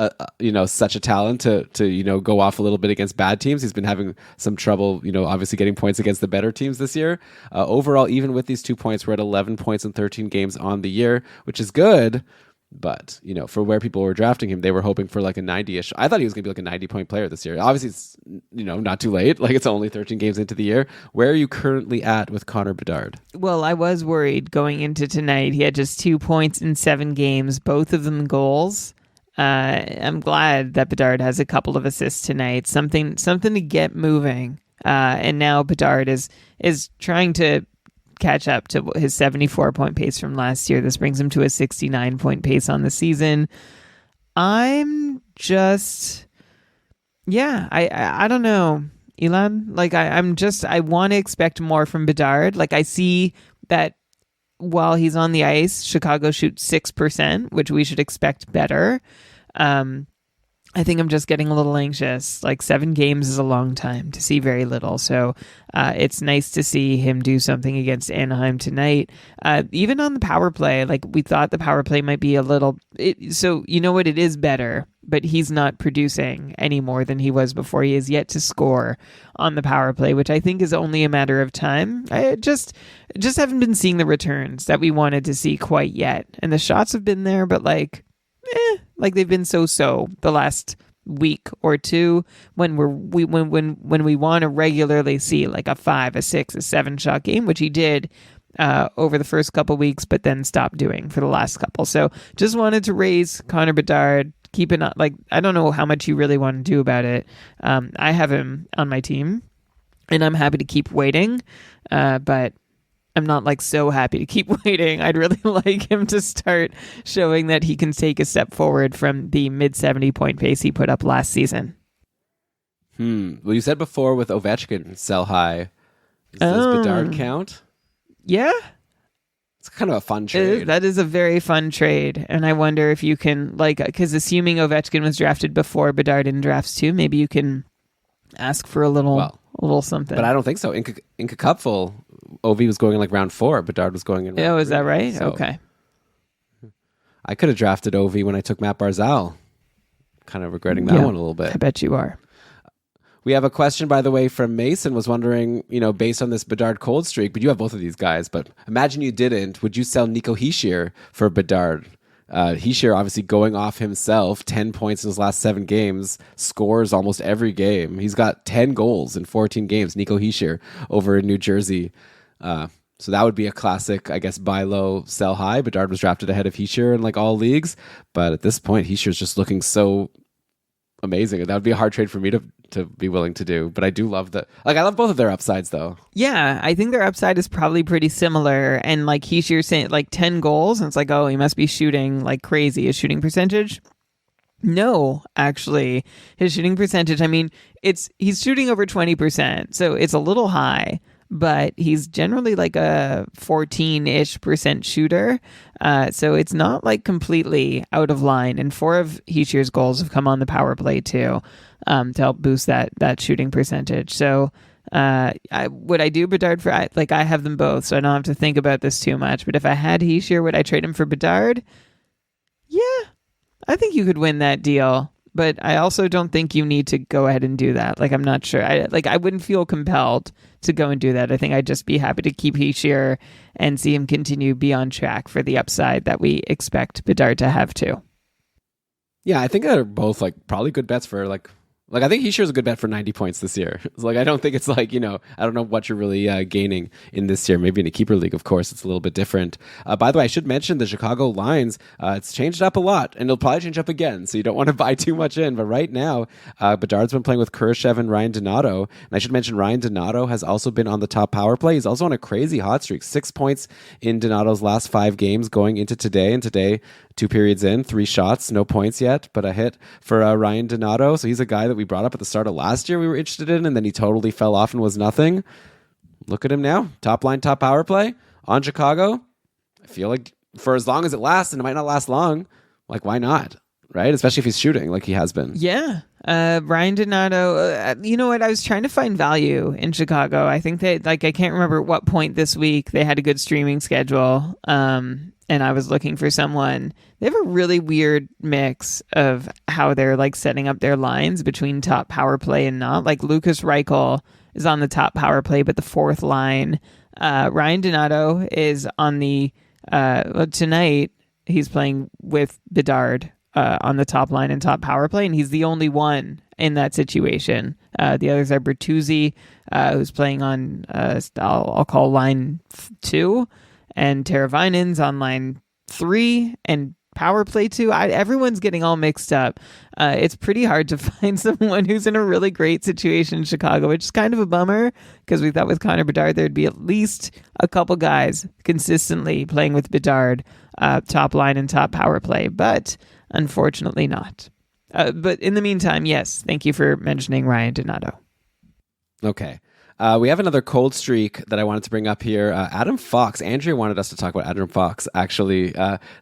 such a talent to go off a little bit against bad teams. He's been having some trouble, obviously getting points against the better teams this year. Overall, even with these 2 points, we're at 11 points in 13 games on the year, which is good. But, for where people were drafting him, they were hoping for like a 90-ish. I thought he was going to be like a 90-point player this year. Obviously, it's, not too late. Like, it's only 13 games into the year. Where are you currently at with Connor Bedard? Well, I was worried going into tonight. He had just 2 points in 7 games, both of them goals. I'm glad that Bedard has a couple of assists tonight. Something to get moving. And now Bedard is trying to catch up to his 74-point pace from last year. This brings him to a 69-point pace on the season. I'm just, I don't know, Elon. Like I want to expect more from Bedard. Like I see that while he's on the ice, Chicago shoots 6%, which we should expect better. I think I'm just getting a little anxious. Like 7 games is a long time to see very little. So it's nice to see him do something against Anaheim tonight. Even on the power play, like we thought the power play might be a little... So you know what? It is better, but he's not producing any more than he was before. He has yet to score on the power play, which I think is only a matter of time. I just haven't been seeing the returns that we wanted to see quite yet. And the shots have been there, but like they've been so the last week or two when we want to regularly see like a 5, a 6, a 7 shot game, which he did over the first couple weeks, but then stopped doing for the last couple. So just wanted to raise Connor Bedard, keep it like, I don't know how much you really want to do about it. I have him on my team and I'm happy to keep waiting. But I'm not like so happy to keep waiting. I'd really like him to start showing that he can take a step forward from the mid 70-point pace he put up last season. Well, you said before with Ovechkin, sell high. Does Bedard count? Yeah. It's kind of a fun trade. That is a very fun trade. And I wonder if you can, because assuming Ovechkin was drafted before Bedard in drafts too, maybe you can ask for a little something. But I don't think so. In Cupful, Ovi was going in like round 4. Bedard was going in round 3. Is that right? So okay. I could have drafted Ovi when I took Matt Barzal. Kind of regretting that one a little bit. I bet you are. We have a question, by the way, from Mason, was wondering, based on this Bedard cold streak, but you have both of these guys, but imagine you didn't. Would you sell Nico Hischier for Bedard? Hischier obviously going off himself, 10 points in his last 7 games, scores almost every game. He's got 10 goals in 14 games, Nico Hischier, over in New Jersey. So that would be a classic, I guess, buy low, sell high. Bedard was drafted ahead of Hischier in like all leagues. But at this point, Hischier's just looking so amazing. That would be a hard trade for me to be willing to do. But I do love I love both of their upsides though. Yeah, I think their upside is probably pretty similar. And like Heishier saying, like 10 goals, and it's like, oh, he must be shooting like crazy. His shooting percentage? No, actually, his shooting percentage, I mean, he's shooting over 20%, so it's a little high, but he's generally like a 14-ish% shooter. So it's not like completely out of line. And 4 of Heishier's goals have come on the power play too, to help boost that shooting percentage. So would I do Bedard for, I have them both, so I don't have to think about this too much. But if I had Heishier, would I trade him for Bedard? Yeah, I think you could win that deal. But I also don't think you need to go ahead and do that. Like, I'm not sure. I wouldn't feel compelled to go and do that. I think I'd just be happy to keep Heishier and see him continue be on track for the upside that we expect Bedard to have too. Yeah, I think they're both like probably good bets for like I think Heishier is a good bet for 90 points this year. It's like, I don't think it's like, I don't know what you're really gaining in this year. Maybe in a keeper league, of course, it's a little bit different. By the way, I should mention the Chicago lines. It's changed up a lot, and it'll probably change up again. So you don't want to buy too much in. But right now, Bedard's been playing with Kurashev and Ryan Donato. And I should mention Ryan Donato has also been on the top power play. He's also on a crazy hot streak. 6 points in Donato's last 5 games going into today. And today, 2 periods in, 3 shots, no points yet, but a hit for Ryan Donato. So he's a guy that we brought up at the start of last year we were interested in, and then he totally fell off and was nothing. Look at him now. Top line, top power play on Chicago. I feel like for as long as it lasts, and it might not last long, like, why not? Right? Especially if he's shooting like he has been. Yeah. Ryan Donato, you know what? I was trying to find value in Chicago. I think they, I can't remember what point this week they had a good streaming schedule. And I was looking for someone. They have a really weird mix of how they're setting up their lines between top power play and not. Like Lucas Reichel is on the top power play, but the 4th line. Ryan Donato is on the tonight. He's playing with Bedard on the top line and top power play, and he's the only one in that situation. The others are Bertuzzi, who's playing on I'll call line 2. And Teravainen's on line 3 and power play 2. Everyone's getting all mixed up. It's pretty hard to find someone who's in a really great situation in Chicago, which is kind of a bummer because we thought with Connor Bedard there'd be at least a couple guys consistently playing with Bedard, top line and top power play, but unfortunately not. But in the meantime, yes, thank you for mentioning Ryan Donato. Okay. We have another cold streak that I wanted to bring up here. Adam Fox. Andrea wanted us to talk about Adam Fox, actually.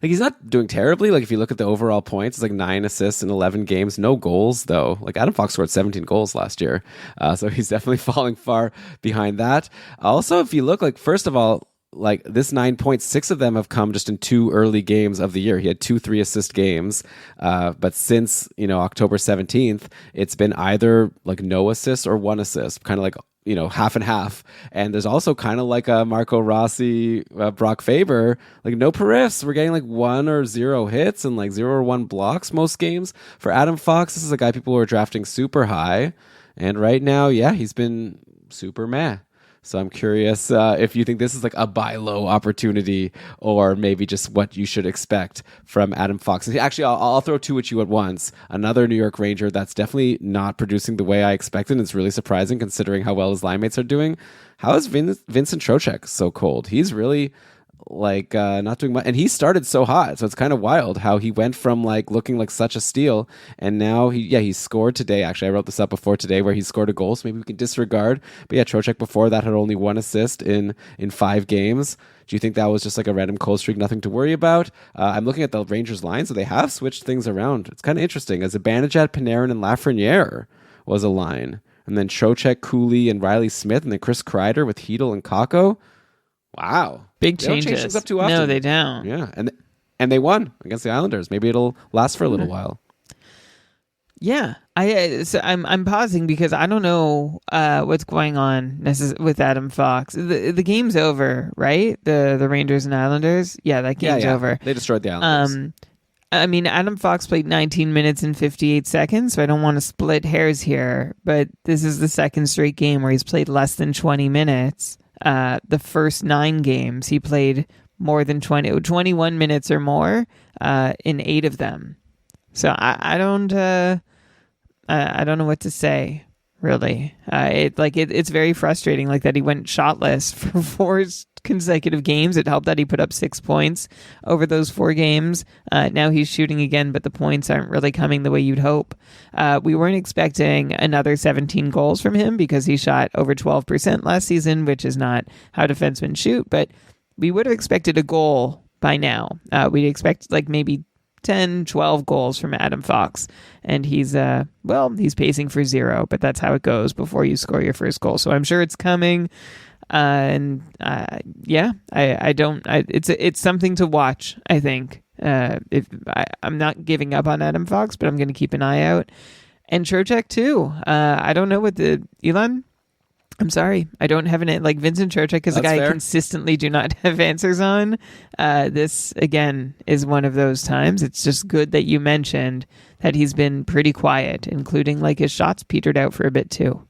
He's not doing terribly. Like, if you look at the overall points, it's 9 assists in 11 games. No goals, though. Adam Fox scored 17 goals last year. So he's definitely falling far behind that. Also, if you look, first of all, this 9 points, 6 of them have come just in 2 early games of the year. He had 2 3-assist games. But since, October 17th, it's been either no assist or 1 assist, kind of half and half. And there's also kind of a Marco Rossi, Brock Faber, no periffs. We're getting 1 or 0 hits and 0 or 1 blocks most games. For Adam Fox, this is a guy people were drafting super high. And right now, yeah, he's been super meh. So I'm curious if you think this is a buy low opportunity or maybe just what you should expect from Adam Fox. Actually, I'll throw 2 at you at once. Another New York Ranger that's definitely not producing the way I expected. It's really surprising considering how well his line mates are doing. How is Vincent Trocheck so cold? He's really not doing much, and he started so hot, so it's kind of wild how he went from looking like such a steal, and now he scored today. Actually, I wrote this up before today where he scored a goal, so maybe we can disregard. But yeah, Trocheck before that had only 1 assist in 5 games. Do you think that was just a random cold streak, nothing to worry about? I'm looking at the Rangers line, so they have switched things around. It's kind of interesting. As Zibanejad, Panarin, and Lafreniere was a line, and then Trocheck, Cooley, and Riley Smith, and then Chris Kreider with Hedl and Kakko. Wow. Big changes. changes. They don't change things up too often. No, they don't. Yeah, and they won against the Islanders. Maybe it'll last for a little while. Yeah, I'm pausing because I don't know what's going on with Adam Fox. The game's over, right? The Rangers and Islanders. Yeah, that game's over. They destroyed the Islanders. Adam Fox played 19 minutes and 58 seconds, so I don't want to split hairs here, but this is the second straight game where he's played less than 20 minutes. The first 9 games, he played more than 21 minutes or more in 8 of them. So I don't I don't know what to say. Really, it's very frustrating. Like that he went shotless for 4 consecutive games. It helped that he put up 6 points over those 4 games. Now he's shooting again, but the points aren't really coming the way you'd hope. We weren't expecting another 17 goals from him because he shot over 12% last season, which is not how defensemen shoot. But we would have expected a goal by now. We'd expect like maybe 10, 12 goals from Adam Fox. And he's pacing for 0, but that's how it goes before you score your first goal. So I'm sure it's coming. It's something to watch, I think. I'm not giving up on Adam Fox, but I'm going to keep an eye out. And Trocheck too. I don't know what Elon. I'm sorry. I don't have like Vincent Trocheck is a guy I consistently do not have answers on. This, again, is one of those times. It's just good that you mentioned that he's been pretty quiet, including like his shots petered out for a bit too.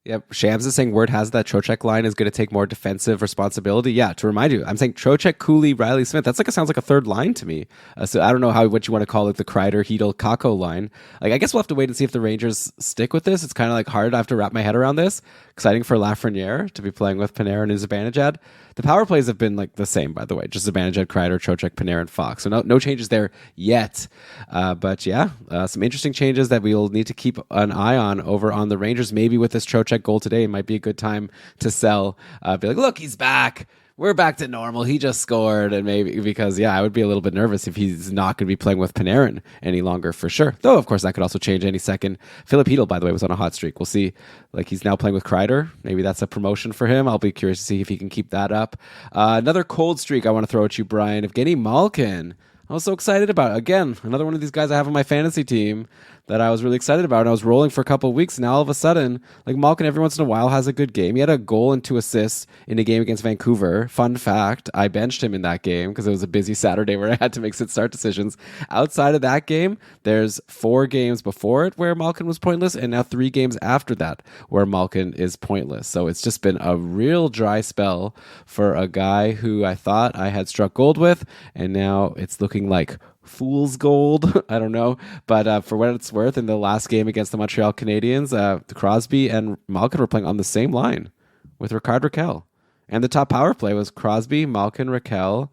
Yep, Shams is saying word has that Trocheck line is going to take more defensive responsibility. Yeah, to remind you, I'm saying Trocheck, Cooley, Riley Smith. That's sounds like a third line to me. So I don't know what you want to call it, the Kreider, Hedel, Kakko line. Like I guess we'll have to wait and see if the Rangers stick with this. It's kind of like hard. I have to wrap my head around this. Exciting for Lafreniere to be playing with Panarin and Zibanejad. The power plays have been like the same, by the way. Just Zibanejad, Kreider, Trocheck, Panarin, Fox. So no changes there yet. But yeah, some interesting changes that we'll need to keep an eye on over on the Rangers. Maybe with this Trocheck goal today, it might be a good time to sell. Be like, look, he's back. We're back to normal. He just scored. And maybe because, I would be a little bit nervous if he's not going to be playing with Panarin any longer for sure. Though, of course, that could also change any second. Philip Hedel, by the way, was on a hot streak. We'll see. Like he's now playing with Kreider. Maybe that's a promotion for him. I'll be curious to see if he can keep that up. Another cold streak I want to throw at you, Brian. Evgeny Malkin. I was so excited about. Again, another one of these guys I have on my fantasy team that I was really excited about. And I was rolling for a couple of weeks. Now all of a sudden, like Malkin every once in a while has a good game. He had a goal and 2 assists in a game against Vancouver. Fun fact, I benched him in that game because it was a busy Saturday where I had to make sit-start decisions. Outside of that game, there's 4 games before it where Malkin was pointless, and now 3 games after that where Malkin is pointless. So it's just been a real dry spell for a guy who I thought I had struck gold with, and now it's looking like fool's gold. I don't know. But for what it's worth, in the last game against the Montreal Canadiens, Crosby and Malkin were playing on the same line with Rickard Rakell. And the top power play was Crosby, Malkin, Rakell,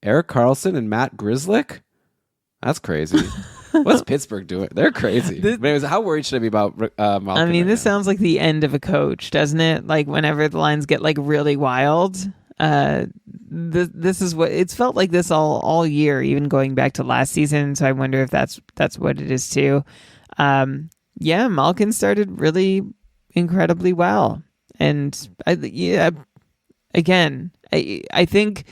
Erik Karlsson, and Matt Grzelcyk. That's crazy. What's Pittsburgh doing? They're crazy. But anyways, how worried should I be about Malkin? I mean, this sounds like the end of a coach, doesn't it? Like whenever the lines get like really wild. This is what it's felt like this all year, even going back to last season. So I wonder if that's what it is too. Malkin started really incredibly well, and I think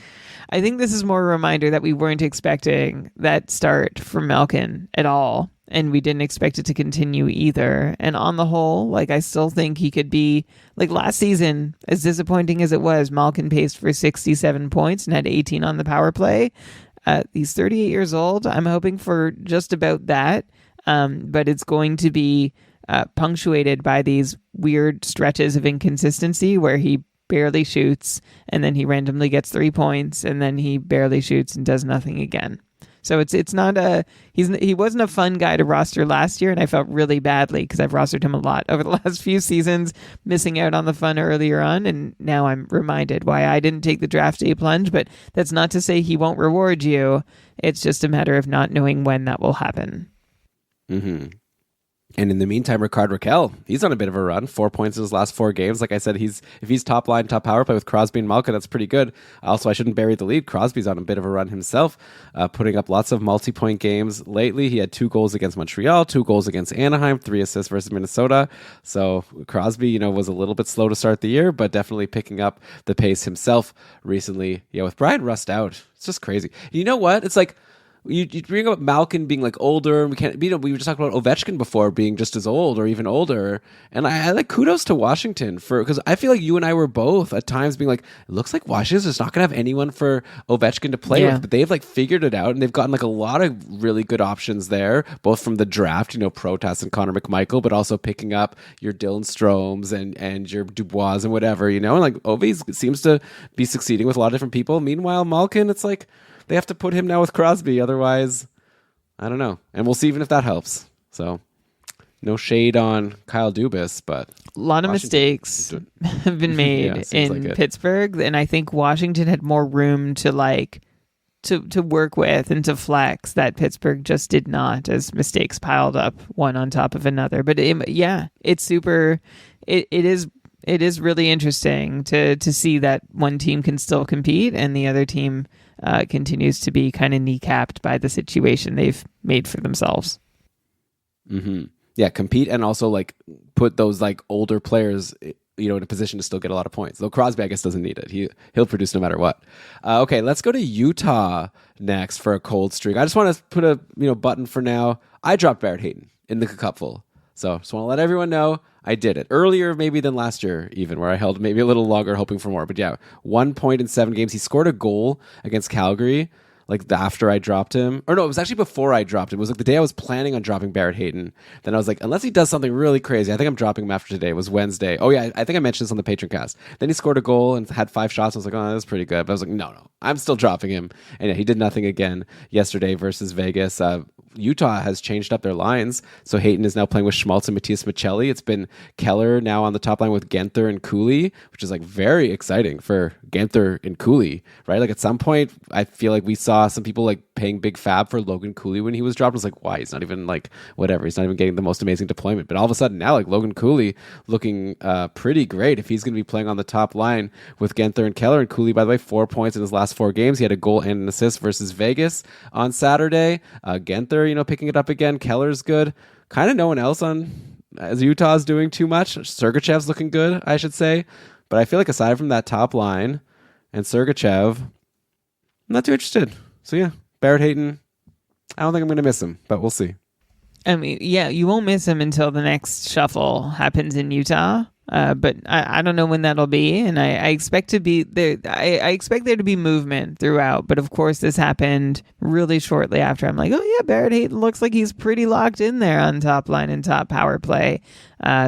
this is more a reminder that we weren't expecting that start from Malkin at all. And we didn't expect it to continue either. And on the whole, like I still think he could be, like last season, as disappointing as it was, Malkin paced for 67 points and had 18 on the power play. He's 38 years old. I'm hoping for just about that. But it's going to be punctuated by these weird stretches of inconsistency where he barely shoots and then he randomly gets 3 points and then he barely shoots and does nothing again. So it's not he wasn't a fun guy to roster last year, and I felt really badly because I've rostered him a lot over the last few seasons, missing out on the fun earlier on, and now I'm reminded why I didn't take the draft day plunge. But that's not to say he won't reward you. It's just a matter of not knowing when that will happen. Mm-hmm. And in the meantime, Rickard Rakell, he's on a bit of a run. 4 points in his last 4 games. Like I said, if he's top line, top power play with Crosby and Malkin, that's pretty good. Also, I shouldn't bury the lead. Crosby's on a bit of a run himself, putting up lots of multi-point games lately. He had 2 goals against Montreal, 2 goals against Anaheim, 3 assists versus Minnesota. So Crosby, was a little bit slow to start the year, but definitely picking up the pace himself recently. Yeah, with Brian Rust out, it's just crazy. You know what? It's like, You bring up Malkin being like older, and we were just talking about Ovechkin before being just as old or even older, and I like kudos to Washington because I feel like you and I were both at times being like, it looks like Washington's just not gonna have anyone for Ovechkin to play with, but they've like figured it out and they've gotten like a lot of really good options there, both from the draft, Protas and Connor McMichael, but also picking up your Dylan Stromes and your Dubois and whatever, and like Ovi seems to be succeeding with a lot of different people. Meanwhile, Malkin, it's like they have to put him now with Crosby. Otherwise, I don't know. And we'll see even if that helps. So no shade on Kyle Dubas, but a lot of Washington mistakes have been made Yeah, seems in like it. Pittsburgh, and I think Washington had more room to to work with and to flex that Pittsburgh just did not, as mistakes piled up one on top of another. But it's super. It is really interesting to see that one team can still compete and the other team continues to be kind of kneecapped by the situation they've made for themselves. Mm-hmm. Yeah, compete and also like put those like older players, in a position to still get a lot of points. Though Crosby, I guess, doesn't need it. He'll produce no matter what. Okay, let's go to Utah next for a cold streak. I just want to put a button for now. I dropped Barrett Hayton in the cupful, so just want to let everyone know I did it earlier, maybe than last year, even where I held maybe a little longer, hoping for more. But yeah, 1 point in 7 games. He scored a goal against Calgary. Like after I dropped him, or no, it was actually before I dropped him. It was like the day I was planning on dropping Barrett Hayton. Then I was like, unless he does something really crazy, I think I'm dropping him after today. It was Wednesday. Oh yeah, I think I mentioned this on the Patreon cast. Then he scored a goal and had 5 shots. I was like, oh, that's pretty good. But I was like, no, I'm still dropping him. And yeah, he did nothing again yesterday versus Vegas. Utah has changed up their lines. So Hayton is now playing with Schmaltz and Matthias Michelli. It's been Keller now on the top line with Genther and Cooley, which is like very exciting for Genther and Cooley, right? Like at some point, I feel like we saw some people like paying big fab for Logan Cooley when he was dropped. I was like, why? He's not even like whatever. He's not even getting the most amazing deployment. But all of a sudden now, like Logan Cooley looking pretty great if he's going to be playing on the top line with Genther and Keller. And Cooley, by the way, 4 points in his last 4 games. He had a goal and an assist versus Vegas on Saturday. Genther, picking it up again. Keller's good. Kind of no one else as Utah's doing too much. Sergachev's looking good, I should say. But I feel like aside from that top line and Sergachev, I'm not too interested. So yeah, Barrett Hayton, I don't think I'm going to miss him, but we'll see. I mean, yeah, you won't miss him until the next shuffle happens in Utah. But I don't know when that'll be, and I expect to be there. I expect there to be movement throughout. But of course, this happened really shortly after. I'm like, oh yeah, Barrett Hayton looks like he's pretty locked in there on top line and top power play.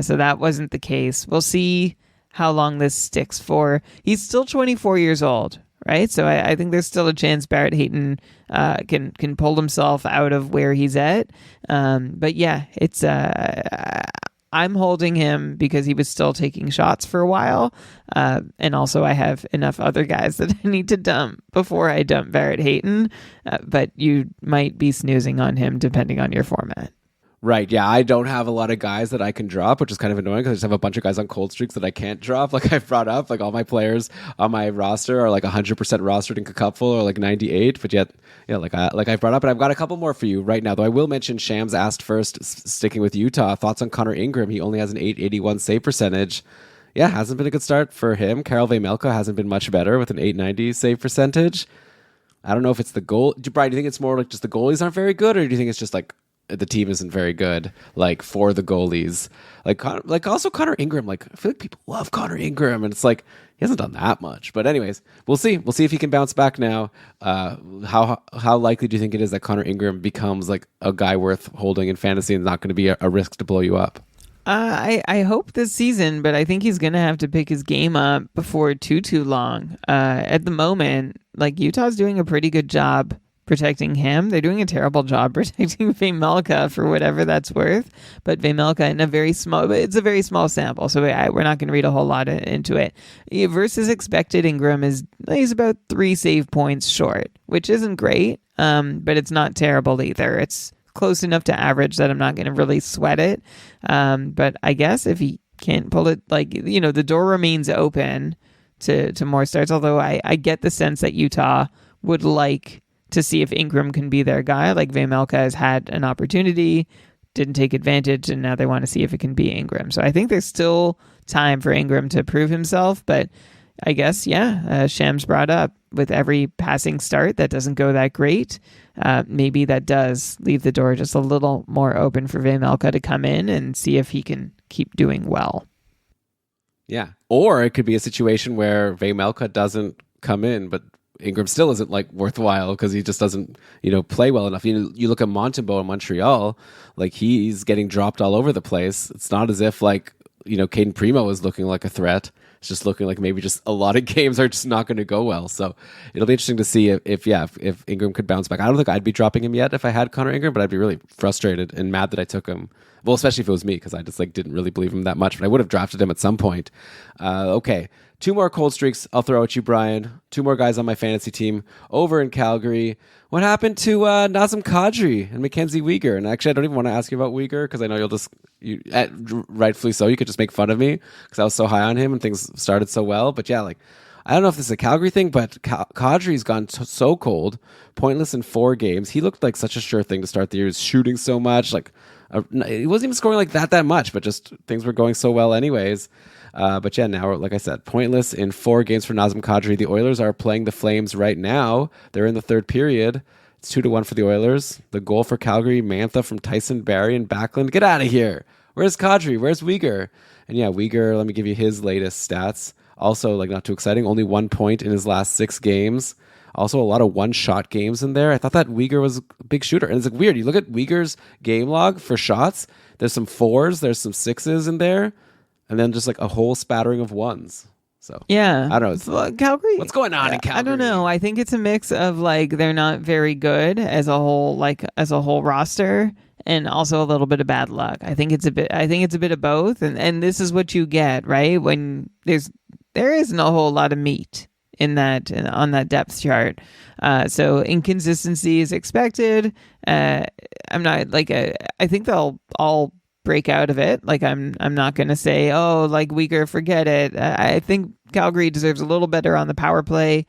So that wasn't the case. We'll see how long this sticks for. He's still 24 years old, right? So I think there's still a chance Barrett Hayton can pull himself out of where he's at. But yeah, it's I'm holding him because he was still taking shots for a while. And also I have enough other guys that I need to dump before I dump Barrett Hayton. But you might be snoozing on him depending on your format. Right, yeah, I don't have a lot of guys that I can drop, which is kind of annoying because I just have a bunch of guys on cold streaks that I can't drop. Like I've brought up, like all my players on my roster are like 100% rostered in Cupful or like 98, but yet, yeah, like I've brought up, and I've got a couple more for you right now. Though I will mention Shams asked first, sticking with Utah, thoughts on Connor Ingram. He only has an 881 save percentage. Yeah, hasn't been a good start for him. Karel Vejmelka hasn't been much better with an 890 save percentage. I don't know if it's the goal. Brian, do you think it's more like just the goalies aren't very good, or do you think it's just like the team isn't very good, like for the goalies? Like also Connor Ingram, like I feel like people love Connor Ingram, and it's like he hasn't done that much. But anyways, we'll see if he can bounce back now. How likely do you think it is that Connor Ingram becomes like a guy worth holding in fantasy and not going to be a risk to blow you up? I hope this season, but I think he's going to have to pick his game up before too long. At the moment, like Utah's doing a pretty good job protecting him. They're doing a terrible job protecting Vejmelka for whatever that's worth. But Vejmelka it's a very small sample, so we're not going to read a whole lot into it. Versus expected, Ingram he's about 3 save points short, which isn't great, but it's not terrible either. It's close enough to average that I'm not going to really sweat it. But I guess if he can't pull it, the door remains open to more starts, although I get the sense that Utah would like to see if Ingram can be their guy. Like Vejmelka has had an opportunity, didn't take advantage, and now they want to see if it can be Ingram. So I think there's still time for Ingram to prove himself, but I guess, Shams brought up with every passing start that doesn't go that great. Maybe that does leave the door just a little more open for Vejmelka to come in and see if he can keep doing well. Yeah. Or it could be a situation where Vejmelka doesn't come in, but Ingram still isn't like worthwhile because he just doesn't, play well enough. You look at Montembeault in Montreal, like he's getting dropped all over the place. It's not as if like, Caden Primo is looking like a threat. it's just looking like maybe just a lot of games are just not going to go well. So it'll be interesting to see if Ingram could bounce back. I don't think I'd be dropping him yet if I had Connor Ingram, but I'd be really frustrated and mad that I took him. Well, especially if it was me, because I just didn't really believe him that much, but I would have drafted him at some point. Okay, 2 more cold streaks I'll throw at you, Brian. 2 more guys on my fantasy team over in Calgary. What happened to Nazem Kadri and Mackenzie Weegar? And actually, I don't even want to ask you about Weegar, because I know rightfully so, you could just make fun of me because I was so high on him and things started so well. But yeah, I don't know if this is a Calgary thing, but Kadri's gone so cold, pointless in 4 games. He looked like such a sure thing to start the year. He was shooting so much, he wasn't even scoring that much, but just things were going so well anyways. But yeah, now, like I said, pointless in 4 games for Nazem Kadri. The Oilers are playing the Flames right now. They're in the 3rd period. It's 2-1 for the Oilers. The goal for Calgary, Mantha from Tyson Barrie and Backlund. Get out of here. Where's Kadri? Where's Weegar? And yeah, Weegar, let me give you his latest stats. Also, not too exciting. Only 1 point in his last 6 games. Also, a lot of one-shot games in there. I thought that Weegar was a big shooter. And it's weird. You look at Weegar's game log for shots. There's some 4s. There's some 6s in there. And then just a whole spattering of 1s. So yeah, I don't know. Calgary. What's going on in Calgary? I don't know. I think it's a mix of they're not very good as a whole, as a whole roster, and also a little bit of bad luck. I think it's a bit of both. And this is what you get, right? When there isn't a whole lot of meat on that depth chart. So inconsistency is expected. I'm not I think they'll all break out of it. I'm not going to say, Weegar, forget it. I think Calgary deserves a little better on the power play,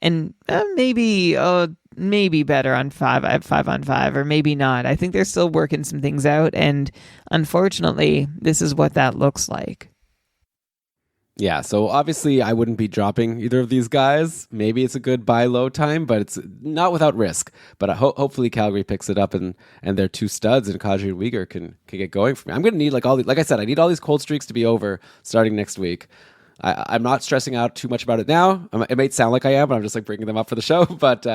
and maybe better on 5-on-5, or maybe not. I think they're still working some things out, and unfortunately, this is what that looks like. Yeah, so obviously I wouldn't be dropping either of these guys. Maybe it's a good buy low time, but it's not without risk. But hopefully Calgary picks it up and their 2 studs and Kadri and Weegar can get going for me. I'm going to need like I said, I need all these cold streaks to be over starting next week. I'm not stressing out too much about it now. It may sound like I am, but I'm just bringing them up for the show. But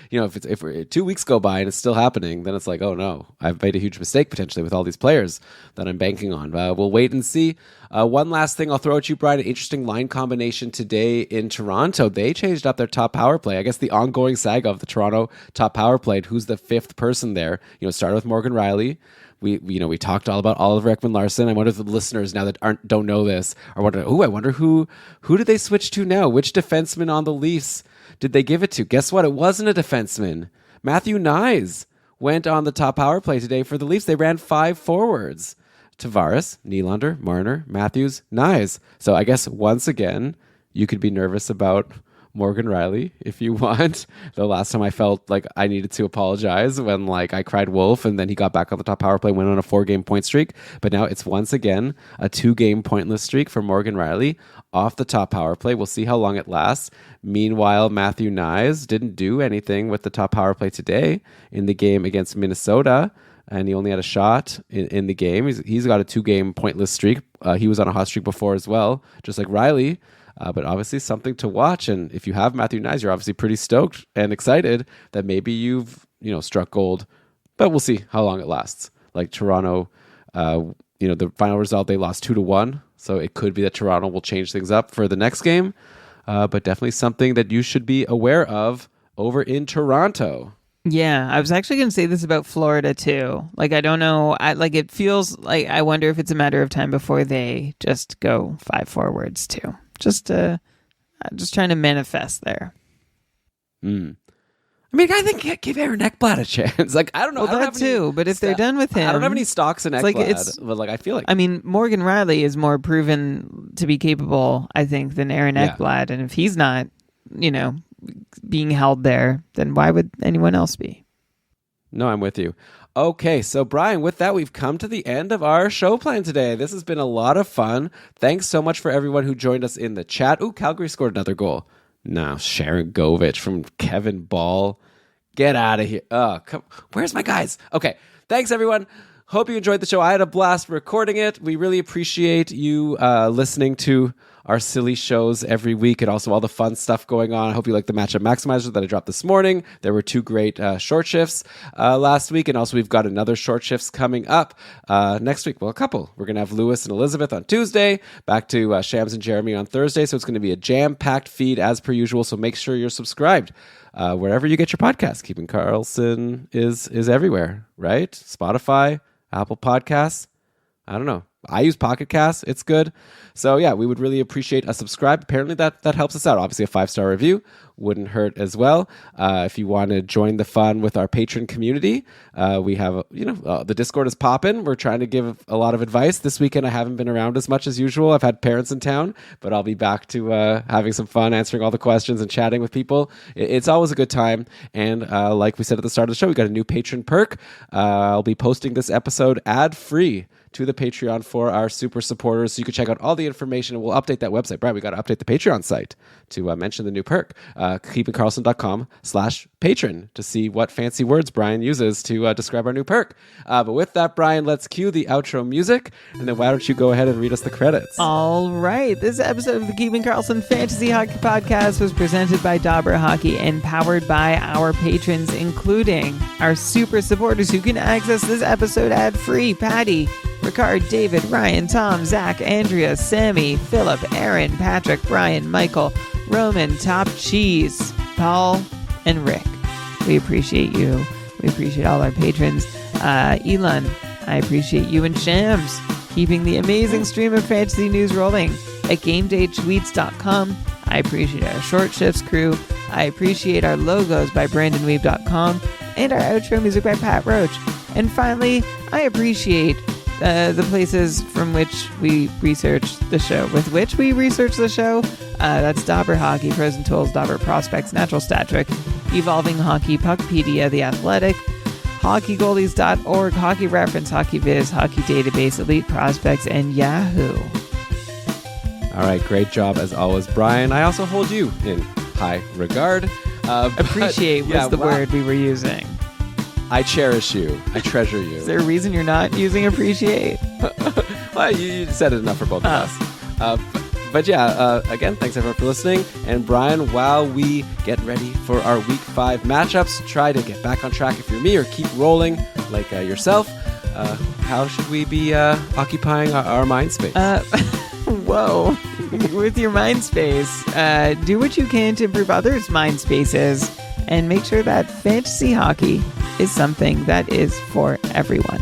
if 2 weeks go by and it's still happening, then it's oh no, I've made a huge mistake potentially with all these players that I'm banking on. We'll wait and see. One last thing I'll throw at you, Brian. An interesting line combination today in Toronto. They changed up their top power play. I guess the ongoing saga of the Toronto top power play. Who's the 5th person there? Started with Morgan Riley. We talked all about Oliver Ekman-Larsson. I wonder if the listeners now that don't know this are wondering, I wonder who did they switch to now? Which defenseman on the Leafs did they give it to? Guess what? It wasn't a defenseman. Matthew Nyes went on the top power play today for the Leafs. They ran 5 forwards. Tavares, Nylander, Marner, Matthews, Nyes. So I guess once again, you could be nervous about Morgan Riley if you want. The last time I felt like I needed to apologize when I cried wolf, and then he got back on the top power play, went on a 4-game point streak. But now it's once again a 2-game pointless streak for Morgan Riley off the top power play. We'll see how long it lasts. Meanwhile, Matthew Nyes didn't do anything with the top power play today in the game against Minnesota, and he only had a shot in the game. He's got a 2-game pointless streak. He was on a hot streak before as well, just like Riley. But obviously something to watch. And if you have Matthew Nyes, you're obviously pretty stoked and excited that maybe you've struck gold. But we'll see how long it lasts. Toronto, the final result, they lost 2-1. So it could be that Toronto will change things up for the next game. But definitely something that you should be aware of over in Toronto. Yeah, I was actually going to say this about Florida too. I don't know. It feels like I wonder if it's a matter of time before they just go 5 forwards too. Just trying to manifest there. I think give Aaron Ekblad a chance. I don't know. Well, that too. But if they're done with him, I don't have any stocks in Ekblad. But I feel like Morgan Riley is more proven to be capable, I think, than Aaron Ekblad. And if he's not, being held there, then why would anyone else be? No, I'm with you. Okay, so Brian, with that, we've come to the end of our show plan today. This has been a lot of fun. Thanks so much for everyone who joined us in the chat. Ooh, Calgary scored another goal. No, Sharon Govich from Kevin Ball. Get out of here. Where's my guys? Okay, thanks everyone. Hope you enjoyed the show. I had a blast recording it. We really appreciate you listening to our silly shows every week and also all the fun stuff going on. I hope you like the Matchup Maximizer that I dropped this morning. There were 2 great short shifts last week, and also we've got another short shifts coming up next week. Well, a couple. We're going to have Lewis and Elizabeth on Tuesday, back to Shams and Jeremy on Thursday, so it's going to be a jam-packed feed as per usual, so make sure you're subscribed wherever you get your podcast. Keeping Carlson is everywhere, right? Spotify, Apple Podcasts. I don't know. I use Pocket Cast. It's good. So yeah, we would really appreciate a subscribe. Apparently that helps us out. Obviously a 5-star review wouldn't hurt as well. If you want to join the fun with our patron community, we have, the Discord is popping. We're trying to give a lot of advice. This weekend I haven't been around as much as usual. I've had parents in town, but I'll be back to having some fun, answering all the questions and chatting with people. It's always a good time. And like we said at the start of the show, we got a new patron perk. I'll be posting this episode ad-free to the Patreon for our super supporters. So you can check out all the information, and we'll update that website. Brian, we got to update the Patreon site to mention the new perk. keepingcarlson.com/patron to see what fancy words Brian uses to describe our new perk. But with that, Brian, let's cue the outro music, and then why don't you go ahead and read us the credits? All right. This episode of the Keeping Carlson Fantasy Hockey Podcast was presented by Dobber Hockey and powered by our patrons, including our super supporters who can access this episode ad-free: Patty, Ricard, David, Ryan, Tom, Zach, Andrea, Sammy, Philip, Aaron, Patrick, Brian, Michael, Roman, Top Cheese, Paul, and Rick. We appreciate you. We appreciate all our patrons. Elon, I appreciate you, and Shams, keeping the amazing stream of fantasy news rolling at GameDayTweets.com. I appreciate our Short Shifts crew. I appreciate our logos by BrandonWeave.com and our outro music by Pat Roach. And finally, I appreciate the places from which we research the show, with which we research the show. That's Dobber Hockey, Frozen Tools, Dobber Prospects, Natural Stat Trick, Evolving Hockey, Puckpedia, The Athletic, HockeyGoldies.org, Hockey Reference, Hockey Viz, Hockey Database, Elite Prospects, and Yahoo. All right, great job as always, Brian. I also hold you in high regard. Appreciate was the word we were using. I cherish you. I treasure you. Is there a reason you're not using appreciate? Well, you said it enough for both of us. But again, thanks everyone for listening. And Brian, while we get ready for our Week 5 matchups, try to get back on track if you're me, or keep rolling like yourself. How should we be occupying our mind space? Whoa. With your mind space, do what you can to improve others' mind spaces, and make sure that fantasy hockey is something that is for everyone.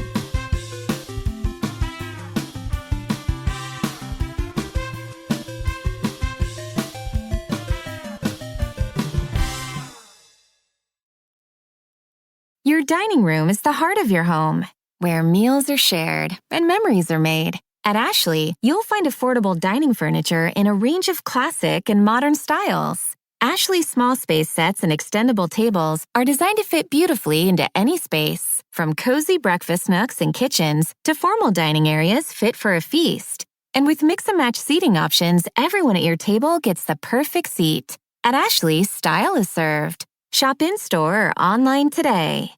Your dining room is the heart of your home, where meals are shared and memories are made. At Ashley, you'll find affordable dining furniture in a range of classic and modern styles. Ashley small space sets and extendable tables are designed to fit beautifully into any space, from cozy breakfast nooks and kitchens to formal dining areas fit for a feast. And with mix-and-match seating options, everyone at your table gets the perfect seat. At Ashley, style is served. Shop in-store or online today.